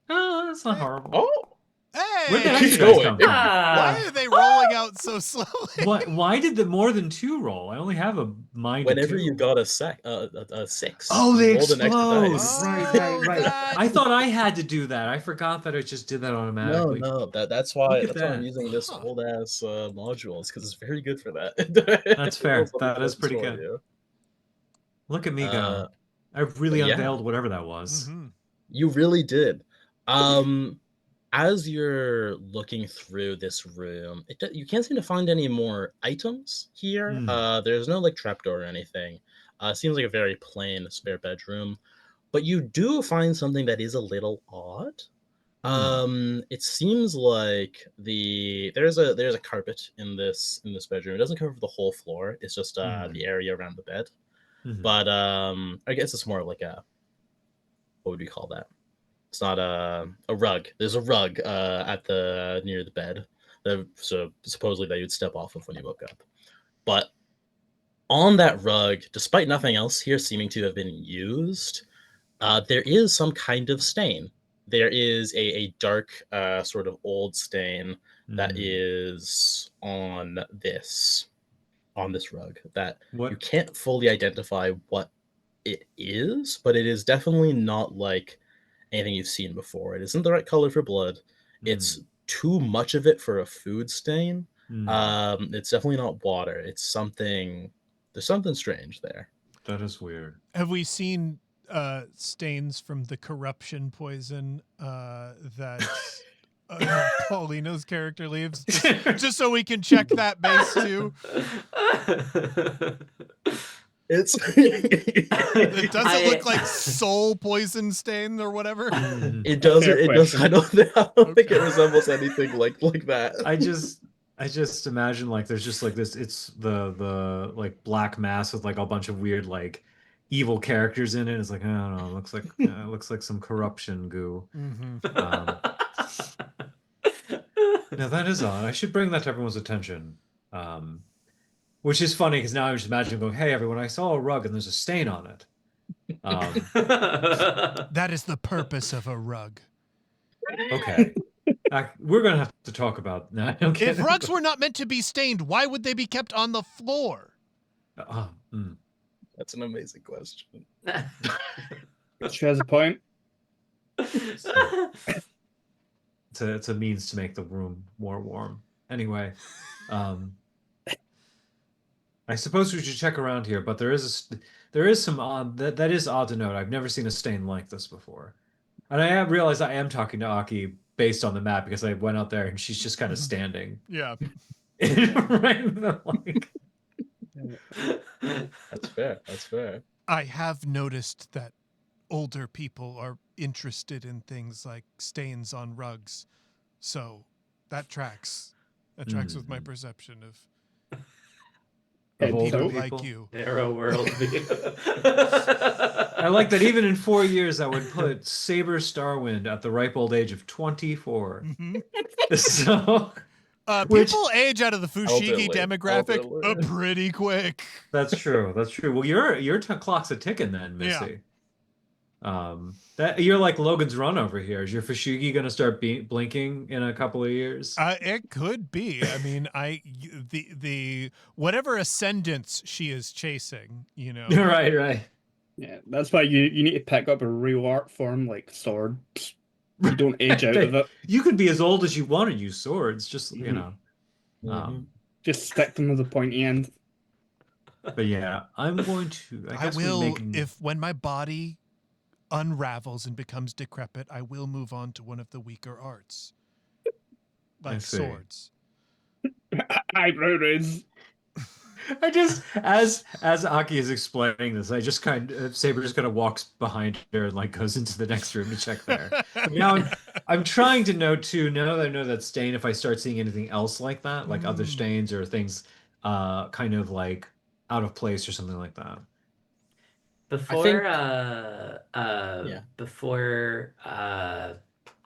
oh, that's not horrible. Oh, Hey! Where'd that keep extra dice going. come from? Why are they rolling out so slowly? Why did the more than two roll? I only have a mind of Whenever two. you got a 6, Oh, they you rolled an extra explode. dice. Right. that- I thought I had to do that. I forgot that I just did that No, automatically. that's why Look at I'm that. using this Huh. old ass modules because it's very good for that. That's It fair. rolls all the That is dice pretty for good. you. Look at me go. Uh, I really but yeah. unveiled whatever that was. Mhm. You really did. As you're looking through this room, you can't seem to find any more items here. There's no like trapdoor or anything. Seems like a very plain spare bedroom, but you do find something that is a little odd. It seems like there's a carpet in this bedroom. It doesn't cover the whole floor. It's just the area around the bed. Mhm. But I guess it's more like a, what would we call that? It's not a rug. There's a rug at the near the bed. So supposedly that you'd step off of when you woke up. But on that rug, despite nothing else here seeming to have been used, there is some kind of stain. There is a dark, sort of old stain that is on this rug that you What? can't fully identify what it is, but it is definitely not like anything you've seen before. It isn't the right color for blood. It's too much of it for a food stain. It's definitely not water. It's something. There's something strange there. That is weird. Have we seen stains from the corruption poison that Paulino's character leaves? Just so we can check that base too. It's It doesn't look like soul poison stain or whatever. it does. Fair It does. I don't think Okay. it resembles anything like that. I just imagine like there's just like this. It's the like black mass with like a bunch of weird like evil characters in it. It's like I don't know. It looks like some corruption goo. Now that is odd. I should bring that to everyone's attention. Which is funny because now I'm just imagining going, "Hey everyone, I saw a rug and there's a stain on it." That is the purpose of a rug. Okay. We're gonna have to talk about now. If rugs were not meant to be stained, why would they be kept on the floor? That's an amazing question. She has a point. It's a means to make the room more warm. Anyway, I suppose we should check around here, but there is some odd that is odd to note. I've never seen a stain like this before, and I have realized I am talking to Aki based on the map because I went out there and she's just kind of standing. Yeah. Right in the, like... That's fair. That's fair. I have noticed that older people are interested in things like stains on rugs, so that tracks. That tracks with my perception of older people like you. Narrow world view. I like that even in 4 years, I would put Saber Starwind at the ripe old age of 24. So, people age out of the Fushigi Elderly. demographic Elderly. pretty quick. that's true. That's true. Well, your clock's a ticking then, Missy. That you're like Logan's Run over here. Is your Fushigi gonna start blinking in a couple of years? It could be. I mean, the whatever ascendance she is chasing, you know. Right. Yeah, that's why you need to pick up a real art form like swords. You don't age out of it. You could be as old as you want to use swords, just you know. Just stick them to the pointy end. But yeah, I'm going to. I I guess will, we if when my body unravels and becomes decrepit, I will move on to one of the weaker arts, I like see. swords. Eyebrow raise. I just as Aki is explaining this, I just Saber just kind of walks behind her and like goes into the next room to check there. Now I'm trying to know too. Now that I know that stain, if I start seeing anything else like that, like other stains or things, kind of like out of place or something like that. Before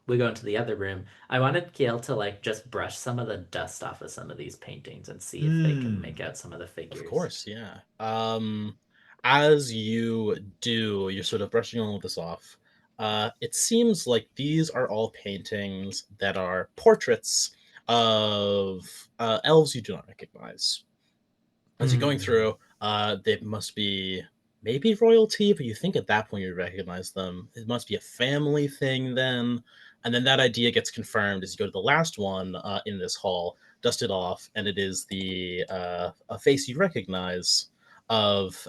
we go into the other room, I wanted Gail to like just brush some of the dust off of some of these paintings and see if they can make out some of the figures. Of course, yeah. As you do, you're sort of brushing all of this off. It seems like these are all paintings that are portraits of elves you do not recognize. As you're going through, they must be maybe royalty, but you think at that point you recognize them. It must be a family thing then. And then that idea gets confirmed as you go to the last one in this hall, dust it off, and it is a face you recognize of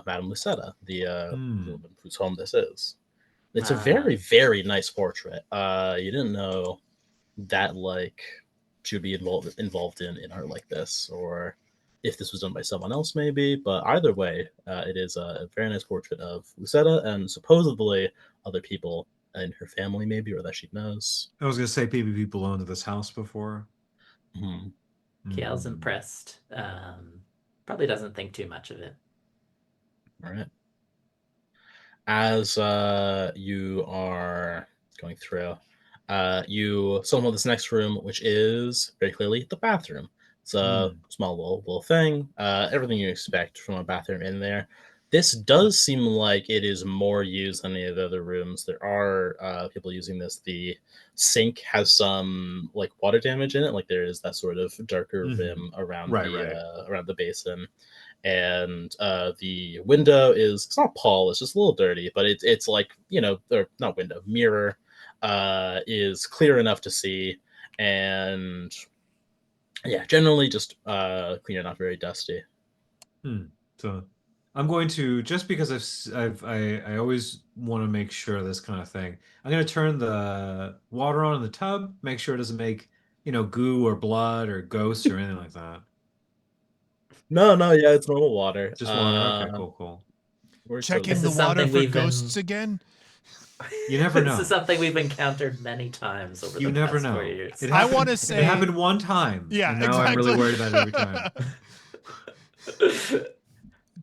Madame Lucetta, the woman whose home this is. It's a very, very nice portrait. You didn't know that like she would be involved in art like this, or if this was done by someone else maybe, but either way, it is a very nice portrait of Lucetta and supposedly other people in her family maybe, or that she knows. I was gonna say people owned this house before. Gail's impressed. Probably doesn't think too much of it. All right. As you are going through. You stumble this next room, which is very clearly the bathroom. It's a small little thing. Everything you expect from a bathroom in there. This does seem like it is more used than any of the other rooms. There are people using this. The sink has some like water damage in it. Like there is that sort of darker rim around around the basin. And the window it's not polished, it's a little dirty, but it's like, or not window, mirror is clear enough to see, and yeah, generally just clear, not very dusty. So I'm going to, just because I always want to make sure of this kind of thing, I'm going to turn the water on in the tub, make sure it doesn't make, goo or blood or ghosts or anything like that. No, yeah, it's normal water. Just water. Okay, cool. Checking the water for ghosts again? You never know. This is something we've encountered many times over You the never past know. 4 years. I want to say it happened one time. Yeah, and now exactly. I'm really worried about it every time.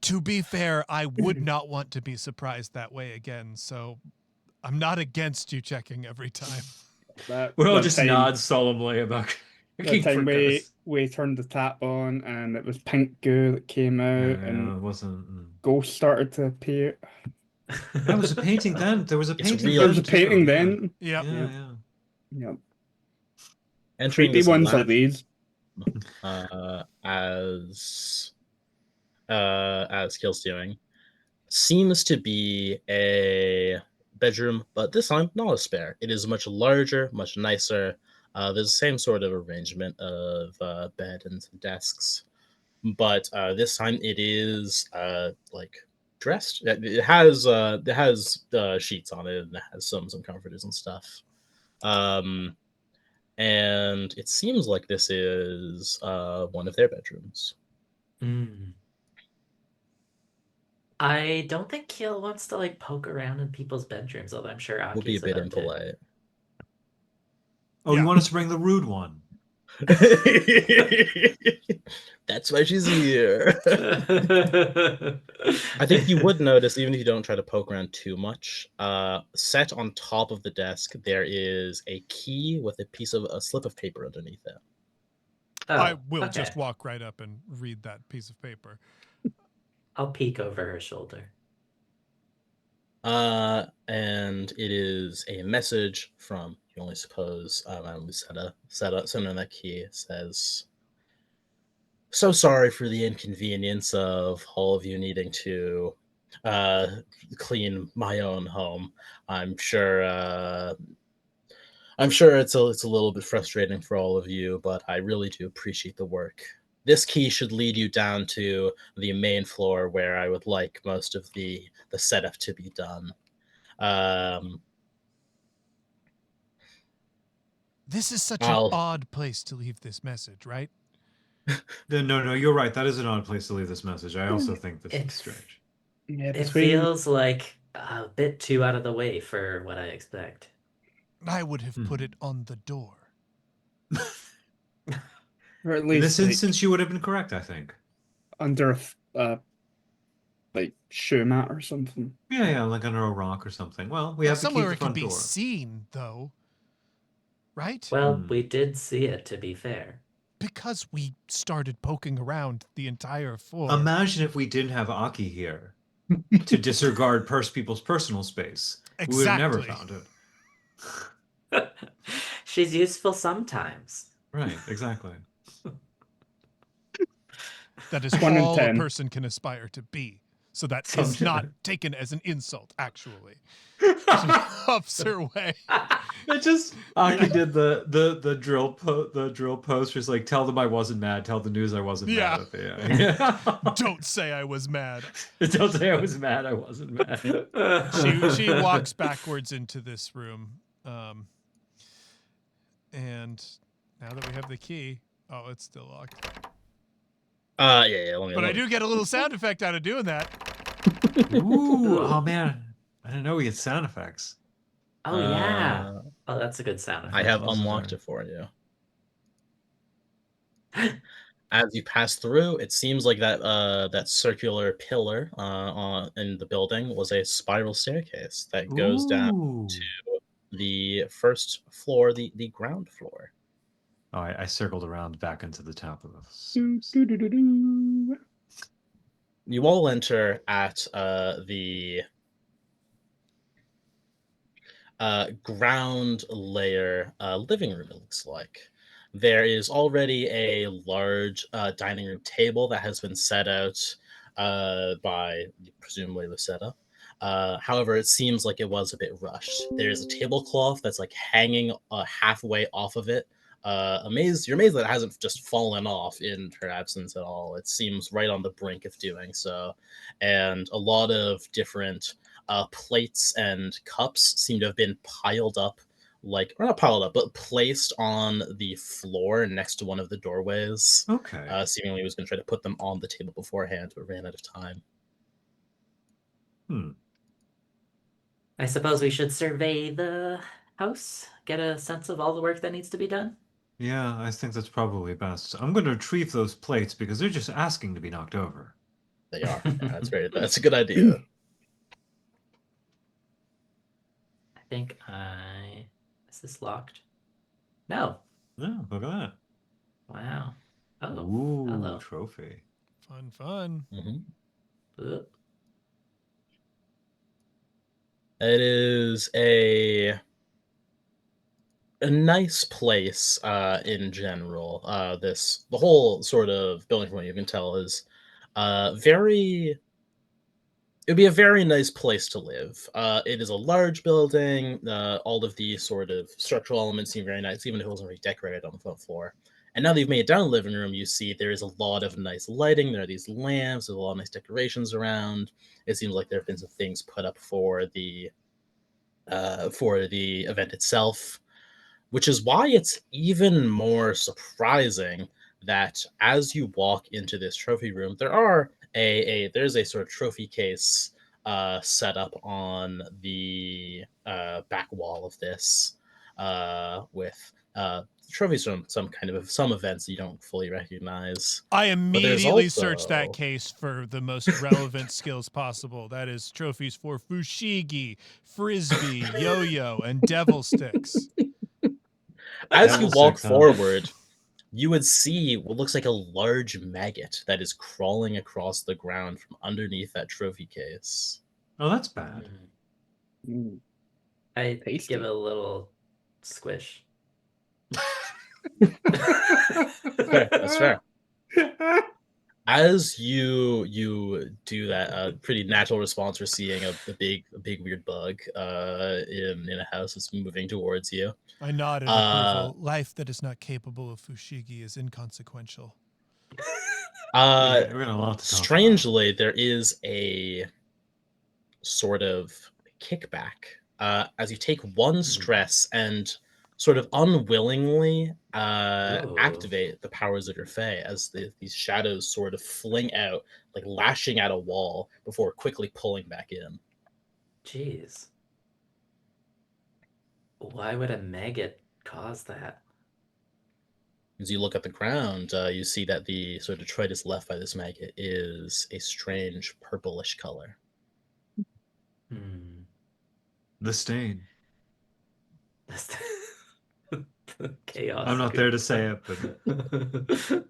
To be fair, I would not want to be surprised that way again, so I'm not against you checking every time. We'll just nod solemnly about that time we turned the tap on and it was pink goo that came out and it wasn't. ghosts started to appear. There was a painting then. There was a painting. There was a painting then. Yeah. Entering creepy ones like these. As Kill's doing, seems to be a bedroom, but this time not a spare. It is much larger, much nicer. There's the same sort of arrangement of bed and some desks, but this time it is like dressed. It has sheets on it, and it has some comforters and stuff. And it seems like this is one of their bedrooms. I don't think Kiel wants to like poke around in people's bedrooms, although I'm sure Aki's Will be a bit about impolite. Oh, you want us to bring the rude one? That's why she's here. I think you would notice, even if you don't try to poke around too much, set on top of the desk, there is a key with a slip of paper underneath it. I will just walk right up and read that piece of paper. I'll peek over her shoulder. And it is a message from, you only suppose, send in that key. It says, "So sorry for the inconvenience of all of you needing to clean my own home. I'm sure it's a little bit frustrating for all of you, but I really do appreciate the work. This key should lead you down to the main floor where I would like most of the setup to be done." This is such an odd place to leave this message, right? No, you're right. That is an odd place to leave this message. I also think this is strange. Yeah, it feels like a bit too out of the way for what I expect. I would have put it on the door. Or at least in this instance, you would have been correct, I think. Under a like shoe mat or something. Yeah, like under a rock or something. Well, we have somewhere to it keep the can front be door. seen, though. Right? Well, we did see it, to be fair. Because we started poking around the entire floor. Imagine if we didn't have Aki here to disregard people's personal space. Exactly. We would have never found it. She's useful sometimes. Right, exactly. That is all a person can aspire to be. So that is not taken as an insult, actually. She huffs her way. That just Aki did the drill post, was like, "Tell them I wasn't mad. Tell the news I wasn't mad." At the end. Yeah. Don't say I was mad. Don't say I was mad. I wasn't mad. She walks backwards into this room, and now that we have the key, it's still locked. Yeah. But I do get a little sound effect out of doing that. Ooh, oh man. I didn't know we get sound effects. Oh, yeah. Oh, that's a good sound effect. I have unlocked it for you. As you pass through, it seems like that circular pillar in the building was a spiral staircase that goes down to the first floor, the ground floor. Oh, I circled around back into the top of this. Do. You all enter at the ground layer living room, it looks like. There is already a large dining room table that has been set out by presumably Lucetta. However, it seems like it was a bit rushed. There's a tablecloth that's like hanging halfway off of it. You're amazed that it hasn't just fallen off in her absence at all. It seems right on the brink of doing so. And a lot of different plates and cups seem to have been piled up, like, or not piled up, but placed on the floor next to one of the doorways. Okay. Seemingly he was going to try to put them on the table beforehand, but ran out of time. I suppose we should survey the house, get a sense of all the work that needs to be done. Yeah, I think that's probably best. I'm going to retrieve those plates because they're just asking to be knocked over. They are. Yeah, that's a good idea. I think is this locked? No. Yeah, look at that. Wow. Oh. Ooh, hello. trophy. Fun. Ugh. It is a nice place in general. The whole sort of building, from what you can tell, is very. It would be a very nice place to live. It is a large building. All of the sort of structural elements seem very nice, even if it wasn't really decorated on the front floor. And now that you've made it down to the living room, you see there is a lot of nice lighting. There are these lamps. There's a lot of nice decorations around. It seems like there have been some things put up for the event itself, which is why it's even more surprising that as you walk into this trophy room, there's a sort of trophy case set up on the back wall of this with trophies from some events you don't fully recognize. I immediately also- searched that case for the most relevant skills possible. That is trophies for fushigi, frisbee, yo-yo, and devil sticks. As Devil you walk sticks, huh? forward, you would see what looks like a large maggot that is crawling across the ground from underneath that trophy case. Oh, that's bad. I Tasty. give it a little squish. That's fair. As you do that, a pretty natural response for seeing a big weird bug in a house that's moving towards you. I nod in approval. Life that is not capable of fushigi is inconsequential. Uh, We're gonna have a lot to talk about. Strangely, there is a sort of kickback as you take one stress and sort of unwillingly activate the powers of your fae as these shadows sort of fling out, like lashing at a wall before quickly pulling back in. Jeez. Why would a maggot cause that? As you look at the ground, you see that the sort of detritus left by this maggot is a strange purplish color. The stain. Chaos. I'm not there to say it, but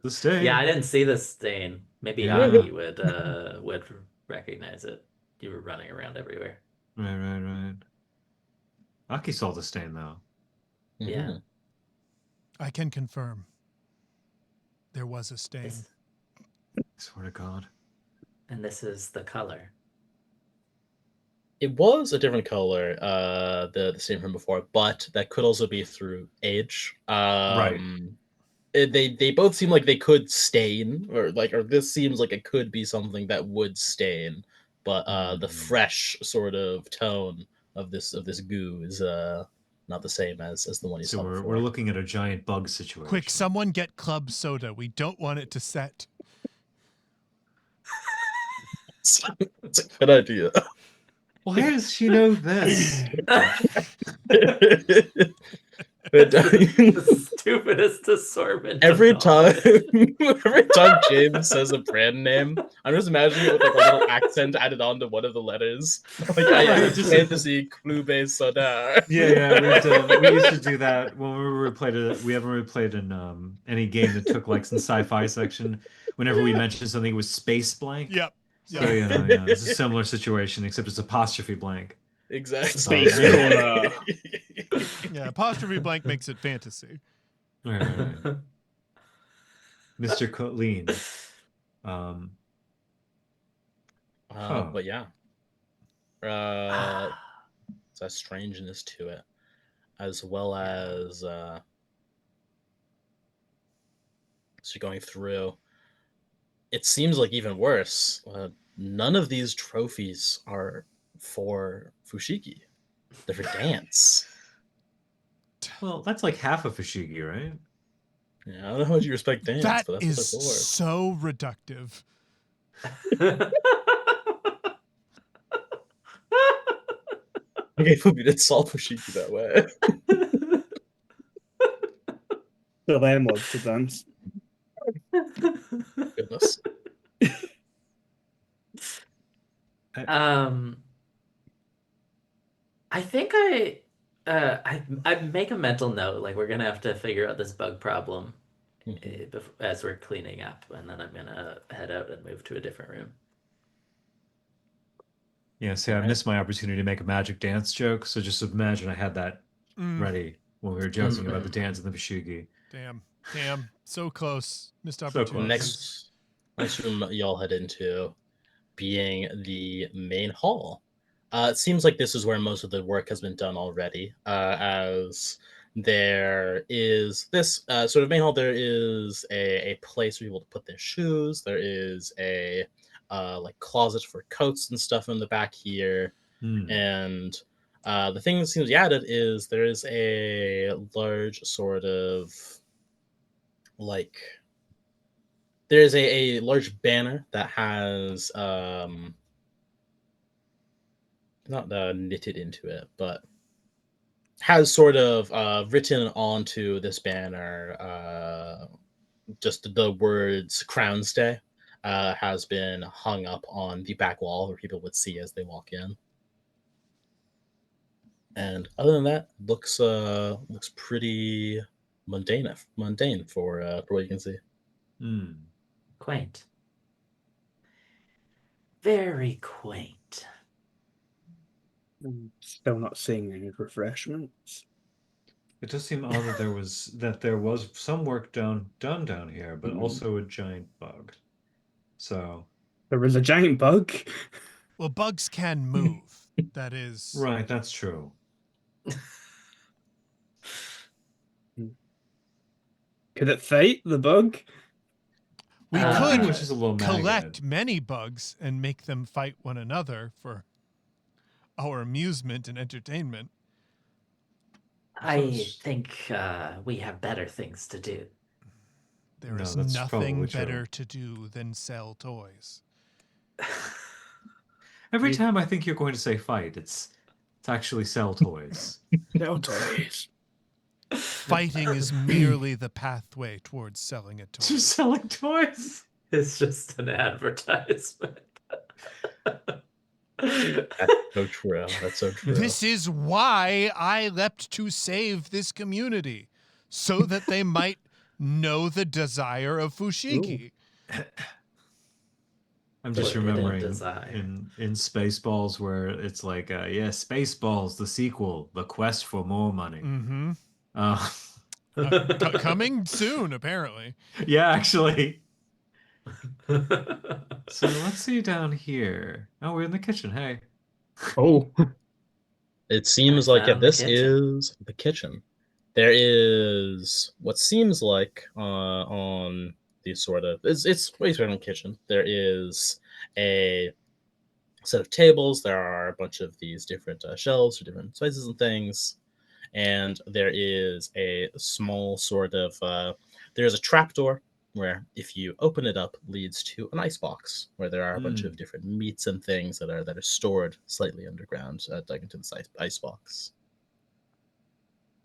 the stain. Yeah, I didn't see the stain. Maybe Yeah. Aki would recognize it. You were running around everywhere. Right. Aki saw the stain, though. Yeah. Mhm. I can confirm. There was a stain. This- I swear to God. and this is the color. It was a different color, the same from before, but that could also be through age. Right. They both seem like they could stain, or this seems like it could be something that would stain, but the fresh sort of tone of this goo is not the same as the one you So saw we're before. looking at a giant bug situation. Quick, someone get club soda. We don't want it to set. It's a good idea. Why does she know this? The stupidest assortment. Every of knowledge. every time James says a brand name, I'm just imagining it with like a little accent added on to one of the letters. Like I Right, just- fantasy Clube Soda. Yeah, we used to do that when we haven't really played in any game that took like some sci-fi section. Whenever we mentioned something, it was space blank. Yep. So yeah, it's a similar situation, except it's apostrophe blank. Exactly. Space Cola. Yeah, apostrophe blank makes it fantasy. Right. Mr. Kotlin. But yeah. It's a strangeness to it, as well as so going through. It seems like even worse. None of these trophies are for Fushigi. They're for dance. Well, that's like half of Fushigi, right? Yeah, I don't know how much you respect dance, That but that's is what they're for. so reductive. Okay, we did solve Fushigi that way. The lamb loves to dance. Goodness. I think I make a mental note, like we're gonna have to figure out this bug problem as we're cleaning up, and then I'm gonna head out and move to a different room. Yeah, see, I missed my opportunity to make a magic dance joke, so just imagine I had that ready when we were joking about the dance and the Fushigi. Damn, so close. Missed So opportunities. Next room y'all head into being the main hall. It seems like this is where most of the work has been done already, as there is this sort of main hall. There is a place for people to put their shoes. There is a like closet for coats and stuff in the back here. And the thing that seems to be added is there is a large sort of like there's a large banner that has not knitted into it, but has sort of written onto this banner just the words Crown's Day has been hung up on the back wall where people would see as they walk in. And other than that, looks pretty mundane for what you can see. Quaint. Very quaint. Still not seeing any refreshments. It does seem odd that there was some work done down here, but also a giant bug. So there was a giant bug. Well, bugs can move. That is right. That's true. Could it fight the bug? We could which is a little collect many bugs and make them fight one another for our amusement and entertainment. I think we have better things to do. There is nothing better to do than sell toys. Every time I think you're going to say fight, it's actually sell toys. Sell toys. Fighting is merely the pathway towards selling a toy. Just selling toys? It's just an advertisement. That's so true. That's so true. This is why I leapt to save this community, so that they might know the desire of Fushigi. I'm just remembering in Spaceballs where it's like, Spaceballs, the sequel, the quest for more money. Coming soon, apparently. Yeah, actually. So let's see down here. Oh, we're in the kitchen. Hey. Oh. It seems like this is the kitchen. There is what seems like on these sort of it's basically a kitchen. There is a set of tables. There are a bunch of these different shelves for different sizes and things, and there is a small sort of there's a trapdoor where if you open it up leads to an icebox where there are a bunch of different meats and things that are stored slightly underground, dug into the icebox.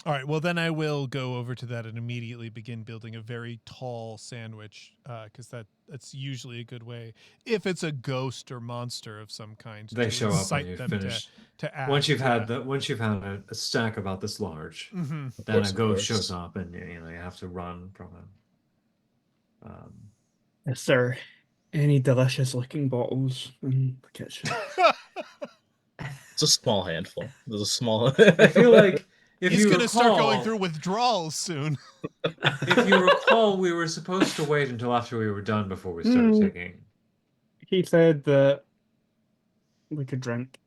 All right. Well, then I will go over to that and immediately begin building a very tall sandwich, because that's usually a good way. If it's a ghost or monster of some kind, They to show up when incite you them finish. to act. Once you've had a stack about this large, Hmm. then course, a of ghost course. shows up, and you have to run from it. Is there any delicious looking bottles in the kitchen? It's a small handful. There's a small. I feel like if He's you gonna start going recall, through withdrawals soon. if you recall, we were supposed to wait until after we were done before we started taking. He said that we could drink.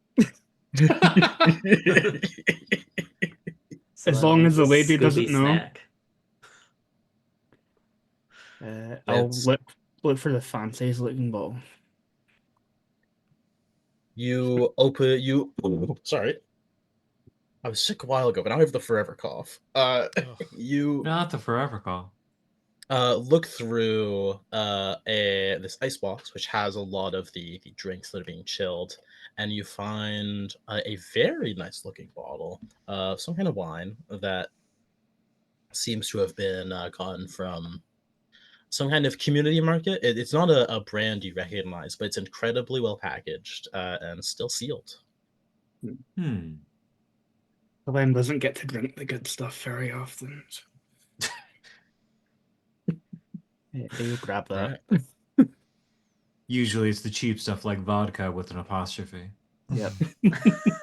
So As then long we'll as the use a lady doesn't Scooby know. snack. I'll It's- look for the fanciest looking bottle. You open you. Sorry, I was sick a while ago, but now I have the forever cough. Ugh. You Not the forever call. look through this ice box, which has a lot of the drinks that are being chilled, and you find a very nice looking bottle of some kind of wine that seems to have been gotten from some kind of community market. It's not a brand you recognize, but it's incredibly well packaged and still sealed. Hmm. Glenn doesn't get to drink the good stuff very often. So. He'll grab that. Right. Usually it's the cheap stuff like vodka with an apostrophe. Yep.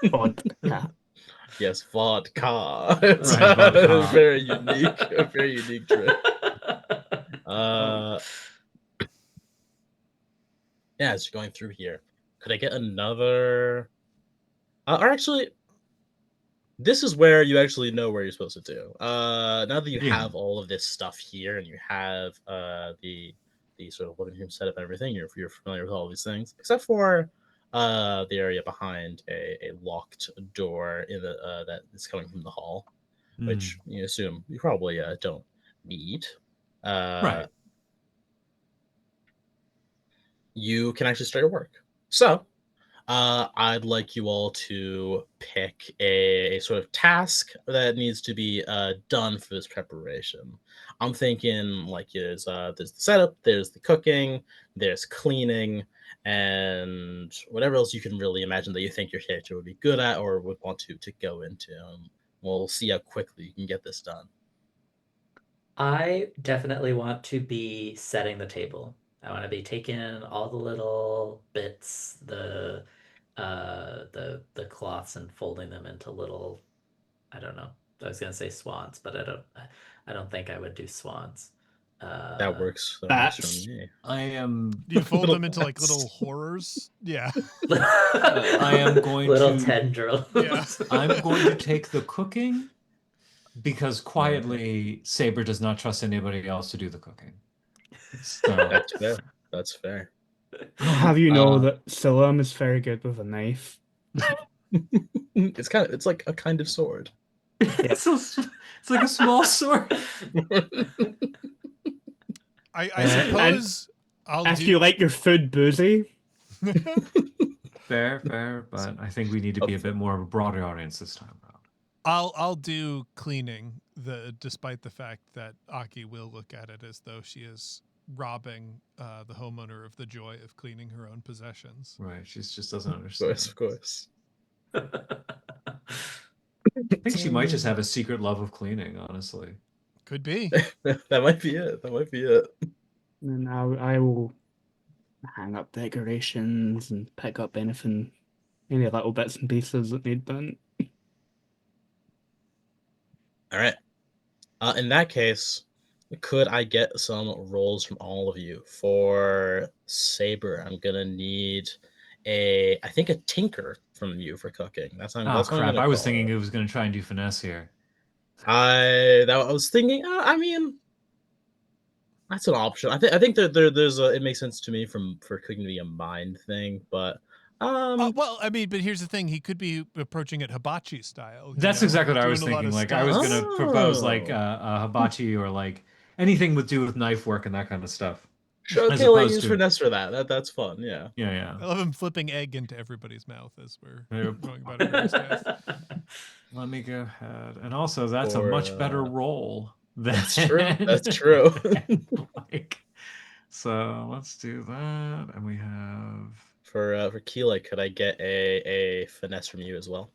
Vodka. Yes, vodka. It's Right, vodka. a very unique drink. Yeah, as you're going through here, could I get another? Or actually, this is where you actually know where you're supposed to do. Now that you Yeah. have all of this stuff here, and you have the sort of living room setup and everything, you're familiar with all these things, except for the area behind a locked door in the that is coming from the hall, which you assume you probably don't need. Right. You can actually start your work. So, I'd like you all to pick a sort of task that needs to be done for this preparation. I'm thinking like there's the setup, there's the cooking, there's cleaning, and whatever else you can really imagine that you think your character would be good at or would want to go into. We'll see how quickly you can get this done. I definitely want to be setting the table. I want to be taking all the little bits, the cloths, and folding them into little, I don't know. I was gonna say swans, but I don't think I would do swans. That works. That works That's- for me. I am. Do you fold Little them into like bats. little horrors? Yeah. I am going little to- tendrils. Yeah. I'm going to take the cooking because quietly Saber does not trust anybody else to do the cooking. So That's fair. That's fair. I'll have you know Uh, that Silam is very good with a knife. It's like a kind of sword. it's like a small sword. I suppose I'll If do. you like your food boozy, Fair, but I think we need to be a bit more of a broader audience this time around. I'll do cleaning. Despite the fact that Aki will look at it as though she is robbing the homeowner of the joy of cleaning her own possessions. Right? She just doesn't Of understand. course, of course. I think she might just have a secret love of cleaning. Honestly, Could be. That might be it. That might be it. and I will hang up decorations and pick up anything, any little bits and pieces that need done. All right. In that case, could I get some rolls from all of you? For Saber, I'm gonna need I think a tinker from you for cooking. That's what oh I'm crap! gonna I was call thinking it. it was going to try and do finesse here. I was thinking. I mean, that's an option. I think that there's it makes sense to me for cooking to be a mind thing, but Well, I mean, but here's the thing: he could be approaching it hibachi style. That's exactly what I was doing a lot thinking. of Like I was stuff. going to propose like Oh. a hibachi or like anything with do with knife work and that kind of stuff. Sure, As okay, like opposed use to- finesse for that. That's fun. Yeah. Yeah. I love him flipping egg into everybody's mouth as we're Yep. going about it various ways. Let me go ahead. And also, that's a Or, much better roll than That's true. That's true. like, so let's do that. And we have. For Keela, could I get a finesse from you as well?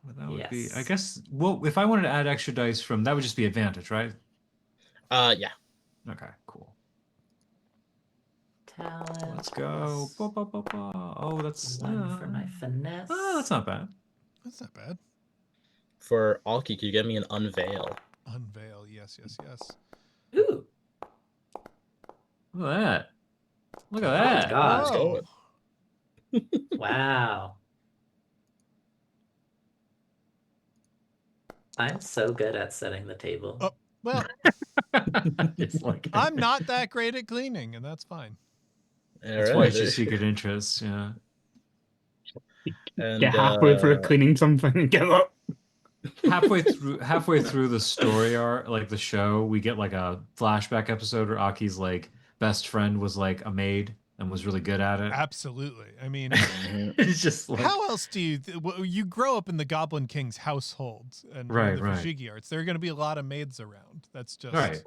Well, that would be. I Yes. guess. Well, if I wanted to add extra dice from that, would just be advantage, right? Yeah. Okay. Cool. Talent. Let's go. plus Oh, that's. One for my finesse. Oh, that's not bad. That's not bad. For Aki, could you get me an unveil? Unveil. Yes. Ooh. Look at that. Look at Oh, that. God. Let's go. Wow. I'm so good at setting the table. Oh. Well, It's like I'm not that great at cleaning, and that's fine. That's why it's your secret interest. Yeah. And, Get halfway through cleaning something and give up. halfway through the story arc, like the show, we get like a flashback episode where Aki's like best friend was like a maid and was really good at it. Absolutely. I mean, Mhm. It's just like how else do you grow up in the Goblin King's household and Right, the right. Fashigi arts? There are going to be a lot of maids around. That's just Right.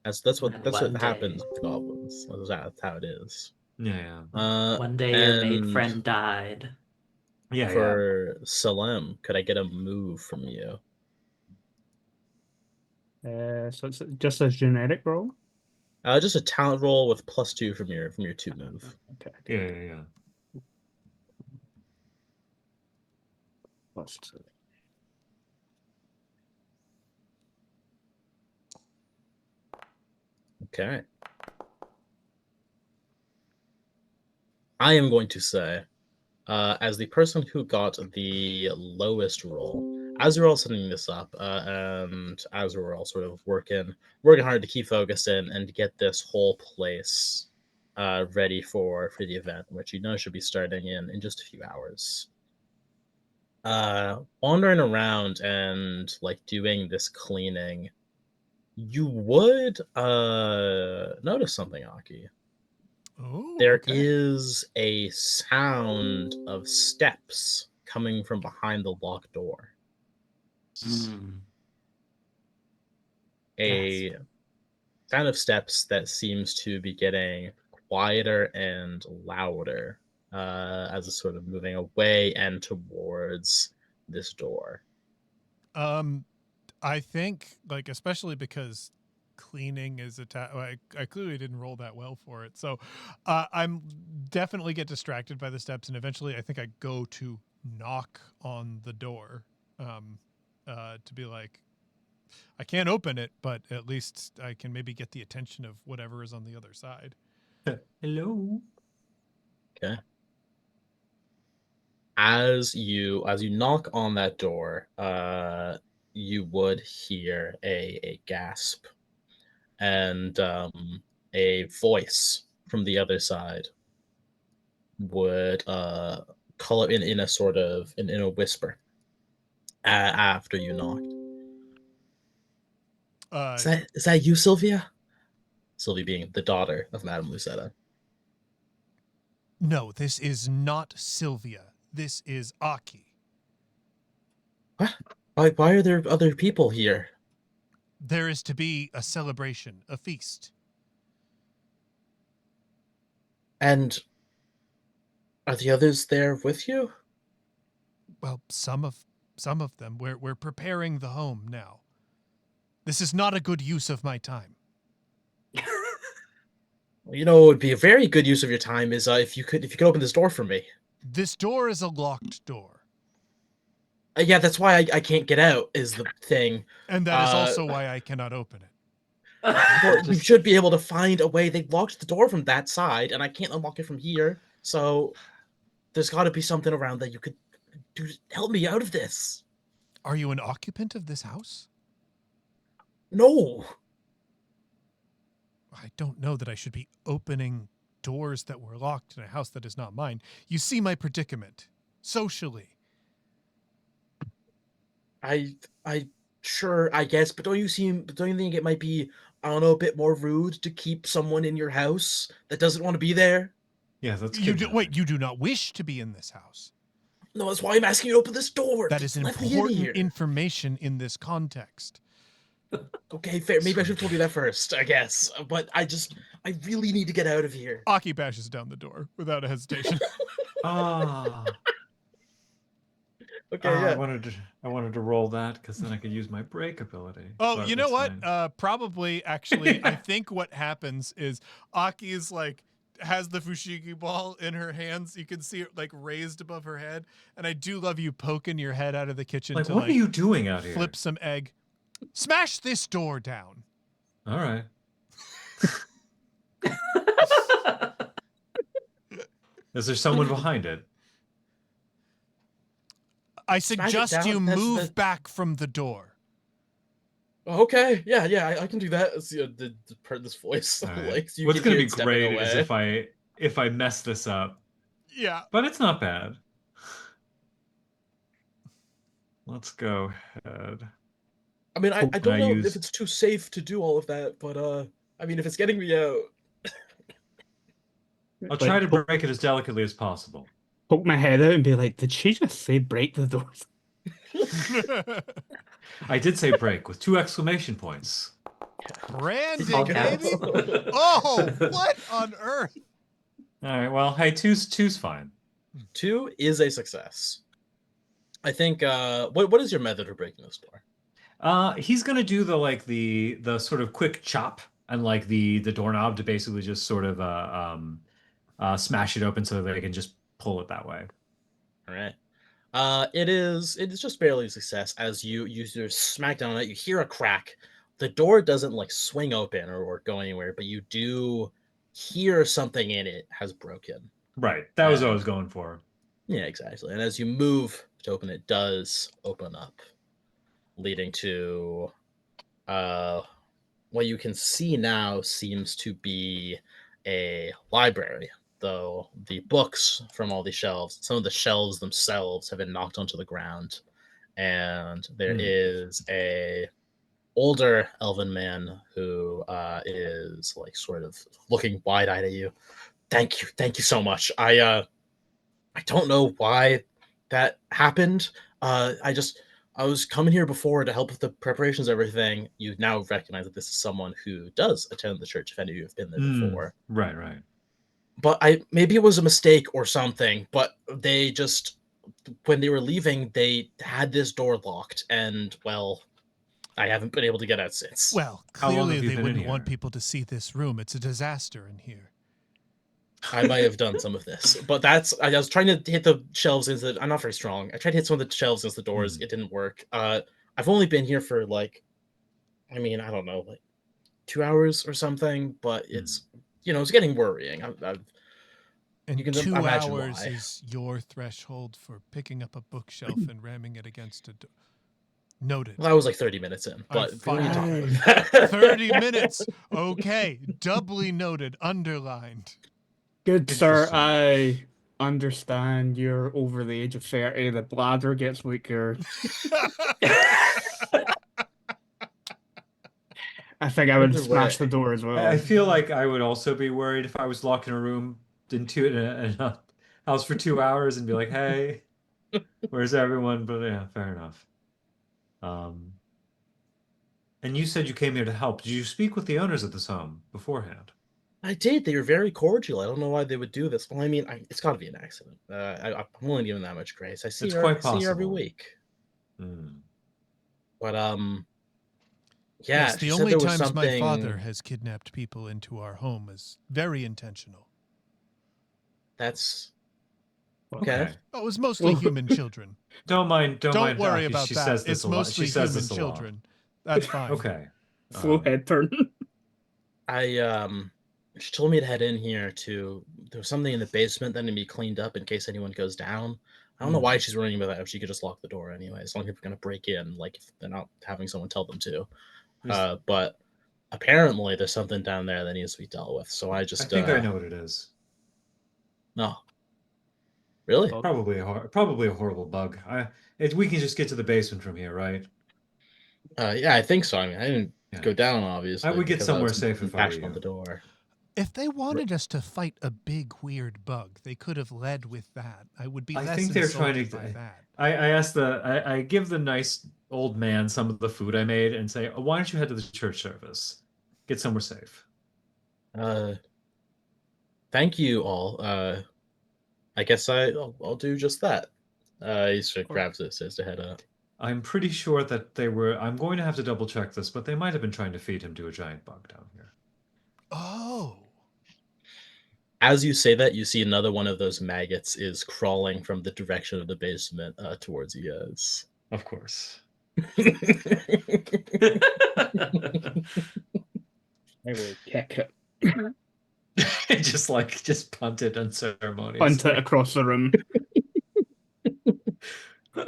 That's what One happens day. with goblins. That's how it is. yeah. One day your maid and friend died. Yeah. For Salem, could I get a move from you? So it's just a generic roll. Just a talent roll with +2 from your 2 move. Okay. Yeah. Plus two. Okay. I am going to say, as the person who got the lowest roll, as we're all setting this up, and as we're all sort of working hard to keep focused and to get this whole place ready for the event, which should be starting in just a few hours. Wandering around and like doing this cleaning, you would notice something, Aki. Oh, There okay. is a sound of steps coming from behind the locked door. A sound of steps that seems to be getting quieter and louder as it's sort of moving away and towards this door. I think like especially because cleaning is I clearly didn't roll that well for it, so I'm definitely get distracted by the steps, and eventually I think I go to knock on the door, to be like, I can't open it, but at least I can maybe get the attention of whatever is on the other side. Hello. Okay. As you knock on that door, you would hear a gasp, and a voice from the other side would call it in a sort of in a whisper after you knocked. Is that you, Sylvia? Sylvia being the daughter of Madame Lucetta. No, this is not Sylvia. This is Aki. What? Why are there other people here? There is to be a celebration, a feast. And are the others there with you? Well, some of them. We're preparing the home now. This is not a good use of my time. What would be a very good use of your time is if you could open this door for me. This door is a locked door. Yeah, that's why I can't get out, is the thing. And that is also why I cannot open it. Well, you should be able to find a way. They locked the door from that side, and I can't unlock it from here. So there's got to be something around that you could do to help me out of this. Are you an occupant of this house? No. I don't know that I should be opening doors that were locked in a house that is not mine. You see my predicament. Socially. I sure, I guess, but don't you think it might be I don't know, a bit more rude to keep someone in your house that doesn't want to be there? Yeah, that's Wait, you do not wish to be in this house. No, that's why I'm asking you to open this door. That Just is let me in important here. information in this context. Okay, fair. Maybe I should have told you that first, I guess. But I really need to get out of here. Aki bashes down the door without a hesitation. Ah. Okay, yeah. I wanted to roll that because then I could use my break ability. Oh, but you know it's what? fine. Probably, actually, I think what happens is Aki is like, has the fushigi ball in her hands. You can see it like raised above her head. And I do love you poking your head out of the kitchen Like, to what are you doing out here? flip some egg. Smash this door down. All right. Is there someone behind it? I Smash it suggest down? you That's move the- back from the door. Okay, yeah, I can do that. It's, this voice. All right. Like, you What's can gonna hear be it stepping great is away. if I mess this up, Yeah. but it's not bad. Let's go ahead. I mean, I don't I know use- if it's too safe to do all of that, but I mean, if it's getting me out, I'll try to break it as delicately as possible. Poke my head out and be like, did she just say break the doors? I did say break with 2 exclamation points. Branding, All baby. caps. Oh, what on earth? All right. Well, hey, two's fine. 2 is a success. I think. What is your method for breaking this door? He's gonna do the sort of quick chop and like the doorknob to basically just sort of smash it open so that they can just pull it that way. All right. It is just barely a success as you smack down on it. You hear a crack. The door doesn't like swing open or go anywhere, but you do hear something in it has broken. Right. That was what I was going for. Yeah, exactly. And as you move to open, it does open up, leading to what you can see now seems to be a library, though the books from all the shelves, some of the shelves themselves have been knocked onto the ground, and there is a older elven man who is like sort of looking wide-eyed at you. Thank you so much. I don't know why that happened. I was coming here before to help with the preparations, everything. You now recognize that this is someone who does attend the church, if any of you have been there before. Right. But maybe it was a mistake or something, but they just, when they were leaving, they had this door locked, and, well, I haven't been able to get out since. Well, How long clearly have you they been in wouldn't want here? people to see this room. It's a disaster in here. I might have done some of this, but I was trying to hit the shelves into I'm not very strong. I tried to hit some of the shelves into the doors. It didn't work. I've only been here for like, I mean, I don't know, like 2 hours or something, but it's, it's getting worrying. And You can 2 imagine hours why. is your threshold for picking up a bookshelf and ramming it against a door. Noted. Well, that was like 30 minutes in, but we don't need to talk fine. about that. 30 minutes. Okay. Doubly noted. Underlined. Good sir, Interesting. I understand you're over the age of 30. The bladder gets weaker. I think I would Either smash way. the door as well. I feel like I would also be worried if I was locked in a room in a house for 2 hours and be like, "Hey, where's everyone?" But yeah, fair enough. And you said you came here to help. Did you speak with the owners of this home beforehand? I did. They were very cordial. I don't know why they would do this. Well, I mean, it's got to be an accident. I'm only giving that much grace. I see It's her. quite I see her every possible. week. Hmm. But yeah, yes, she the said only there was times my father something- has kidnapped people into our home is very intentional. That's okay. Oh, it was mostly human children. Don't mind. Don't mind. worry Aki. about She that. says this It's a lot. mostly She says human this a lot. children. That's fine. Okay. Slow head turn. She told me to head in here there was something in the basement that needed to be cleaned up in case anyone goes down. I don't know why she's worrying about that if she could just lock the door anyway, as long as people are gonna break in, like if they're not having someone tell them to. But apparently there's something down there that needs to be dealt with. So I I think I know what it is. No. Really? Probably a horrible bug. We can just get to the basement from here, right? Yeah, I think so. I mean, I didn't go down, obviously. I would get because somewhere was safe if I were attached on you. the door. If they wanted us to fight a big weird bug, they could have led with that. I would be I less think they're trying insulted to. by that. I give the nice old man some of the food I made and say, oh, why don't you head to the church service? Get somewhere safe. Thank you all. I guess I'll do just that. He sort of grabs it, says to head up. I'm pretty sure that they were. I'm going to have to double check this, but they might have been trying to feed him to a giant bug down here. Oh. As you say that, you see another one of those maggots is crawling from the direction of the basement towards you guys. Of course. I will kick it. just punt it unceremoniously. Punt it across the room.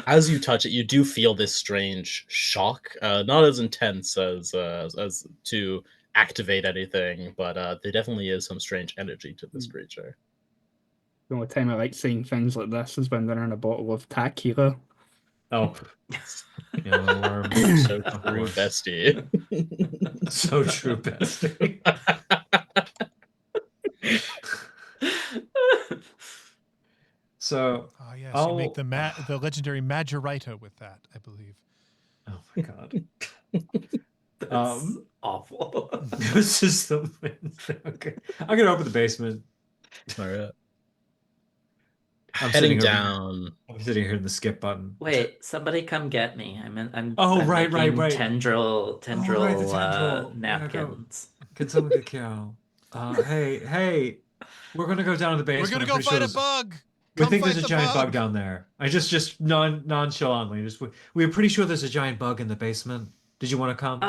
As you touch it, you do feel this strange shock. Not as intense as to activate anything, but there definitely is some strange energy to this creature. The only time I like seeing things like this is when they're in a bottle of tequila. Oh. Yellow worm. So true, bestie. So true, bestie. So Oh yes, you make the legendary Majorita with that, I believe. Oh my god. That's awful. This is the okay. I'm gonna open the basement. All right. I'm Heading sitting down. I'm sitting here in the skip button. Wait, somebody come get me. I'm right. making tendril the tendril. napkins. Can someone get Cal? Hey, we're gonna go down to the basement. We're gonna go fight a bug. We think there's a giant bug down there. I just nonchalantly we were pretty sure there's a giant bug in the basement. Did you want to come?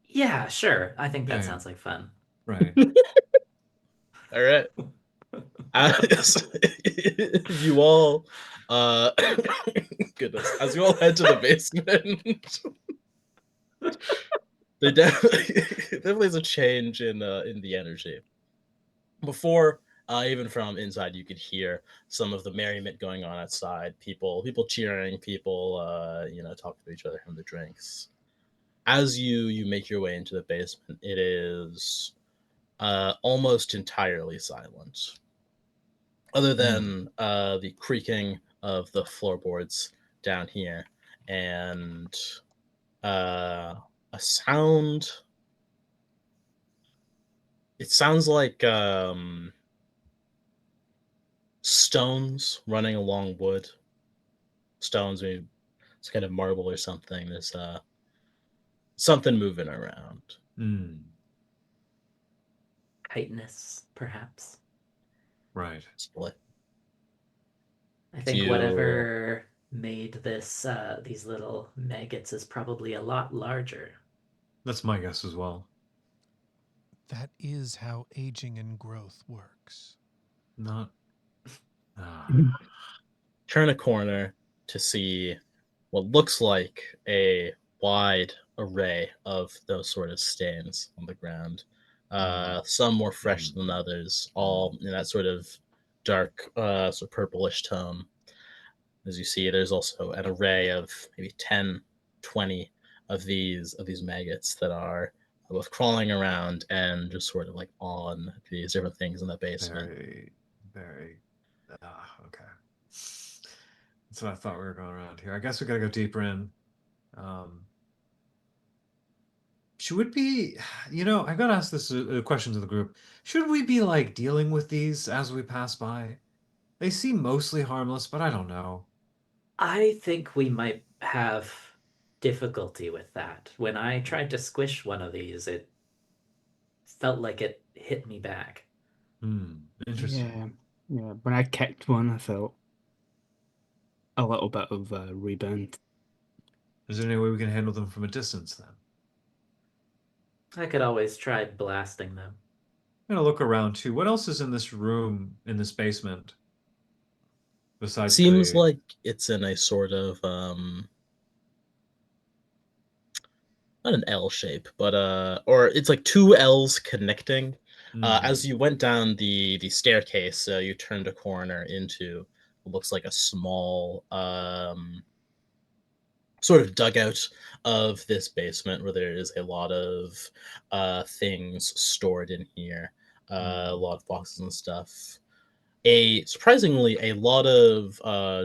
Yeah, sure. I think that Yeah. sounds like fun. Right. All right. You all, goodness, as you all head to the basement, there definitely is a change in the energy. Before, even from inside, you could hear some of the merriment going on outside. People cheering, people talking to each other, having their drinks. As you make your way into the basement, it is almost entirely silent, other than the creaking of the floorboards down here and a sound. It sounds like stones running along wood. Stones, maybe it's kind of marble or something. There's something moving around. Tightness, perhaps. Right. Split. I think whatever made this these little maggots is probably a lot larger. That's my guess as well. That is how aging and growth works. Not. Turn a corner to see what looks like a wide array of those sort of stains on the ground. Some more fresh than others, all in that sort of dark, sort of purplish tone. As you see, there's also an array of maybe 10, 20 of these maggots that are both crawling around and just sort of like on these different things in the basement. Very. Okay. That's what I thought we were going around here. I guess we gotta go deeper in. Should we, I gotta ask this question to the group. Should we be like dealing with these as we pass by? They seem mostly harmless, but I don't know. I think we might have difficulty with that. When I tried to squish one of these, it felt like it hit me back. Interesting. Yeah. When I kicked one, I felt a little bit of rebound. Is there any way we can handle them from a distance then? I could always try blasting them. I'm gonna look around too. What else is in this room, in this basement? Besides Seems like it's in a sort of not an L shape, but or it's like two L's connecting. As you went down the staircase, you turned a corner into what looks like a small sort of dugout of this basement where there is a lot of things stored in here, a lot of boxes and stuff. Surprisingly a lot of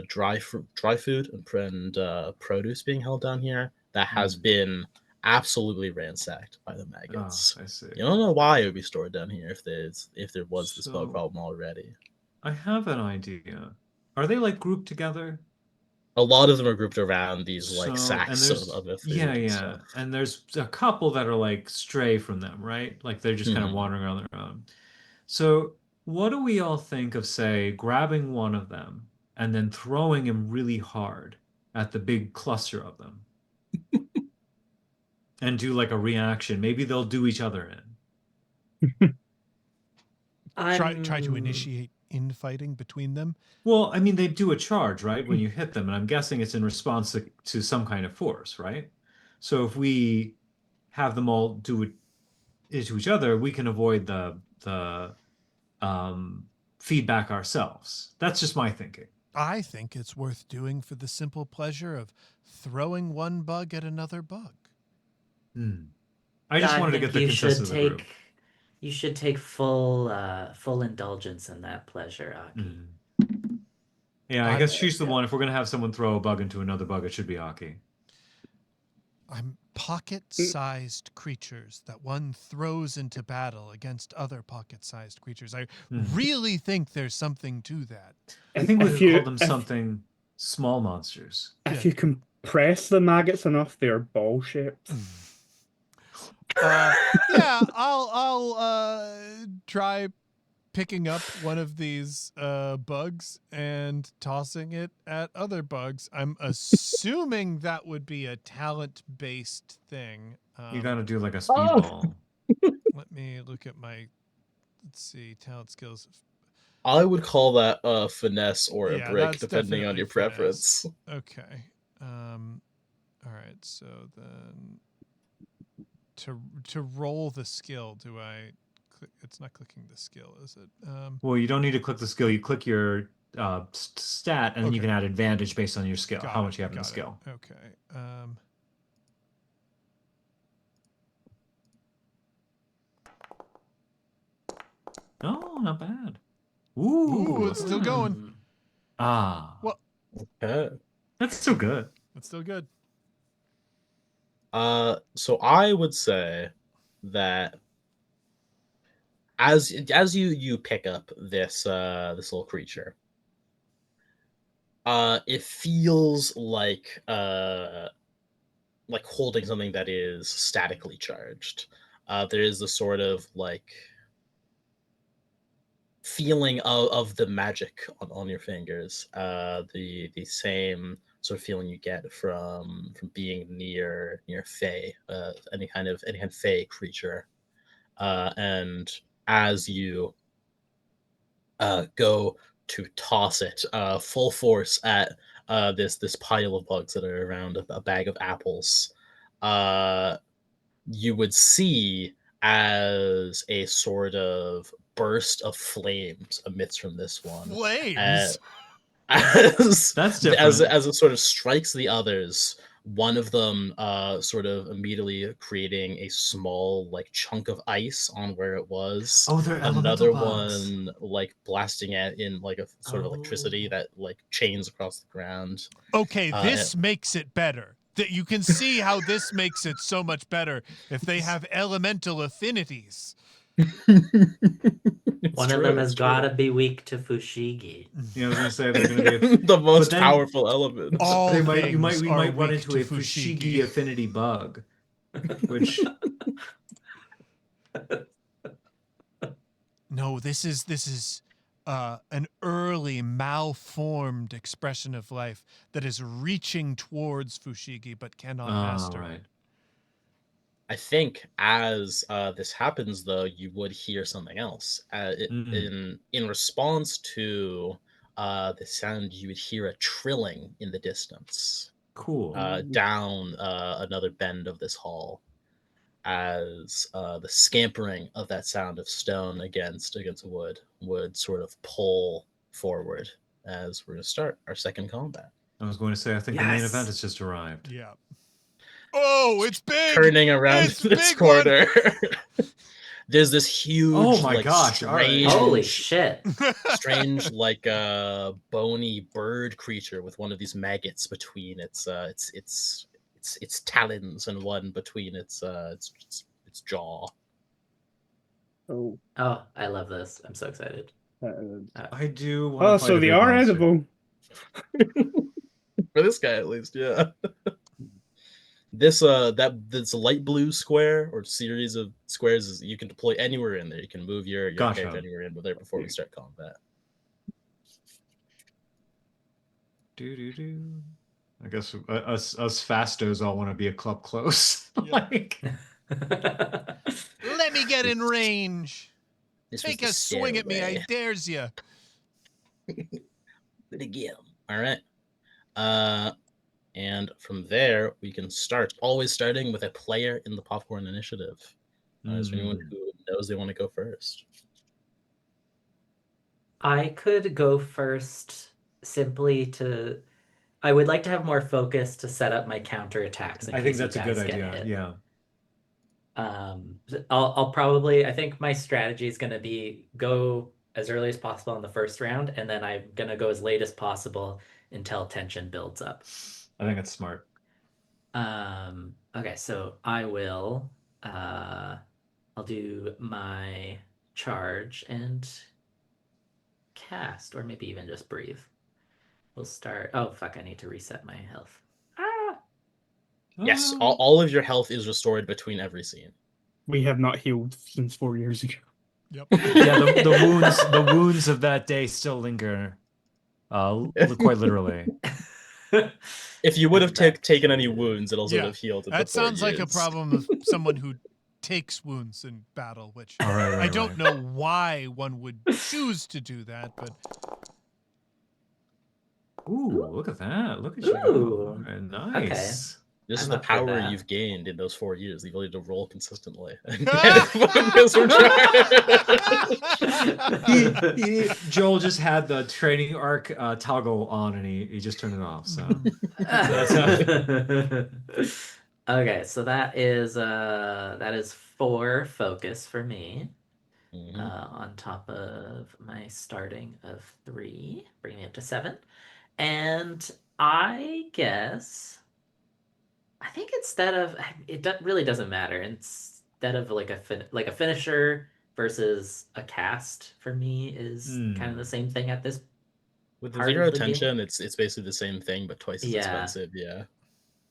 dry food and produce being held down here that has been absolutely ransacked by the maggots. I see. You don't know why it would be stored down here if there was this bug So- problem already. I have an idea. Are they like grouped together? A lot of them are grouped around these like And sacks there's of food. yeah, and yeah, stuff. and there's a couple that are like stray from them, right? Like they're just kind of Mhm. wandering around their own. So what do we all think of, say, grabbing one of them and then throwing him really hard at the big cluster of them? And do like a reaction. Maybe they'll do each other in. Try to initiate infighting between them. Well, I mean, they do a charge, right? When you hit them, and I'm guessing it's in response to some kind of force, right? So if we have them all do it to each other, we can avoid the feedback ourselves. That's just my thinking. I think it's worth doing for the simple pleasure of throwing one bug at another bug. I just wanted to think get the you consensus should of the group. You should take full indulgence in that pleasure, Aki. Yeah, I I- guess she's the one. If we're gonna have someone throw a bug into another bug, it should be Aki. I'm pocket-sized creatures that one throws into battle against other pocket-sized creatures. I really think there's something to that. I think we If could you- call them if- something small monsters. If you compress the maggots enough, they're ball shaped. Yeah, I'll try picking up one of these bugs and tossing it at other bugs. I'm assuming that would be a talent-based thing. You gotta do like a speedball. Let me look at my. Let's see, talent skills. I would call that a finesse or a Yeah, brick, that's depending on definitely your finesse. preference. Okay. All right. So then, to roll the skill, do I? It's not clicking the skill, is it? Well, you don't need to click the skill. You click your stat, and then you Okay. can add advantage based on your skill, Got how it, much you have in the got it. skill. Okay. Oh, not bad. Ooh, it's still going. Mm. Ah. Well, Okay. That's still good. it's still good. So I would say that as you pick up this this little creature, it feels like holding something that is statically charged. There is a sort of like feeling of the magic on your fingers. The same sort of feeling you get from being near Fae, any kind of Fae creature. And as you go to toss it full force at this pile of bugs that are around a bag of apples, you would see as a sort of burst of flames emits from this one. Flames. As That's different. as it sort of strikes the others, one of them sort of immediately creating a small like chunk of ice on where it was. Oh, they're Another elemental bugs. one like blasting it in like a sort of electricity that like chains across the ground. Okay, this makes it better. That you can see how this makes it so much better if they have elemental affinities. One of them has got to be weak to Fushigi. Yeah, I was gonna say they're gonna be the most then- powerful element. All we things might are run weak into a to Fushigi affinity bug, which No, this is an early malformed expression of life that is reaching towards Fushigi but cannot master. right. I think as this happens, though, you would hear something else. In response to the sound, you would hear a trilling in the distance, Cool. down another bend of this hall, as the scampering of that sound of stone against wood would sort of pull forward as we're going to start our second combat. I was going to say, I think the main Yes. event has just arrived. Yeah. Oh, it's big. Turning around It's this big one. corner. There's this huge, Oh my like, gosh, all right. strange, Holy shit. strange, like bony bird creature with one of these maggots between its talons and one between its jaw. Oh. Oh, I love this. I'm so excited. I do want to Oh, fight so a they big are monster. edible. For this guy, at least, yeah. This this light blue square or series of squares is you can deploy anywhere in there. You can move your Gotcha. character anywhere in there before we start combat. Do. I guess us fastos all want to be a club close. Like, Let me get in range. This Take was a the swing at me, I stairway. dares you. But again, all right. And from there we can start. Always starting with a player in the popcorn initiative. Is there anyone who knows they want to go first? I could go first simply to. I would like to have more focus to set up my counterattacks. I think that's a good idea. Hit. Yeah. I'll probably. I think my strategy is going to be go as early as possible in the first round, and then I'm going to go as late as possible until tension builds up. I think that's smart. Okay, so I will. I'll do my charge and cast, or maybe even just breathe. We'll start. Oh fuck! I need to reset my health. Yes, all of your health is restored between every scene. We have not healed since 4 years ago. Yep. Yeah, the wounds of that day still linger. Quite literally. If you would have taken any wounds, it also would have healed. That sounds like a problem of someone who takes wounds in battle, which Right, I don't know why one would choose to do that, but Ooh, look at that. Look at you. Ooh. Right, nice. This I'm is the up for power that. you've gained in those 4 years. The ability to roll consistently. Joel just had the training arc toggle on, and he just turned it off. So Okay, so that is 4 focus for me. On top of my starting of 3, bringing me up to 7. And I guess I think instead of really doesn't matter. Instead of like a finisher versus a cast for me is kind of the same thing at this. With the part of zero the game. tension, it's basically the same thing, but twice as expensive. Yeah.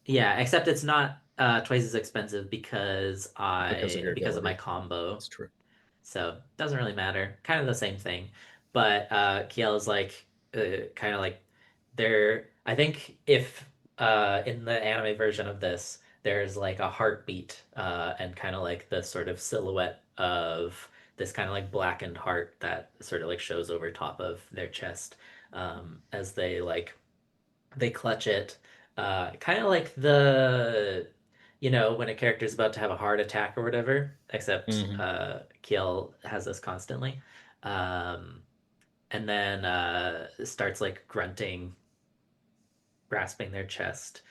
Yeah, except it's not twice as expensive because of my combo. That's true. So it doesn't really matter. Kind of the same thing. But Kiel is like kind of like there. I think if in the anime version of this, there's like a heartbeat and kind of like the sort of silhouette of this kind of like blackened heart that sort of like shows over top of their chest as they clutch it. Kind of like when a character's about to have a heart attack or whatever, except Kiel has this constantly. And then starts like grunting, grasping their chest.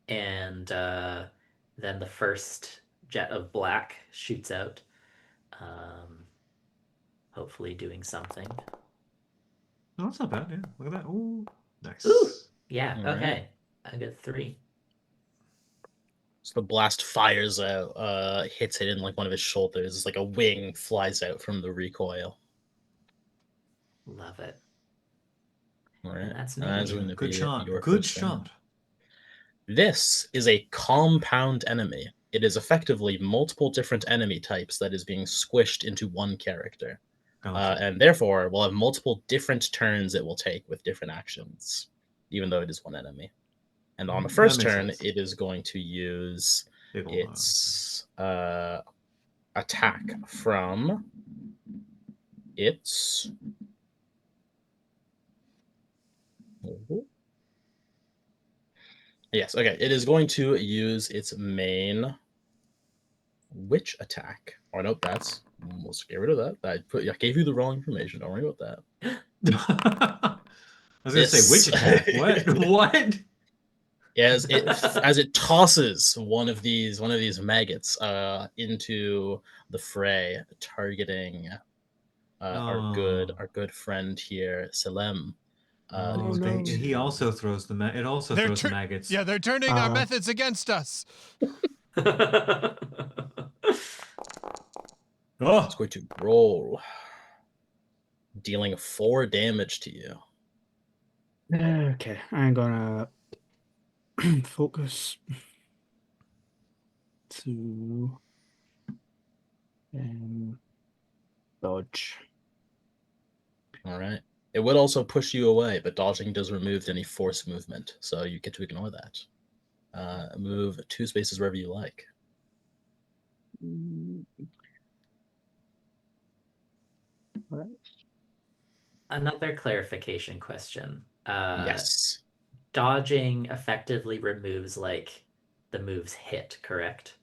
And then the first jet of black shoots out, hopefully doing something. No, that's not bad. Yeah, look at that. Ooh, nice. Ooh, yeah, All okay. right. I got 3. So the blast fires out, hits it in like one of his shoulders. It's like a wing flies out from the recoil. Love it. All right. And that's me. Good shot. your Good first shot. This is a compound enemy. It is effectively multiple different enemy types that is being squished into one character. Gotcha. And therefore will have multiple different turns it will take with different actions, even though it is one enemy. And on the first That makes turn, sense. it is going to use Big ol' its attack from its... Yes, okay. It is going to use its main witch attack. Oh, nope, let's get rid of that. I gave you the wrong information. Don't worry about that. was gonna say which attack? What? What? as it tosses one of these maggots into the fray, targeting our good friend here, Selem. Oh, no. He also throws the it also throws the maggots. Yeah, they're turning our methods against us. Oh, It's going to roll, dealing 4 damage to you. Okay, I'm gonna focus to dodge. All right. It would also push you away, but dodging does remove any force movement, so you get to ignore that. Move 2 spaces wherever you like. Right. Another clarification question. Yes. Dodging effectively removes like the move's hit, correct?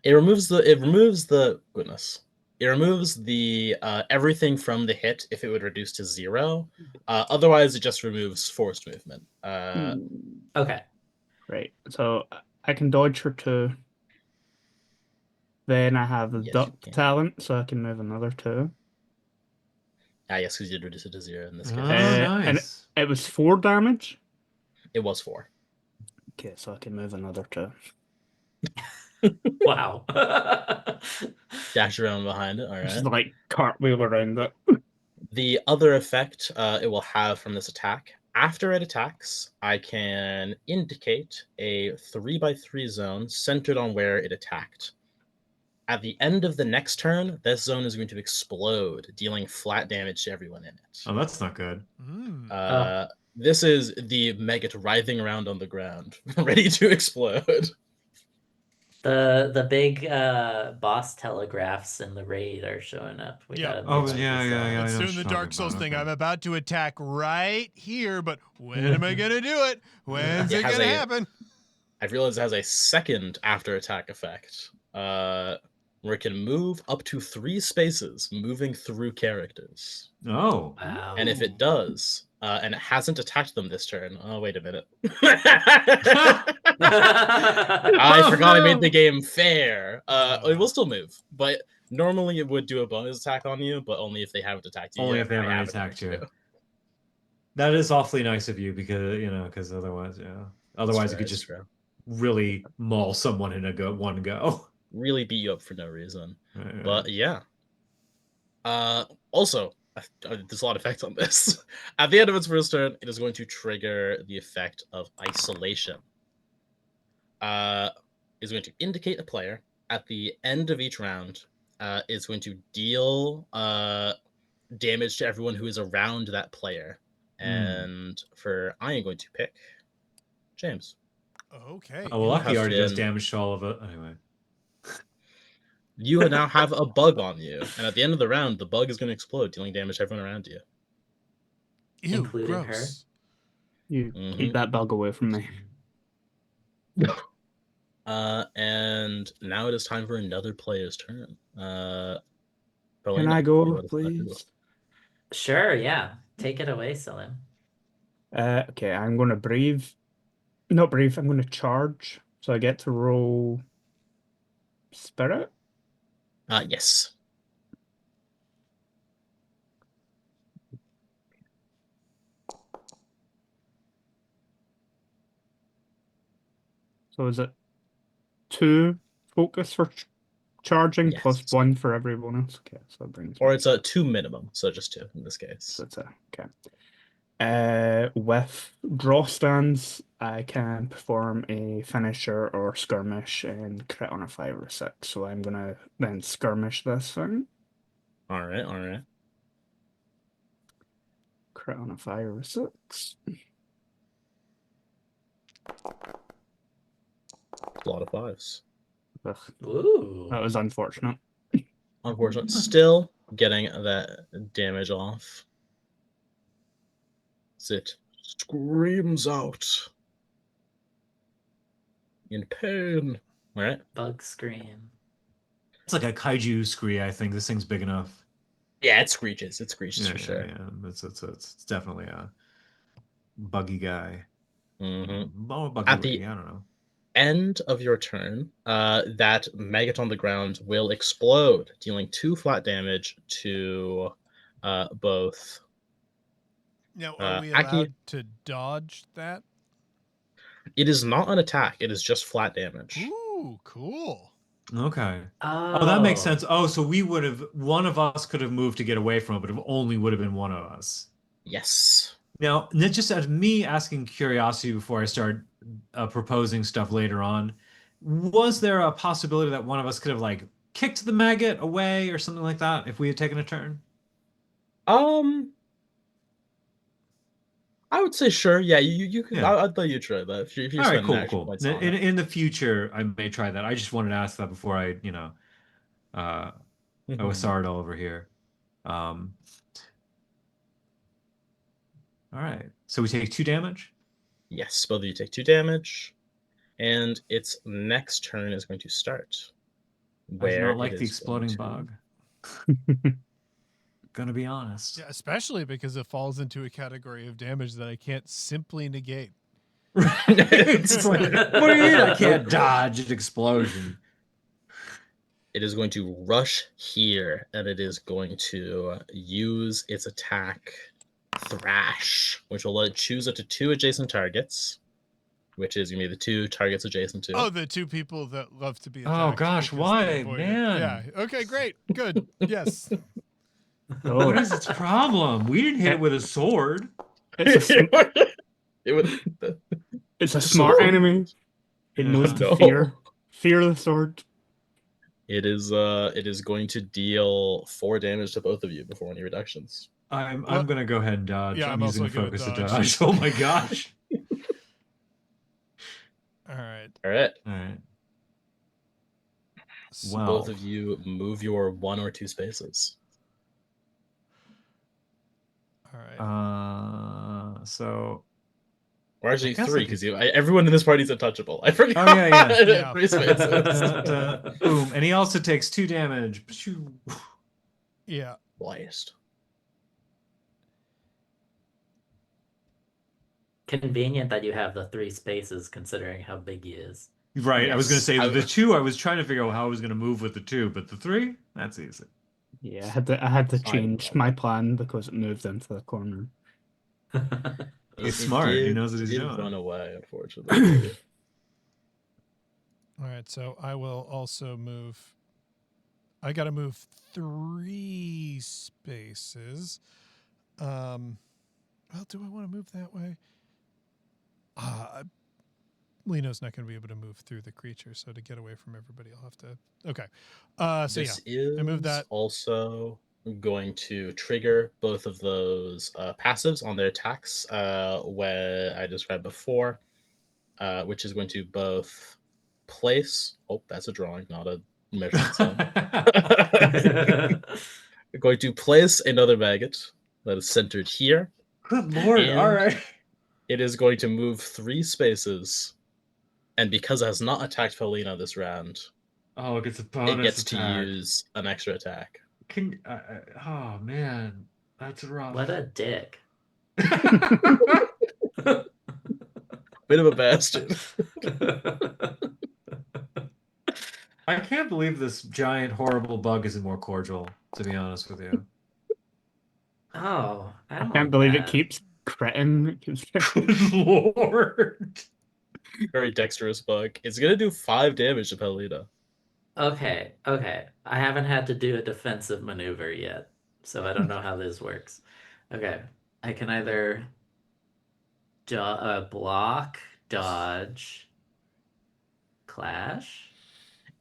It removes the goodness. It removes the everything from the hit if it would reduce to 0. Otherwise, it just removes forced movement. Okay. Right. So I can dodge for 2. Then I have the Yes, you duck can. talent, so I can move another 2. Yes, because you did reduce it to 0 in this case. Oh, And nice. it was 4 damage. It was 4. Okay, so I can move another 2. Wow. Dash around behind it. All Just right. like cartwheel around it. The other effect it will have from this attack, after it attacks, I can indicate a 3x3 zone centered on where it attacked. At the end of the next turn, this zone is going to explode, dealing flat damage to everyone in it. Oh, that's not good. This is the maggot writhing around on the ground, ready to explode. The big boss telegraphs in the raid are showing up. We Yeah. gotta Oh, move yeah, these, yeah, yeah. It's I know doing what the you're Dark talking Souls about, thing. okay. I'm about to attack right here, but when am I gonna do it? When's it has gonna a- happen? I've realized it has a second after attack effect, where it can move up to 3 spaces, moving through characters. Oh. Wow. And if it does, and it hasn't attacked them this turn. Oh, wait a minute. I forgot I made the game fair. It will still move, but normally it would do a bonus attack on you, but only if they haven't attacked you Only yet. if they I haven't haven't attacked you. you. That is awfully nice of you because otherwise, otherwise you could It's just true. really maul someone in one go. Really beat you up for no reason. Right. But yeah. Also, there's a lot of effects on this. At the end of its first turn, it is going to trigger the effect of isolation. Is going to indicate a player at the end of each round. Is going to deal damage to everyone who is around that player. And I am going to pick James. Okay. Oh, well, Lucky already does Interesting. damage to all of it anyway. You now have a bug on you, and at the end of the round, the bug is going to explode, dealing damage to everyone around you. Ew, Including gross. You keep that bug away from me. And now it is time for another player's turn. Can Paulino, I you go, want to start? please? Sure, yeah. Take it away, Salim. Okay, I'm going to brave. Not brave, I'm going to charge. So I get to roll spirit. Yes. So is it 2 focus for charging Yes. plus 1 for every bonus? Okay, so that brings Or me. it's a 2 minimum, so just 2 in this case. So it's okay. With draw stands, I can perform a finisher or skirmish and crit on a 5 or 6. So I'm gonna then skirmish this thing. All right. Crit on a 5 or 6. A lot of 5s. Ugh, Ooh. that was unfortunate. Unfortunately, still getting that damage off. As it screams out in pain. All right. Bug scream. It's like a kaiju scree, I think. This thing's big enough. Yeah, it screeches. It screeches Yeah, for sure. Yeah. It's definitely a buggy guy. Mhm. Oh, buggy At the lady, I don't know. end of your turn, that maggot on the ground will explode, dealing 2 flat damage to both Now, are we Aki. allowed to dodge that? It is not an attack, it is just flat damage. Ooh, cool. Okay. Oh, that makes Oh, sense. Oh, so we would have, one of us could have moved to get away from it, but it only would have been one of us. Yes. Now, that just as me asking curiosity before I start proposing stuff later on, was there a possibility that one of us could have like kicked the maggot away or something like that if we had taken a turn? I would say sure. Yeah, you could. Yeah. I'd let you try that if you All right, spend an cool, extra cool. points In, on it. in the future, I may try that. I just wanted to ask that before I was Mhm. sorry all over here. All right. So we take 2 damage. Yes, both of you take 2 damage, and its next turn is going to start. I do Where not it like the is going exploding to- bug. Gonna be honest. Yeah, especially because it falls into a category of damage that I can't simply negate. It's just like, what do you mean I can't dodge an explosion? It is going to rush here, and it is going to use its attack, Thrash, which will let it choose up to 2 adjacent targets, which is going to be the 2 targets adjacent to. Oh, the 2 people that love to be Oh, attacked. gosh, because they why? avoid it. Man. Yeah. Okay, great. Good. Yes. Oh, What is its problem? We didn't hit it with a sword. it's a, It would- it's a smart Sword? enemy. It knows to No. fear the sword. It is going to deal 4 damage to both of you before any reductions. I'm Well, gonna go ahead and dodge. yeah, I'm I'm using a also gonna focus to dodge. dodge. Oh my gosh. All right. All right. All right. So- Wow. Both of you move your 1 or 2 spaces. All right. So Or actually I guess 3, I could- because everyone in this party is untouchable. I forgot. Oh, yeah. Yeah. 3 spaces. Boom. And he also takes 2 damage. Yeah. Blast. convenient that you have the 3 spaces considering how big he is. Right. I was gonna Yes. say the 2, I was trying to figure out how I was gonna move with the 2, but the 3, that's easy. Yeah, I had to I change love my it. plan because it moved into the corner. He's smart. He knows what It he's did doing. run away, unfortunately. All right. So I will also move. I got to move 3 spaces. Well, do I want to move that way? Lino's not going to be able to move through the creature, so to get away from everybody, I'll have to. Okay. So This yeah, is I moved that. also going to trigger both of those passives on their attacks where I described before, which is going to both place. Oh, that's a drawing, not a measurement stone. Going to place another maggot that is centered here. Good lord. And All right. It is going to move 3 spaces. And because it has not attacked Paulino this round, Oh, it gets a bonus it gets to attack. use an extra attack. Oh man, that's rough. What a dick. Bit of a bastard. I can't believe this giant horrible bug isn't more cordial, to be honest with you. Oh, I I don't can't like believe that. it keeps critting. It keeps Good lord. Very dexterous bug. It's gonna do 5 damage to Paulino. Okay, okay. I haven't had to do a defensive maneuver yet, so I don't know how this works. Okay, I can either block, dodge, clash.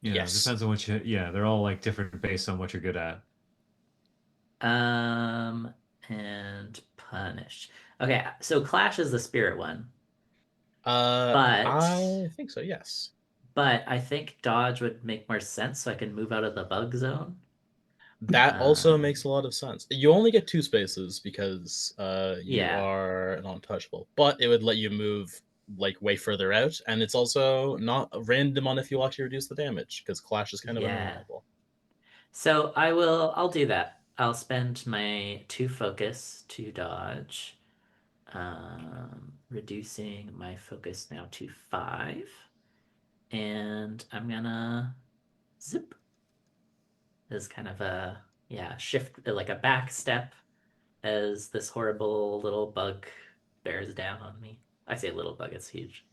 Yeah, Yes. depends on what you. Yeah, they're all like different based on what you're good at. And punish. Okay, so clash is the spirit one, But I think so, yes. but I think dodge would make more sense, so I can move out of the bug zone. That also Um, makes a lot of sense. You only get 2 spaces because you Yeah. are non-touchable, but it would let you move like way further out, and it's also not random on if you actually reduce the damage because clash is kind of Yeah. unreliable. So I'll do that. I'll spend my 2 focus to dodge. Reducing my focus now to 5. And I'm gonna zip. As kind of a shift, like a back step, as this horrible little bug bears down on me. I say little bug, it's huge.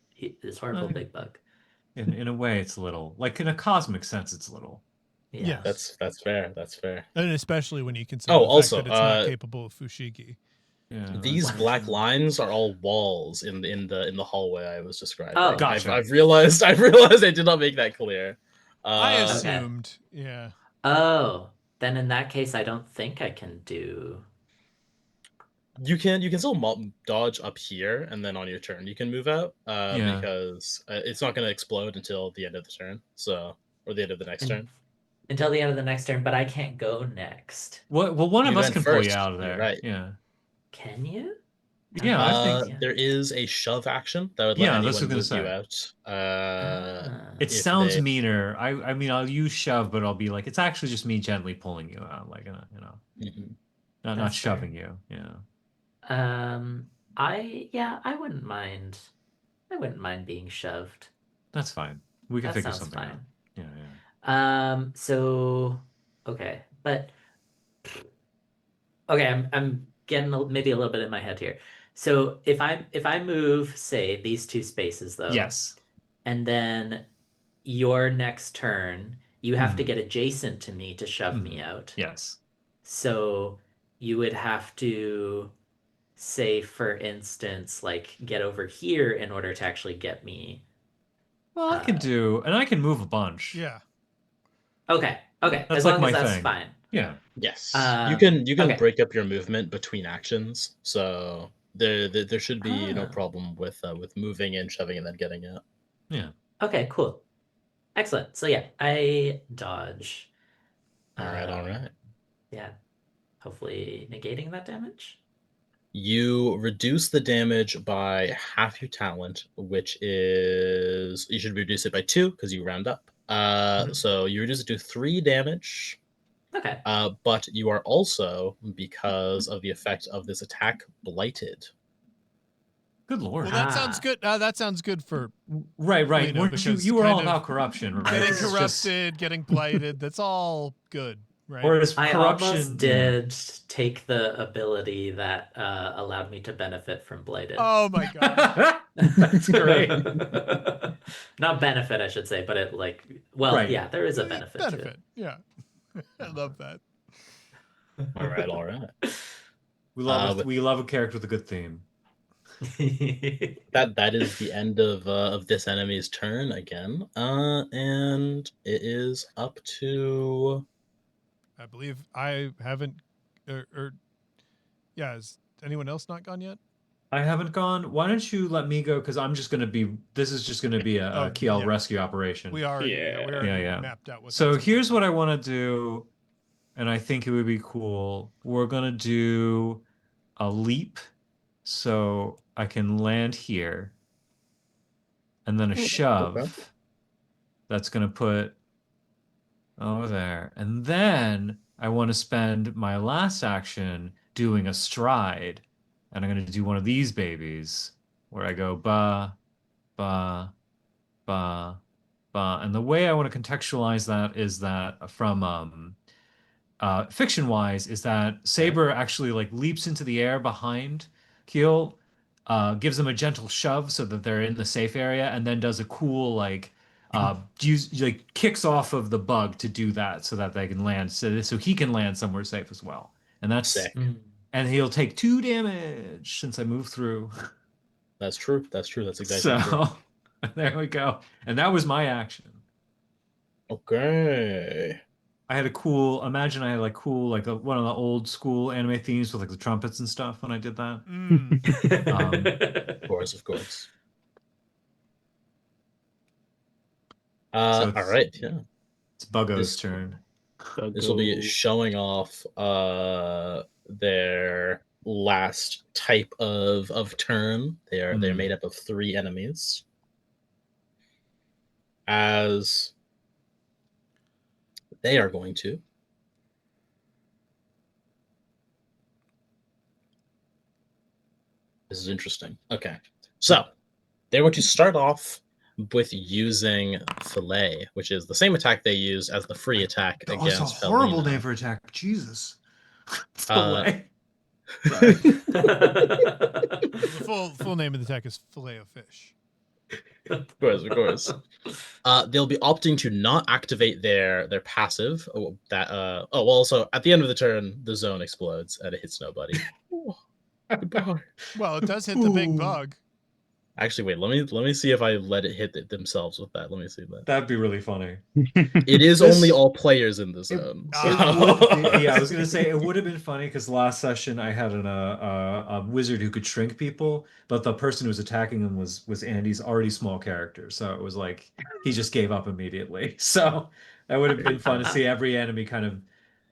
This horrible big bug. In a way, it's little. Like in a cosmic sense, it's little. Yeah. Yes. That's fair. That's fair. And especially when you consider Oh, the fact also, that it's not capable of Fushigi. Yeah, these that's black true. lines are all walls in the hallway I was describing. Oh, Gotcha. I've realized I did not make that clear. I Okay. assumed, yeah. Oh, then in that case, I don't think I can do. You can still dodge up here, and then on your turn you can move out. Yeah. Because it's not going to explode until the end of the turn. Or the end of the next turn. Until the end of the next turn, but I can't go next. Well, one of You us went can pull you first, out of you're there. right. Yeah. Can you? Yeah, I think. There is a shove action that would let Yeah, that's what anyone I was move gonna you say. out. It if sounds they- meaner. I mean, I'll use shove, but I'll be like, it's actually just me gently pulling you out, like, Mhm. not That's fair. shoving you. Yeah. I wouldn't mind. I wouldn't mind being shoved. That's fine. We can That figure sounds something out. fine. Yeah. So okay, but okay, I'm getting maybe a little bit in my head here. So if I move, say, these 2 spaces though, Yes. and then your next turn, you have to Mhm. get adjacent to me to shove me out. Yes. So you would have to say, for instance, like get over here in order to actually get me. Well, I can do, and I can move a bunch. Yeah. Okay. That's As like long my as that's thing. fine. Yeah. Yes, Um, you can okay. break up your movement between actions, so there should be no Ah. problem with moving and shoving and then getting it. Yeah. Okay, cool. Excellent. So yeah, I dodge. All right. Yeah. Hopefully negating that damage. You reduce the damage by half your talent, which is you should reduce it by 2 because you round up. So you reduce it to 3 damage. Okay. But you are also, because of the effect of this attack, blighted. Good lord. Well, that sounds good. That sounds good for Right. Paulino, Weren't you? because You were all kind of about corruption, right? getting It's just- corrupted, getting blighted. That's all good, right? Or is I corruption? almost did take the ability that allowed me to benefit from blighted. Oh my god. Yeah. That's great. Not benefit, I should say, but it Right. yeah, there is a benefit to it. Benefit. Yeah. I love that. All right. We love a character with a good theme. That is the end of this enemy's turn again. And it is up to. I believe I haven't yeah, has anyone else not gone yet? I haven't gone. Why don't you let me go? Because I'm just going to be. This is just going to be a Kiel yeah. rescue operation. We already Yeah. mapped out what So that's here's what gonna I want to do, and I think it would be cool. We're going to do a leap, so I can land here, and then a shove. Okay. That's going to put over there, and then I want to spend my last action doing a stride, and I'm going to do one of these babies where I go ba, ba, ba, ba. And the way I want to contextualize that is that from fiction wise is that Saber actually like leaps into the air behind Keel, gives them a gentle shove so that they're in the safe area, and then does a cool like kicks off of the bug to do that so that they can land so he can land somewhere safe as well. And that's Sick. and he'll take 2 damage since I move through. That's true. That's exactly So true. there we go. And that was my action. Okay. I had imagine I had like cool, like one of the old school anime themes with like the trumpets and stuff when I did that. Of course. So All right. Yeah. It's Buggo's This- turn. This will be showing off their last type of turn. They're made up of 3 enemies. As they are going to This is interesting. Okay. So they're going to start off with using Fillet, which is the same attack they use as the free attack Oh, it's a against horrible Paulino. name for attack. Jesus. Uh, Fillet. Sorry. The full name of the attack is fillet of fish. Of course. They'll be opting to not activate their passive. Also at the end of the turn, the zone explodes and it hits nobody. Goodbye. Well, it does hit the big Ooh. bug. Actually, wait. Let me see if I let it hit it themselves with that. Let me see that. That'd be really funny. It is This- only all players in the zone. It would be- yeah, I was gonna say it would have been funny because last session I had a wizard who could shrink people, but the person who was attacking him was Andy's already small character, so it was like he just gave up immediately. So that would have been fun to see every enemy kind of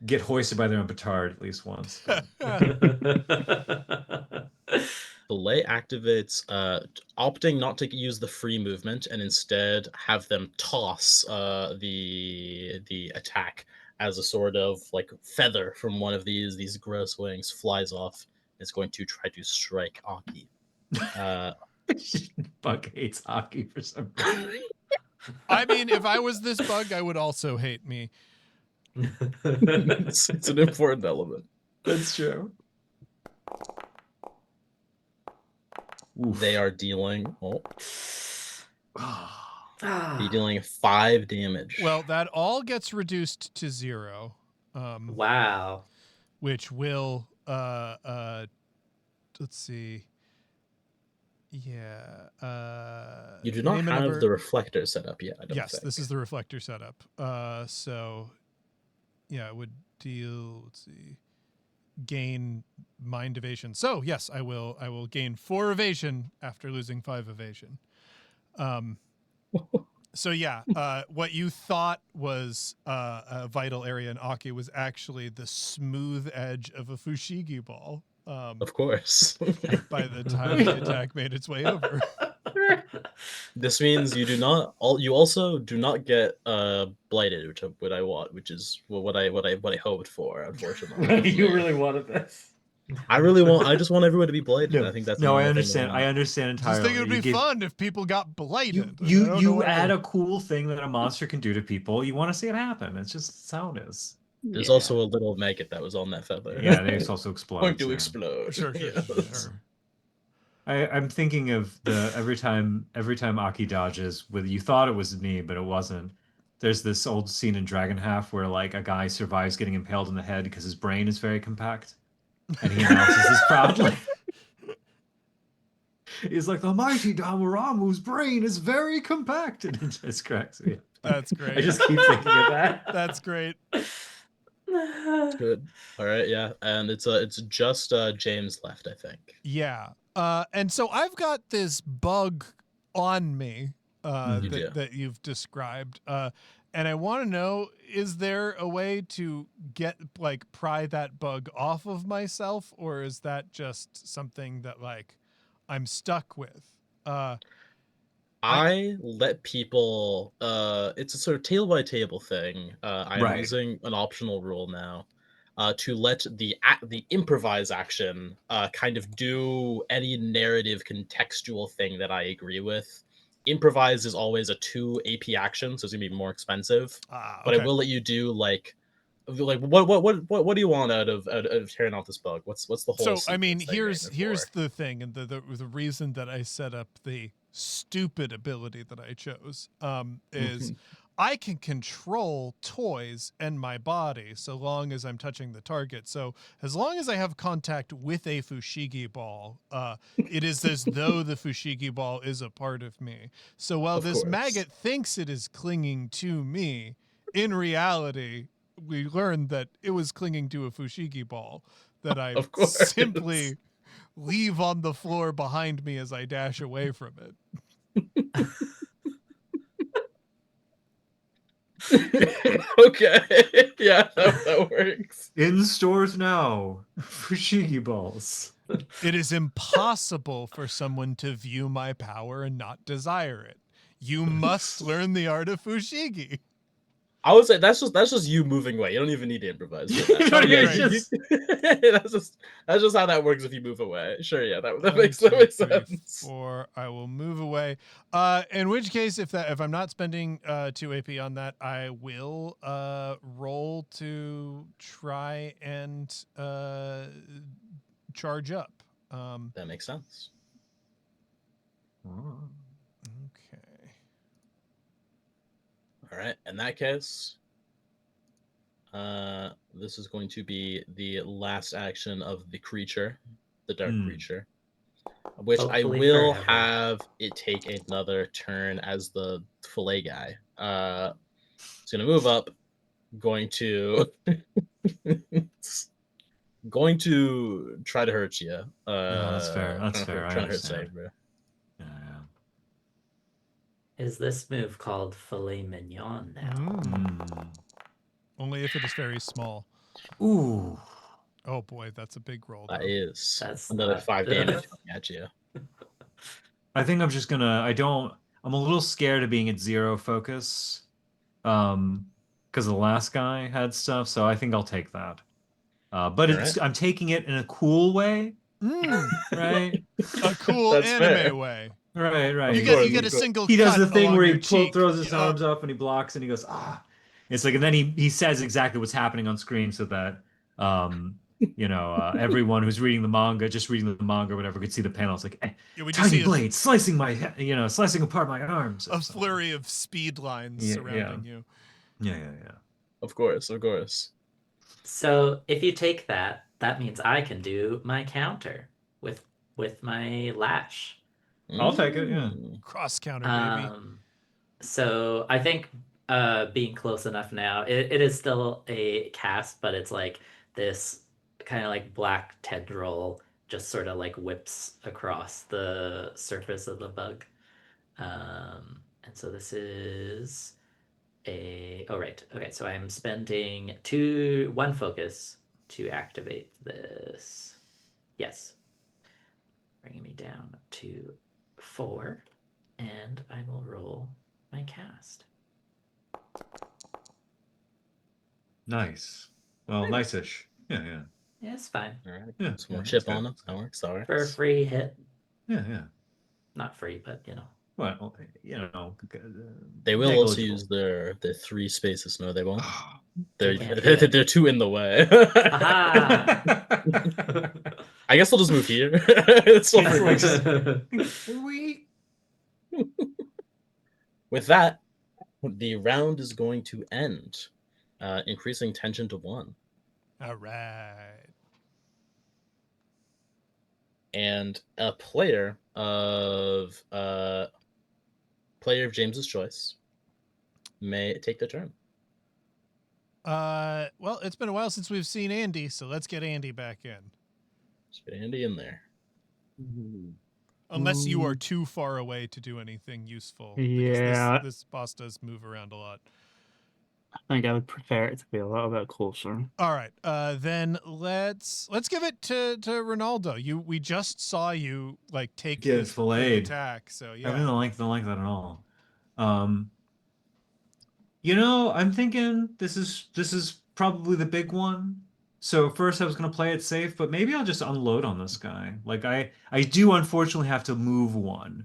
get hoisted by their own petard at least once. Fillet activates, opting not to use the free movement and instead have them toss the attack as a sort of like feather from one of these gross wings flies off. It's going to try to strike Aki. Bug hates hockey for some reason. I mean, if I was this bug, I would also hate me. it's an important element. That's true. Oof. They are dealing. Be dealing 5 damage. Well, that all gets reduced to 0. Wow. Which will let's see. Yeah. You do not name a have number. the reflector set up yet, I don't Yes, think. this is the reflector setup. So yeah, it would deal, let's see, gain mind evasion. So yes, I will gain 4 evasion after losing 5 evasion. So yeah, what you thought was a vital area in Aki was actually the smooth edge of a Fushigi ball. Of course. By the time the attack made its way over. This means you also do not get blighted, which is what I hoped for, unfortunately. You really wanted this. I just want everyone to be blighted. No, I think that's no, I the normal thing understand. I understand Just entirely. think it would be fun if people got blighted. You add a cool thing that a monster can do to people. You want to see it happen. It's just how it is. There's also a little maggot that was on that feather. Yeah, they also explode. Going to yeah. explode. Sure. I'm thinking of the every time Aki dodges with you thought it was me, but it wasn't. There's this old scene in Dragon Half where like a guy survives getting impaled in the head because his brain is very compact. And he announces this proudly. He's like, the mighty Damaramu's brain is very compact. And it just cracks me up. That's great. I just keep thinking of that. That's great. Good. All right, yeah. And it's just James left, I think. Yeah. And so I've got this bug on me that you've described. And I want to know, is there a way to pry that bug off of myself, or is that just something that I'm stuck with? I let people it's a sort of table by table thing. I'm using an optional rule now to let the improvise action kind of do any narrative contextual thing that I agree with. Improvise is always a 2 AP action, so it's gonna be more expensive. But I will let you do like what do you want out of tearing off this bug? What's the whole? So I mean, here's the thing, and the reason that I set up the stupid ability that I chose is I can control toys and my body so long as I'm touching the target. So as long as I have contact with a Fushigi ball, it is as though the Fushigi ball is a part of me. So while this maggot thinks it is clinging to me, in reality, we learned that it was clinging to a Fushigi ball that I simply leave on the floor behind me as I dash away from it. Okay. Yeah, that works. In stores now. Fushigi balls. It is impossible for someone to view my power and not desire it. You must learn the art of Fushigi. I would say that's just you moving away. You don't even need to improvise. For that. Oh, yeah, That's just how that works if you move away. Sure, yeah, that One, makes two, three, sense. 4. I will move away. In which case, if I'm not spending 2 AP on that, I will roll to try and charge up. That makes sense. Okay. All right. In that case, this is going to be the last action of the creature, the dark creature, which Hopefully I will forever. have it take another turn as the fillet guy. It's gonna move up, going to going to try to hurt you. No, that's fair. That's fair. I Trying to hurt understand. Sabre. Yeah. Is this move called filet mignon now? Only if it is very small. Ooh. Oh boy, that's a big roll. That Though. is That's another not 5 good. damage at you. I think I'm just gonna. I'm a little scared of being at 0 focus, because the last guy had stuff. So I think I'll take that. But I'm taking it in a cool way, right? A cool That's anime fair. way. Right. You get a single. He does cut the thing along where your he cheek. throws his arms up and he blocks and he goes, ah. It's like, and then he says exactly what's happening on screen so that everyone who's reading the manga, just reading the manga or whatever, could see the panel. It's like, Yeah, we just tiny see blade slicing my head, slicing apart my arms. a flurry of speed lines surrounding you. Yeah. Of course. So if you take that, that means I can do my counter with my lash. I'll take it, yeah. Cross counter, baby. So I think being close enough now, it is still a cast, but it's like this kind of like black tendril just sort of like whips across the surface of the bug. And so this is okay, so I'm spending 1 focus to activate this. Yes. Bringing me down to 4, and I will roll my cast. Nice. Well, nice-ish. Yeah. Yeah, it's fine. All right. Yeah. Some more chip on it. That works. All right. For a free hit. Yeah. Not free, but Well, They will also negligible. use their 3 spaces. No, they won't. They can't do it. They're 2 in the way. Aha! I guess I'll just move here. It's still With that, the round is going to end, increasing tension to 1. All right. And a player of James's choice may take the turn. Well, it's been a while since we've seen Andy, so let's get Andy back in. Let's get Andy in there. Unless you are too far away to do anything useful. Yeah. This boss does move around a lot. I think I would prefer it to be a little bit closer. All right. Then let's give it to Reynaldo. We just saw you like take Get this filleted. attack. So yeah. I really don't like that at all. I'm thinking this is probably the big one. So first I was gonna play it safe, but maybe I'll just unload on this guy. Like I do unfortunately have to move 1.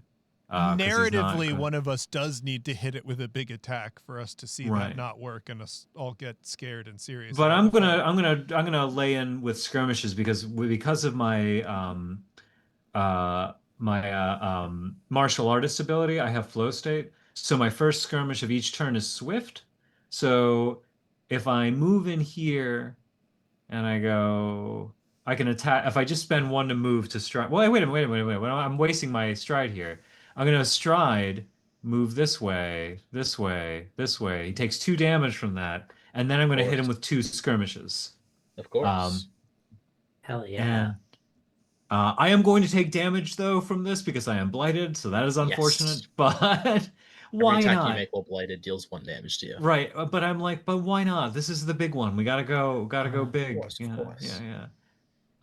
Narratively, one of us does need to hit it with a big attack for us to see that Right. not work and us all get scared and serious. But about I'm the fight. gonna lay in with skirmishes because of my martial artist ability. I have flow state. So my first skirmish of each turn is swift. So if I move in here and I can attack. If I just spend 1 to move to stride. Well, wait a minute. I'm wasting my stride here. I'm gonna stride, move this way. He takes 2 damage from that, and then I'm gonna hit him with 2 skirmishes. Of course. Hell yeah. And I am going to take damage though from this because I am blighted, so that is unfortunate. Yes. But why Every attack not? you make while blighted deals 1 damage to you. Right, but I'm like, but why not? This is the big one. We gotta go big. Of course. Yeah.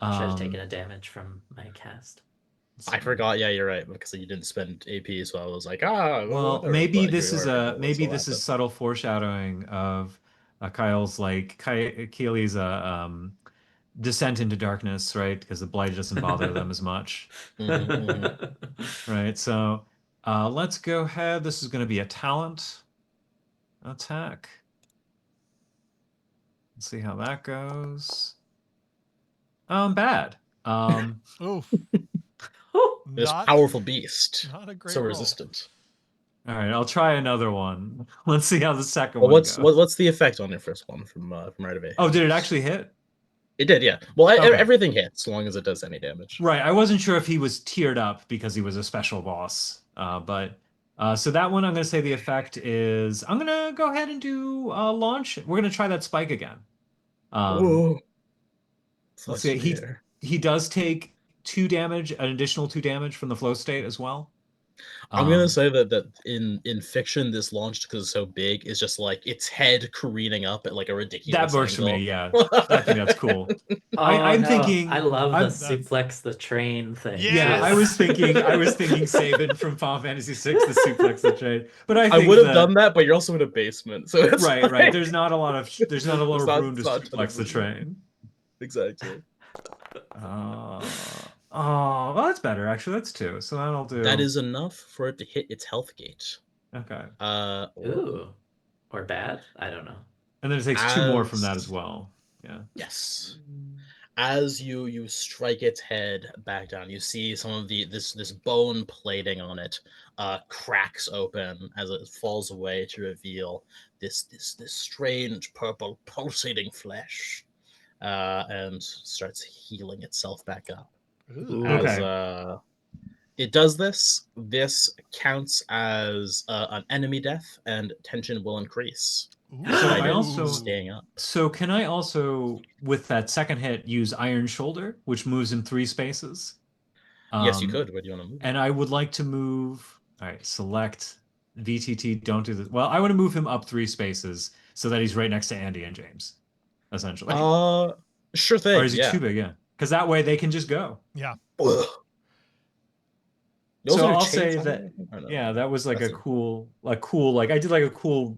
I should have taken a damage from my cast. I forgot. Yeah, you're right, because you didn't spend AP, so I was like, Well, whatever, maybe but this here is we are, a what's maybe gonna this is happen. subtle foreshadowing of Kyle's like Keely's descent into darkness, right? Because the blight doesn't bother them as much, right? So let's go ahead. This is going to be a talent attack. Let's see how that goes. Bad. Oof. This Not powerful beast, not a great so roll. resistant. All right, I'll try another one. Let's see how the second Well, one goes. what's the effect on your first one from right away? Oh, did it actually hit? It did, yeah. Well, Okay. everything hits as long as it does any damage. Right. I wasn't sure if he was tiered up because he was a special boss. So that one, I'm going to say the effect is I'm going to go ahead and do launch. We're going to try that spike again. Whoa. Let's see. He does take 2 damage, an additional 2 damage from the flow state as well. I'm gonna say that in fiction, this launched because it's so big is just like its head careening up at like a ridiculous that works angle. for me. Yeah, I think that's cool. Oh, I'm no. thinking. I love the That's- suplex the train thing. Yeah, Yes. I was thinking Sabin from Final Fantasy VI, the suplex the train. But I I think would have done that, but you're also in a basement, so it's Right. like- There's not a lot of room to it's not a ton of suplex the room. train. Exactly. Oh, well, that's better actually. That's 2. So that'll do. That is enough for it to hit its health gate. Okay. Ooh. Or bad? I don't know. And then it takes 2 more from that as well. Yeah. Yes. As you strike its head back down, you see some of this bone plating on it cracks open as it falls away to reveal this strange purple pulsating flesh, and starts healing itself back up. Ooh. As it does this counts as an enemy death, and tension will increase. Ooh. So Despite I it also staying up. So can I also, with that second hit, use Iron Shoulder, which moves in 3 spaces? Yes, you could. Where do you want to move? And I would like to move. All right, select VTT. Don't do this. Well, I want to move him up 3 spaces so that he's right next to Andy and James, essentially. Sure thing. Or is he too big? Yeah, because that way they can just go. Yeah. Ugh. So Those are I'll chains say on that. there? I don't know. Yeah, that was like That's a cool. Like I did like a cool.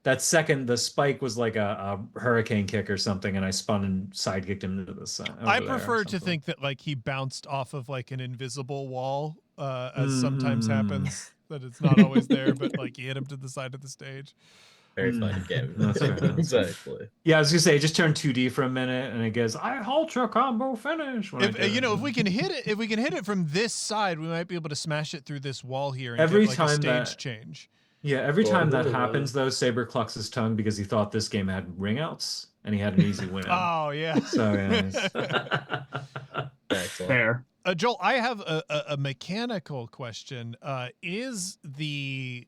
That second, the spike was like a hurricane kick or something, and I spun and side kicked him into the side. I prefer to think that like he bounced off of like an invisible wall, as sometimes happens. That it's not always there, but like he hit him to the side of the stage. Very fun game. That's fair, that's fair. Exactly. Yeah, I was gonna say it just turned 2D for a minute, and it goes, "I halt your combo finish." When I If did it. if we can hit it from this side, we might be able to smash it through this wall here and Every get like a time stage that- change. Yeah, every time that Ooh. happens, though, Saber clucks his tongue because he thought this game had ring outs, and he had an easy win. Oh yeah. So yeah, Excellent. Fair. Joel, I have a mechanical question. Is the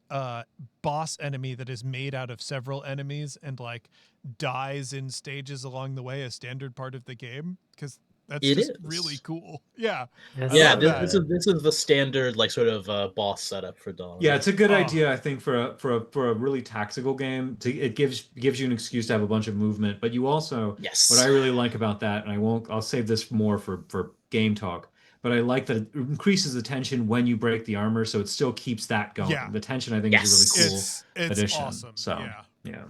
boss enemy that is made out of several enemies and like dies in stages along the way a standard part of the game? Because that's It just is. really cool. Yeah. Yes, I Yeah, love that. this is the standard like sort of boss setup for Dawn. yeah, it's a good Oh. idea, I think, for a really tactical game. It gives you an excuse to have a bunch of movement, but you also Yes. what I really like about that, and I'll save this more for game talk. But I like that it increases the tension when you break the armor, so it still keeps that going. Yeah. The tension, I think, is a really cool It's addition. awesome. So Yeah.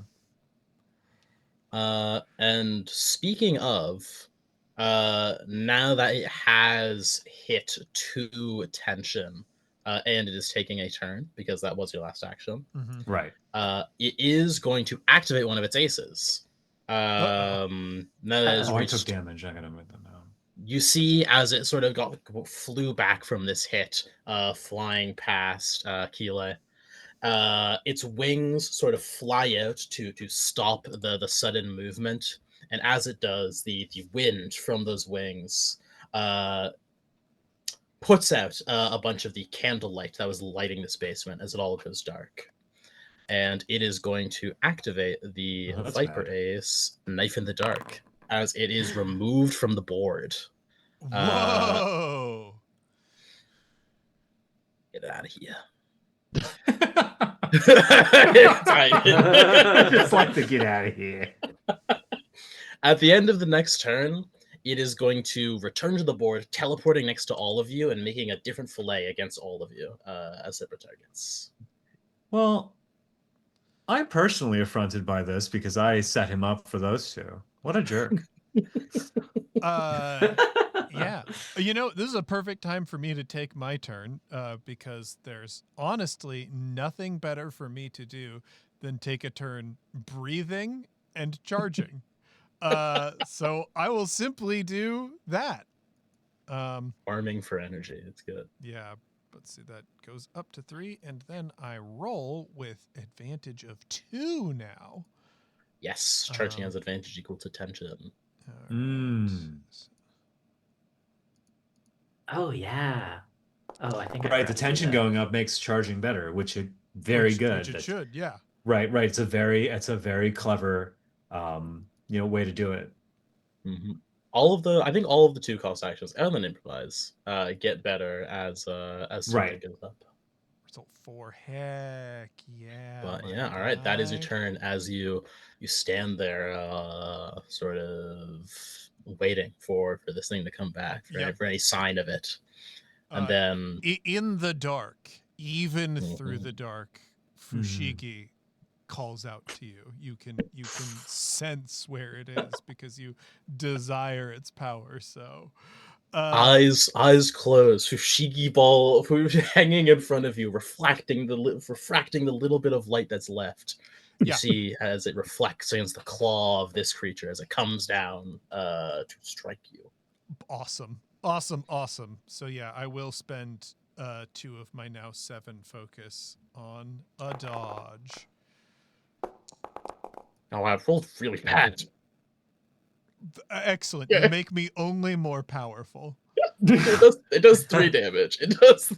And speaking of, now that it has hit 2 tension, and it is taking a turn because that was your last action, Mhm. Right. it is going to activate one of its aces. Now that it's Oh, I reached, took damage. I gotta write that down. you see as it sort of flew back from this hit, flying past Keeley. Its wings sort of fly out to stop the sudden movement, and as it does, the wind from those wings puts out a bunch of the candlelight that was lighting this basement as it all goes dark. And it is going to activate the Oh, that's Viper bad. Ace, Knife in the Dark, as it is removed from the board. Whoa. Get out of here. I just like to get out of here. At the end of the next turn, it is going to return to the board, teleporting next to all of you and making a different fillet against all of you as separate targets. Well, I'm personally affronted by this because I set him up for those two. What a jerk. Yeah. This is a perfect time for me to take my turn because there's honestly nothing better for me to do than take a turn breathing and charging. So I will simply do that. Farming for energy. It's good. Yeah. Let's see. That goes up to 3, and then I roll with advantage of 2 now. Yes, charging has advantage equal to tension. All right. Oh yeah. Oh, I think I Right, the forgot to do tension that. going up makes charging better, which is very good. Which it should, yeah. Right. It's a very clever way to do it. Mm-hmm. I think all of the 2-cost actions and then improvise get better as Right. goes up. Result 4, heck yeah. But my yeah, all right, that is your guy. turn as you stand there sort of waiting for this thing to come back for any sign of it. And then in the dark, even through Mhm. the dark, Fushigi calls out to you. You can sense where it is because you desire its power. So eyes closed, Fushigi ball hanging in front of you, refracting the little bit of light that's left. You see as it reflects against the claw of this creature as it comes down to strike you. Awesome. So yeah, I will spend 2 of my now 7 focus on a dodge. Oh, I've rolled really bad. Excellent. Yeah. You make me only more powerful. It does 3 damage. It does.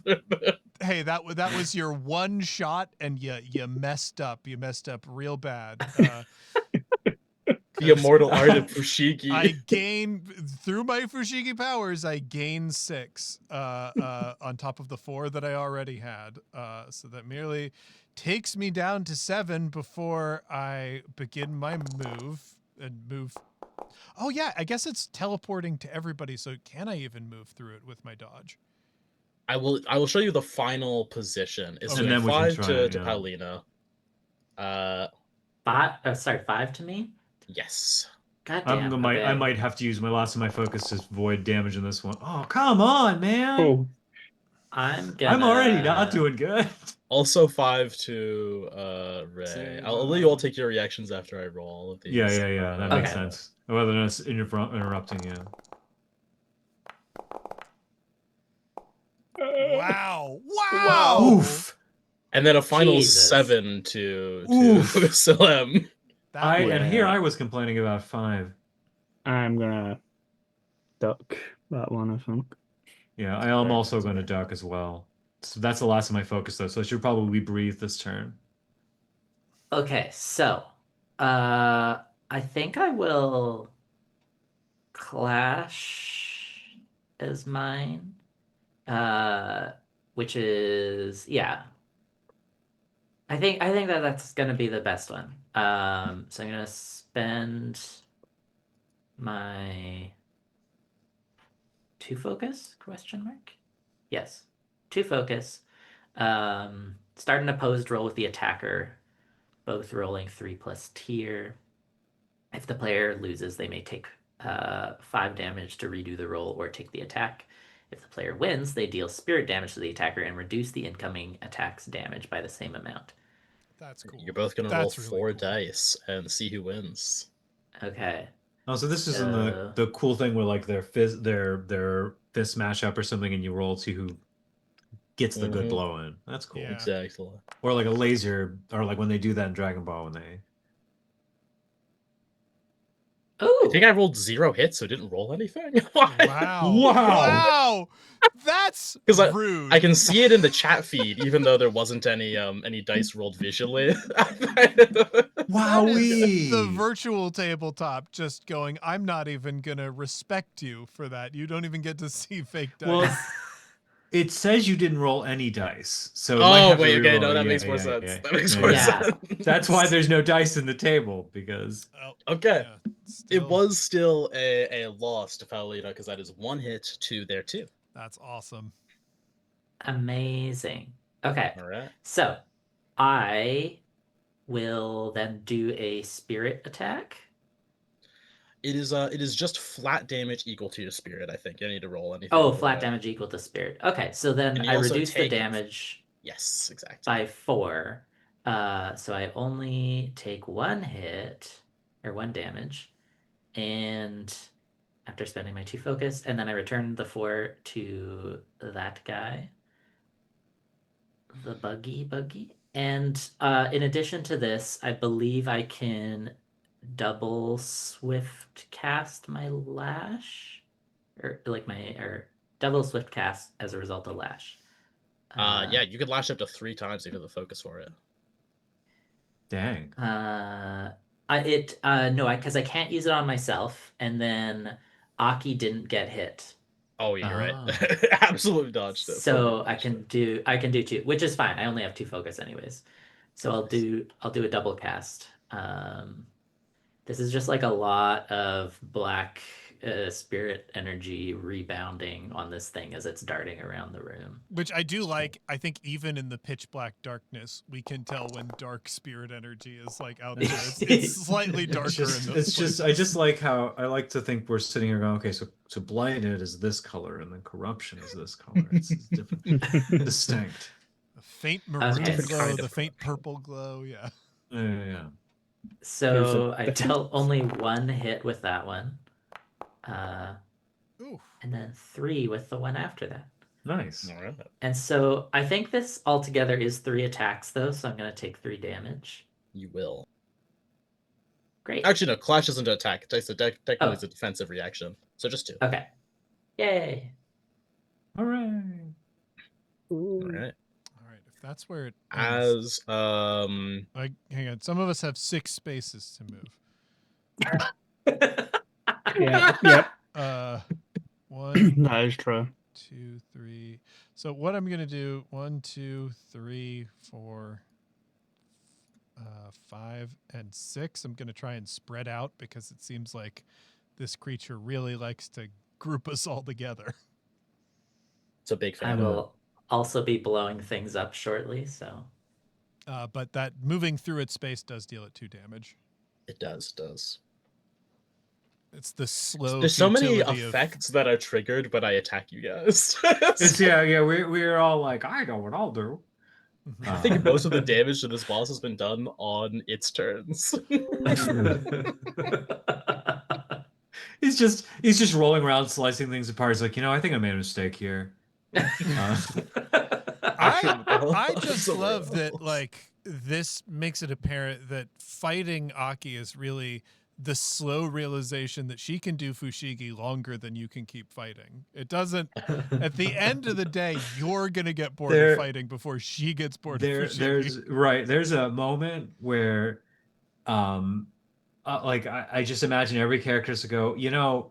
Hey, that was your one shot, and you messed up. You messed up real bad. The immortal art of Fushigi. I gain through my Fushigi powers. I gain 6 on top of the 4 that I already had. So that merely takes me down to 7 before I begin my move. Oh yeah, I guess it's teleporting to everybody. So can I even move through it with my dodge? I will show you the final position. It's And then we can 5 try to it, yeah. Paulino. 5 to me. Yes. God damn. I might have to use my last of my focus to avoid damage in this one. Oh, come on, man. Oh, I'm already not doing good. Also 5 to Ray. I'll let you all take your reactions after I roll all of these. Yeah. That makes Okay. sense. Whether or not it's interrupting you. Wow. Oof. And then a final Jesus. 7 to Oof. Salem. And here I was complaining about 5. I'm gonna duck that one, I think. Yeah, I am also going to duck as well. So that's the last of my focus, though. So I should probably breathe this turn. Okay, so I think I will Clash as mine. Which is I think that's gonna be the best one. So I'm gonna spend my 2 focus ? Yes, 2 focus. Start an opposed roll with the attacker, both rolling 3+ tier. If the player loses, they may take 5 damage to redo the roll or take the attack. If the player wins, they deal spirit damage to the attacker and reduce the incoming attack's damage by the same amount. That's cool. You're both going to roll 4 dice and see who wins. Okay. Oh, so this isn't the cool thing where like their fist mash up or something, and you roll to see who gets the good blow in. That's cool. Yeah. Exactly. Or like a laser, or like when they do that in Dragon Ball when they. Oh, I think I rolled 0 hits, so it didn't roll anything. Wow. That's rude. I can see it in the chat feed, even though there wasn't any dice rolled visually. Wowee! The virtual tabletop just going, I'm not even gonna respect you for that. You don't even get to see fake dice. Well, it says you didn't roll any dice, so it might have to wait, okay, reroll. no, that Yeah, makes more yeah, sense. yeah. That makes Yeah, more yeah. sense. That's why there's no dice in the table, because Oh, Okay. yeah, It still- was still a loss to Paulino because that is one hit to their 2. That's awesome. Amazing. Okay. All right. So I will then do a spirit attack. It is just flat damage equal to your spirit, I think. You don't need to roll anything. Oh, for flat it. damage equal to spirit. Okay, so then And you I also reduce the take- damage Yes, exactly. by 4. So I only take 1 hit or 1 damage, and after spending my 2 focus, and then I return the 4 to that guy, the buggy. And in addition to this, I believe I can double swift cast my lash, or double swift cast as a result of lash. Yeah, you could lash up to 3 times if you have the focus for it. dang. Because I can't use it on myself, and then Aki didn't get hit, Oh, yeah, you're Ah. right. Absolutely dodged it. so Fully I dodged can do 2, which is fine. I only have 2 focus anyways, so I'll do a double cast. This is just like a lot of black spirit energy rebounding on this thing as it's darting around the room. Which I do like. I think even in the pitch black darkness, we can tell when dark spirit energy is like out there. It's slightly darker in those It's just I places. just like how I like to think we're sitting here going, okay, so blinded is this color, and then corruption is this color. It's different, distinct. The faint maroon different glow, kind the of faint purple glow. Yeah. Yeah. So I dealt only 1 hit with that one, Ooh. and then 3 with the one after that. Nice. All right. And so I think this altogether is 3 attacks, though, so I'm going to take 3 damage. You will. Great. Actually, no, Clash isn't an attack. Technically, Oh. it's a defensive reaction. So just 2. Okay. Yay. All right. All right. All right. If that's where it ends. As Like, hang on. Some of us have 6 spaces to move. Yeah, yep, 1, that is true. 2, 3. So what I'm gonna do? 1, 2, 3, 4, 5, and 6. I'm gonna try and spread out because it seems like this creature really likes to group us all together. it's a big I fan. will also be blowing things up shortly, so. But that moving through its space does deal it 2 damage. It does. It's the slow. There's so many futility of- effects that are triggered when I attack you guys. It's yeah. We're all like, I know what I'll do. I think most of the damage to this boss has been done on its turns. He's just rolling around, slicing things apart. He's like, I think I made a mistake here. I just Somewhere love that, else. like, this makes it apparent that fighting Aki is really the slow realization that she can do Fushigi longer than you can keep fighting. It doesn't. At the end of the day, you're gonna get bored There- of fighting before she gets bored of Fushigi. There's a moment where, like I just imagine every character to go,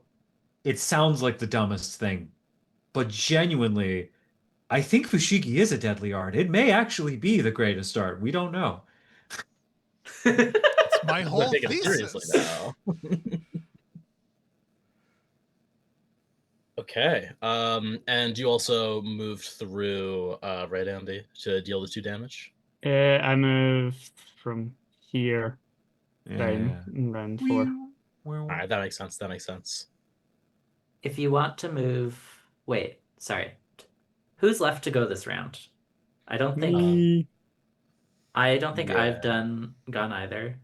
it sounds like the dumbest thing, but genuinely, I think Fushigi is a deadly art. It may actually be the greatest art. We don't know. It's my I'm whole taking it thesis. seriously now. Okay. And you also moved through, right, Andy, to deal the 2 damage? I moved from here Yeah. down and round 4. All right, that makes sense. If you want to move. Wait, sorry. Who's left to go this round? I don't think. Me. I've Yeah. gone either.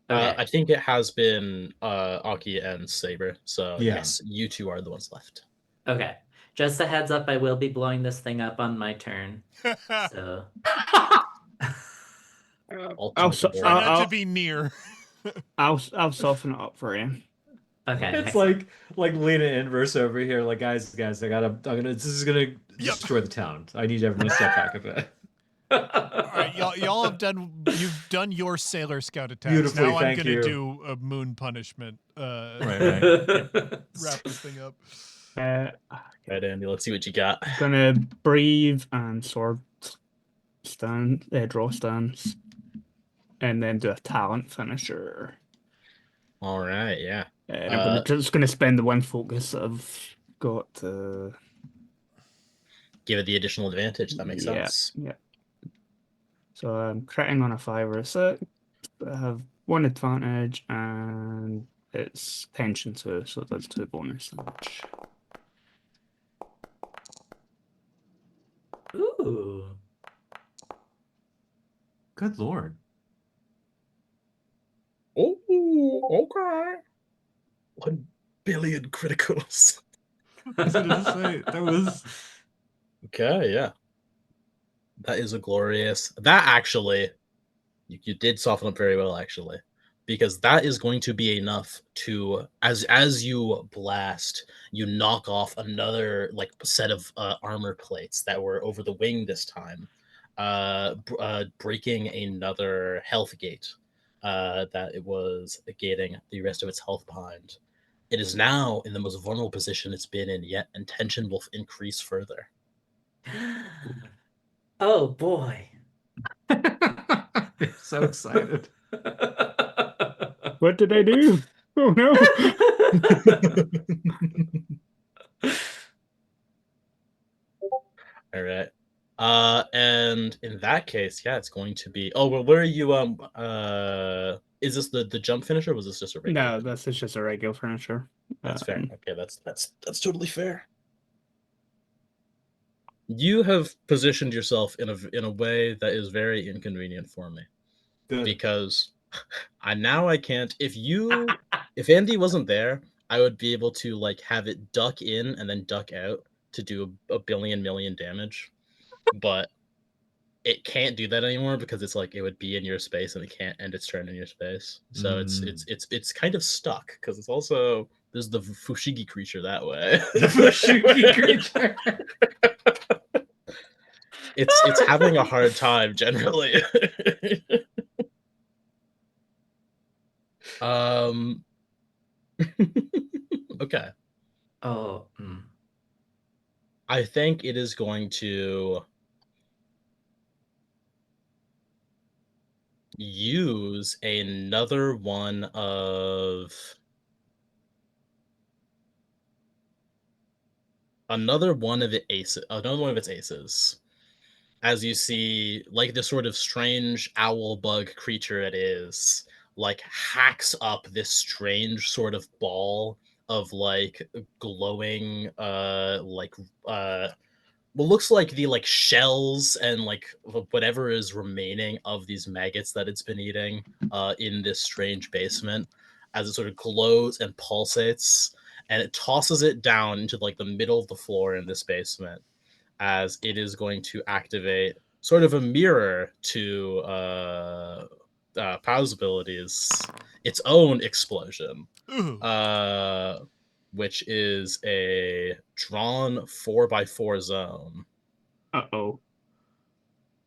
Okay. I think it has been Aki and Saber. So Yeah. yes, you 2 are the ones left. Okay. Just a heads up, I will be blowing this thing up on my turn. So I'll so- Try not I'll- to be near. I'll soften it up for you. okay. It's like Lena Inverse over here. Like, guys, this is gonna destroy the town. I need everyone to step back a bit. All right, y'all you've done your Sailor Scout attacks. Beautifully, Now I'm thank gonna you. do a moon punishment. Right. Wrap this thing up. Uh, Right, Andy, let's see what you got. gonna breathe and sword draw stance, and then do a talent finisher. All right, yeah. And I'm just gonna spend the one focus that I've got to Give it the additional advantage. That makes sense. Yeah. So I'm critting on a 5 or a 6. I have one advantage, and it's tension 2, so that's 2 bonus damage. Ooh. Good lord. Oh, okay. 1 billion criticals. I was gonna say that was. Okay, yeah. That is a glorious. That actually, you did soften up very well, actually, because that is going to be enough to, as you blast, you knock off another like set of armor plates that were over the wing this time, breaking another health gate that it was gating the rest of its health behind. It is now in the most vulnerable position it's been in yet, and tension will increase further. Oh boy. So excited. What did I do? Oh no! All right. And in that case, yeah, it's going to be. Oh well, where are you? Is this the jump finisher? Or was this just a regular? No, this is just a regular finisher. That's fair. Okay, that's totally fair. You have positioned yourself in a way that is very inconvenient for me. Good. Because I can't. If Andy wasn't there, I would be able to like have it duck in and then duck out to do a billion million damage, but it can't do that anymore because it's like it would be in your space and it can't end its turn in your space. So it's kind of stuck because it's also there's the Fushigi creature that way. The Fushigi creature. It's having a hard time generally. Okay. Oh. I think it is going to use another one of its aces. As you see, like this sort of strange owl bug creature it is, like hacks up this strange sort of ball of like glowing what looks like the like shells and like whatever is remaining of these maggots that it's been eating in this strange basement as it sort of glows and pulsates, and it tosses it down into like the middle of the floor in this basement as it is going to activate sort of a mirror to Pow's abilities, its own explosion, which is a drawn 4x4 zone. Uh-oh.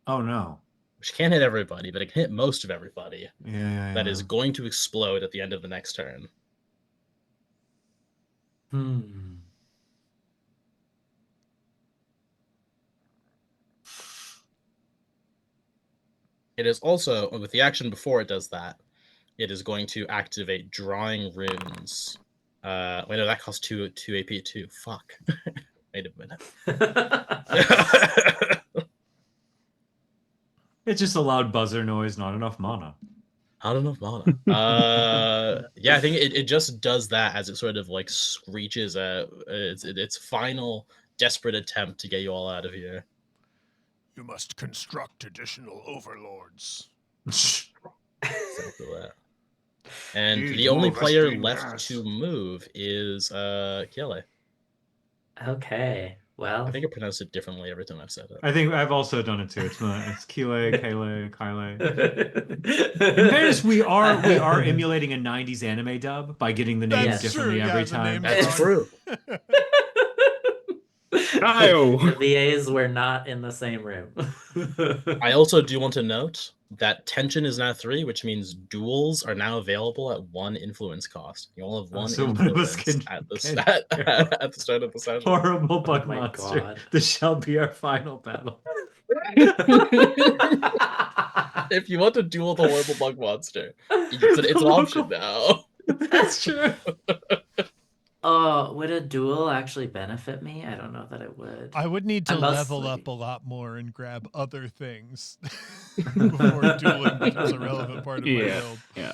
Oh no. Which can't hit everybody, but it can hit most of everybody. Yeah. That is going to explode at the end of the next turn. It is also, with the action before it does that, it is going to activate Drawing Runes. Wait, no, that costs 2 AP too. Fuck. Wait a minute. It's just a loud buzzer noise, not enough mana. Not enough mana. Yeah, I think it just does that as it sort of like screeches out its final desperate attempt to get you all out of here. You must construct additional overlords. Exactly that. And These the only move us player being left fast. to move is Kile. Okay. Well. I think I pronounced it differently every time I've said it. I think I've also done it too. It's Kile, Kyle. In fairness, we are emulating a '90s anime dub by getting the names That's differently true, every yeah, the time. names That's true. Kyle. The VAs were not in the same room. I also do want to note that tension is now 3, which means duels are now available at 1 influence cost. You only have 1 so one of us influence can- at the can at the start of the session. Horrible bug my monster. God. This shall be our final battle. If you want to duel the horrible bug monster, it's an option now. That's true. Oh, would a duel actually benefit me? I don't know that it would. I would need to I'm level mostly- up a lot more and grab other things before dueling becomes a relevant part of my Yeah. build. Yeah.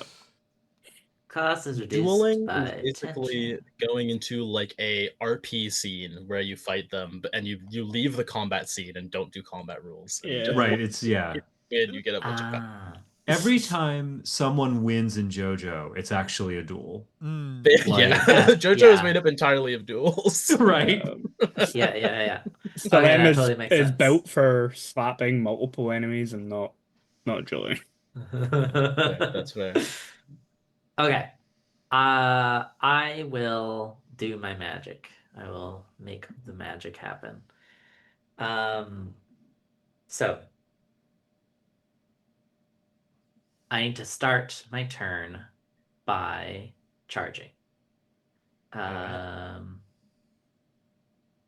Cost is reduced Dueling by is basically tension. going into like a RP scene where you fight them, and you leave the combat scene and don't do combat rules. And you Yeah. just Right, it's yeah. win, you get a bunch of power. Ah. Every time someone wins in JoJo, it's actually a duel. Mm. Yeah, Yeah, JoJo is yeah. made up entirely of duels. Right. Yeah. So Okay, M that is, totally makes is sense. built for slapping multiple enemies and not dueling. That's fair. Okay. I will do my magic. I will make the magic happen. So I need to start my turn by charging. Alright.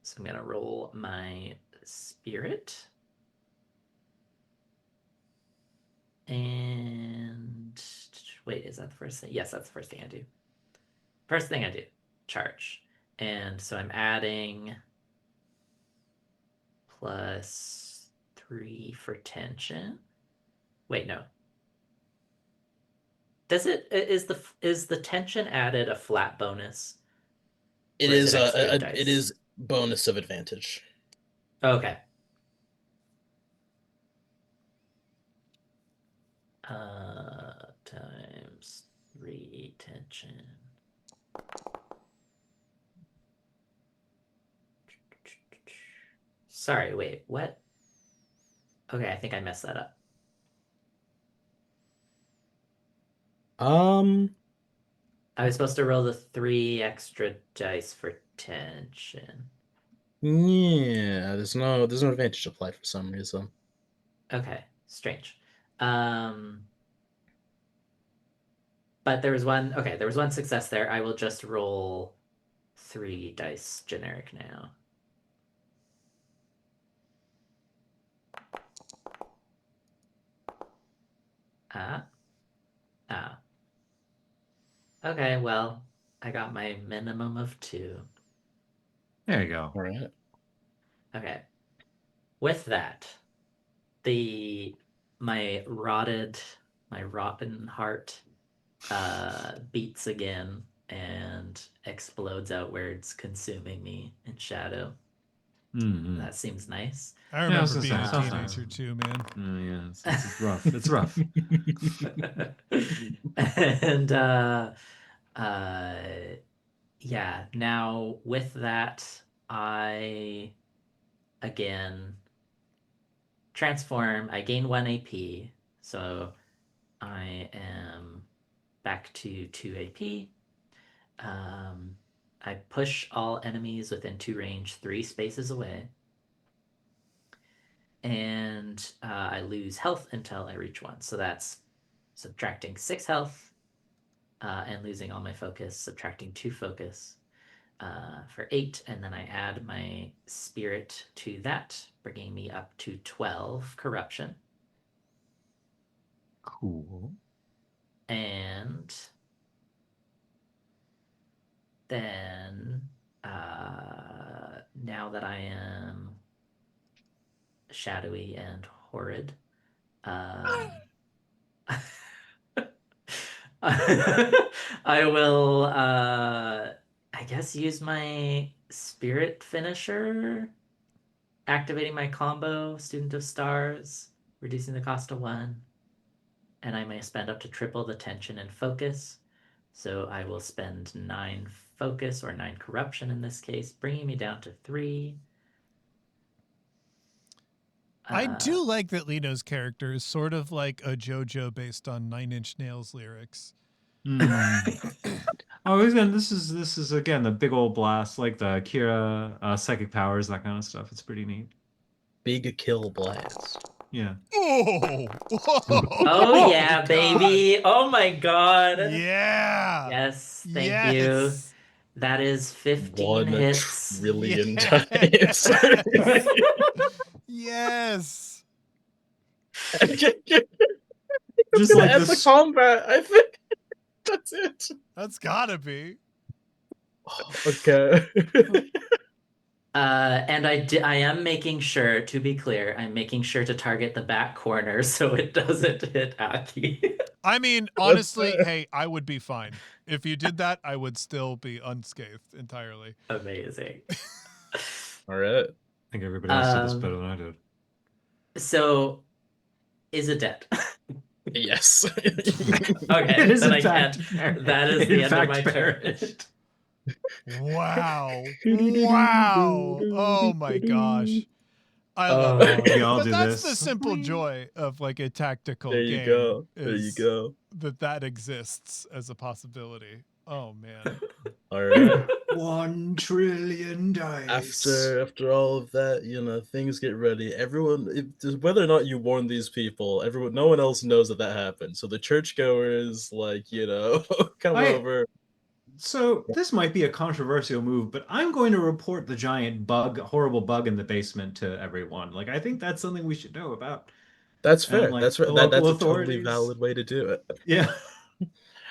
So I'm gonna roll my spirit. And wait, is that the first thing? Yes, that's the first thing I do. First thing I do, charge. And so I'm adding +3 for tension. Wait, no. Does it is the tension added a flat bonus? It Or is is it extra dice? it is bonus of advantage. Okay. Times 3 tension. Sorry, wait, what? Okay, I think I messed that up. I was supposed to roll the 3 extra dice for tension. Yeah, there's no advantage applied for some reason. Okay, strange. But there was one. Okay, there was one success there. I will just roll 3 dice generic now. Okay, well, I got my minimum of 2. There you go. All right. Okay. With that, my rotten heart beats again and explodes outwards, consuming me in shadow. Mm-hmm. That seems nice. I Yeah, I was remember gonna being a say, teenager too, man. Yeah, it's rough. It's rough. And yeah, now with that, I again transform. I gain 1 AP, so I am back to 2 AP. I push all enemies within 2 range 3 spaces away. And I lose health until I reach 1. So that's subtracting 6 health and losing all my focus, subtracting 2 focus for 8. And then I add my spirit to that, bringing me up to 12 corruption. Cool. And then now that I am shadowy and horrid, I will I guess use my spirit finisher, activating my combo, Student of Stars, reducing the cost to 1, and I may spend up to triple the tension and focus. So I will spend 9 focus, or 9 corruption in this case, bringing me down to 3. I do like that Lino's character is sort of like a JoJo based on Nine Inch Nails lyrics. Oh, again, this is again the big old blast, like the Kira psychic powers, that kind of stuff. It's pretty neat. Big kill blast. Yeah. Oh, Oh yeah, God. baby. Oh my god. Yeah. Yes, thank you. Yes. That is 15 1 hits. trillion Yes. times. Yes. I'm Just gonna like end the this. combat. I think that's it. That's gotta be. Okay. And I am making sure, to be clear, I'm making sure to target the back corner so it doesn't hit Aki. I mean, honestly, hey, I would be fine. If you did that, I would still be unscathed entirely. Amazing. All right. I think everybody else did this better than I did. So, is it dead? Yes. Okay, It is then in I fact can't. That is the in end of fact my turn. perished. Wow. Wow. Oh my gosh. I love Oh. it. We all But do that's this. the simple joy of like a tactical There you game. go. There you is go. that exists as a possibility. Oh man. All right. 1 trillion dice. After all of that, things get ready. Everyone, whether or not you warn these people, no one else knows that happened. So the churchgoers, come over. So this might be a controversial move, but I'm going to report the giant horrible bug in the basement to everyone. Like, I think that's something we should know about. That's And fair. like That's the fair. local That's a totally authorities. valid way to do it. Yeah.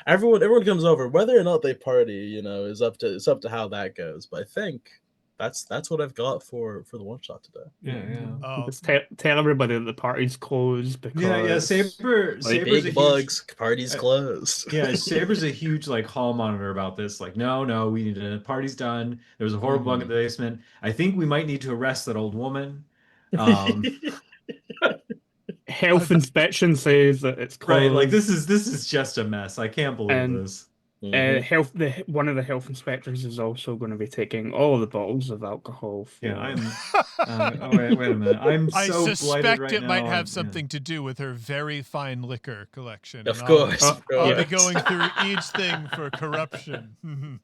Everyone comes over, whether or not they party, is up to how that goes. But I think that's what I've got for the one shot today. Yeah. Oh, Just tell everybody that the party's closed because Yeah. Saber's a Big huge bugs, party's closed. Yeah, Saber's a huge like hall monitor about this. Like, no, we need to. Party's done. There was a horrible bug in the basement. I think we might need to arrest that old woman. health inspection says that it's closed. Right, like this is just a mess. I can't believe And this. one of the health inspectors is also going to be taking all the bottles of alcohol. For... Yeah, I'm. Wait a minute. I'm I so blighted suspect right it now. might have something to do with her very fine liquor collection. Of and course, I'll yeah. be going through each thing for corruption.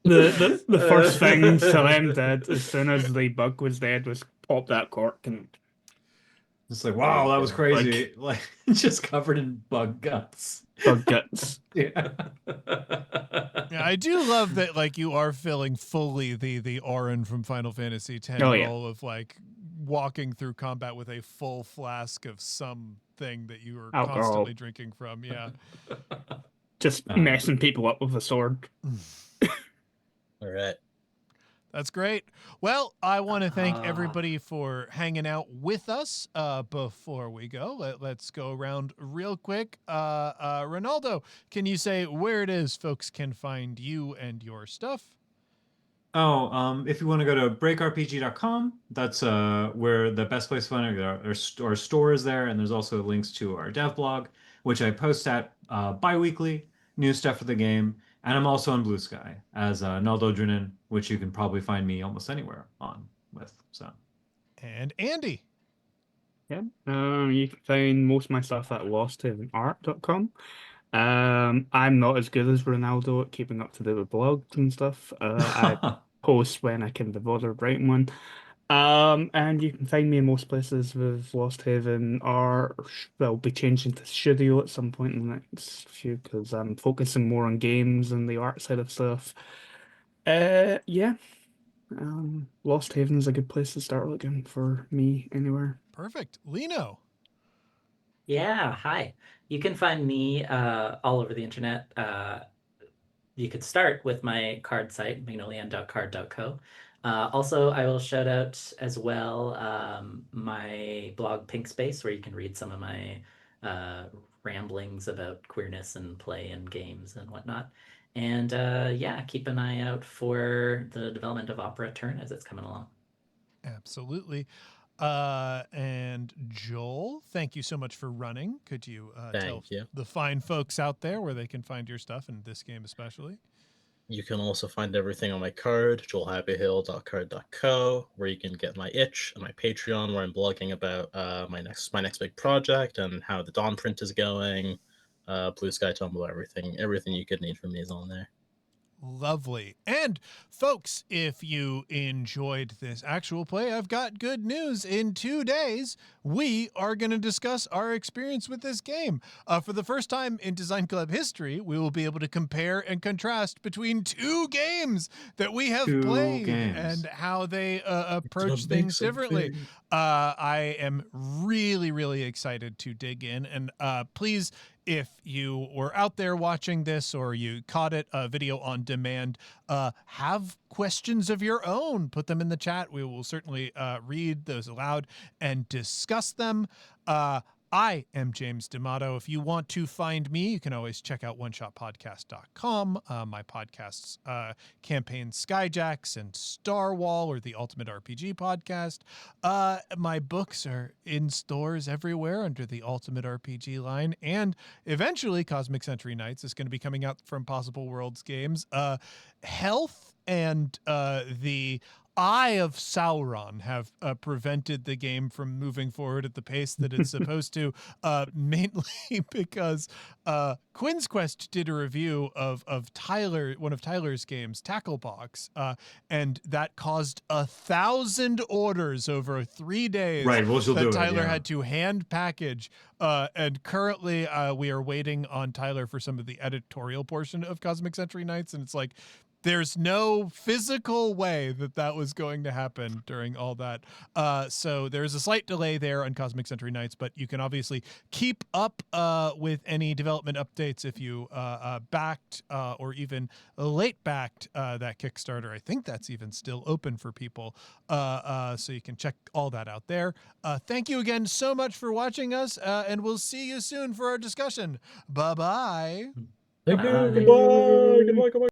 The first thing Salem did as soon as the bug was dead was pop that cork and It's like, wow, that was crazy. Like just covered in bug guts. bug guts. Yeah. Yeah, I do love that like you are filling fully the Auron from Final Fantasy X role of like walking through combat with a full flask of something that you are Alcohol. constantly drinking from. Yeah. Just messing people up with a sword. All right. That's great. Well, I want to thank everybody for hanging out with us. Before we go, let's go around real quick. Reynaldo, can you say where it is folks can find you and your stuff? Oh, if you want to go to breakrpg.com, that's where the best place to find it. Our store is there, and there's also links to our dev blog, which I post at bi-weekly, new stuff for the game. And I'm also on Blue Sky as Naldo Drinnen, which you can probably find me almost anywhere on with. So, and Andy. Yeah. You can find most of my stuff at lostheavenart.com. I'm not as good as Reynaldo at keeping up to date with blogs and stuff. I post when I can be bothered writing one. And you can find me in most places with Lost Haven, or will be changing to studio at some point in the next few because I'm focusing more on games and the art side of stuff. Yeah. Lost Haven is a good place to start looking for me anywhere. Perfect. Lino. Yeah, hi. You can find me all over the internet. You could start with my card site, magnolian.card.co. Also, I will shout out as well my blog Pink Space, where you can read some of my ramblings about queerness and play and games and whatnot. And yeah, keep an eye out for the development of Opera Turn as it's coming along. Absolutely. And Joel, thank you so much for running. Could you tell the fine folks out there where they can find your stuff in this game especially? You can also find everything on my card, joelhappyhill.card.co, where you can get my itch and my Patreon, where I'm blogging about my next big project and how the Dawn print is going. Blue Sky, Tumblr, everything you could need from me is on there. Lovely. And folks, if you enjoyed this actual play, I've got good news. In 2 days, we are going to discuss our experience with this game. For the first time in Design Club history, we will be able to compare and contrast between 2 games that we have 2 played games. and how they approach That things makes a differently. thing. I am really, really excited to dig in. And please, if you were out there watching this or you caught it a video on demand, have questions of your own. Put them in the chat. We will certainly read those aloud and discuss them. I am James D'Amato. If you want to find me, you can always check out oneshotpodcast.com. My podcasts, Campaign Skyjacks and Star Wall, or the Ultimate RPG podcast. My books are in stores everywhere under the Ultimate RPG line. And eventually, Cosmic Century Knights is going to be coming out from Possible Worlds Games. Health and the Eye of Sauron have prevented the game from moving forward at the pace that it's supposed to, mainly because Quinn's Quest did a review of Tyler, one of Tyler's games, Tacklebox, and that caused 1,000 orders over 3 days. Right, well, she'll that do it, Tyler yeah. had to hand package. And currently, we are waiting on Tyler for some of the editorial portion of Cosmic Century Knights, and it's like, there's no physical way that was going to happen during all that. So there's a slight delay there on Cosmic Century Knights, but you can obviously keep up with any development updates if you backed or even late backed that Kickstarter. I think that's even still open for people. So you can check all that out there. Thank you again so much for watching us, and we'll see you soon for our discussion. Bye-bye. Thank you. Bye. Goodbye. Goodbye. Goodbye.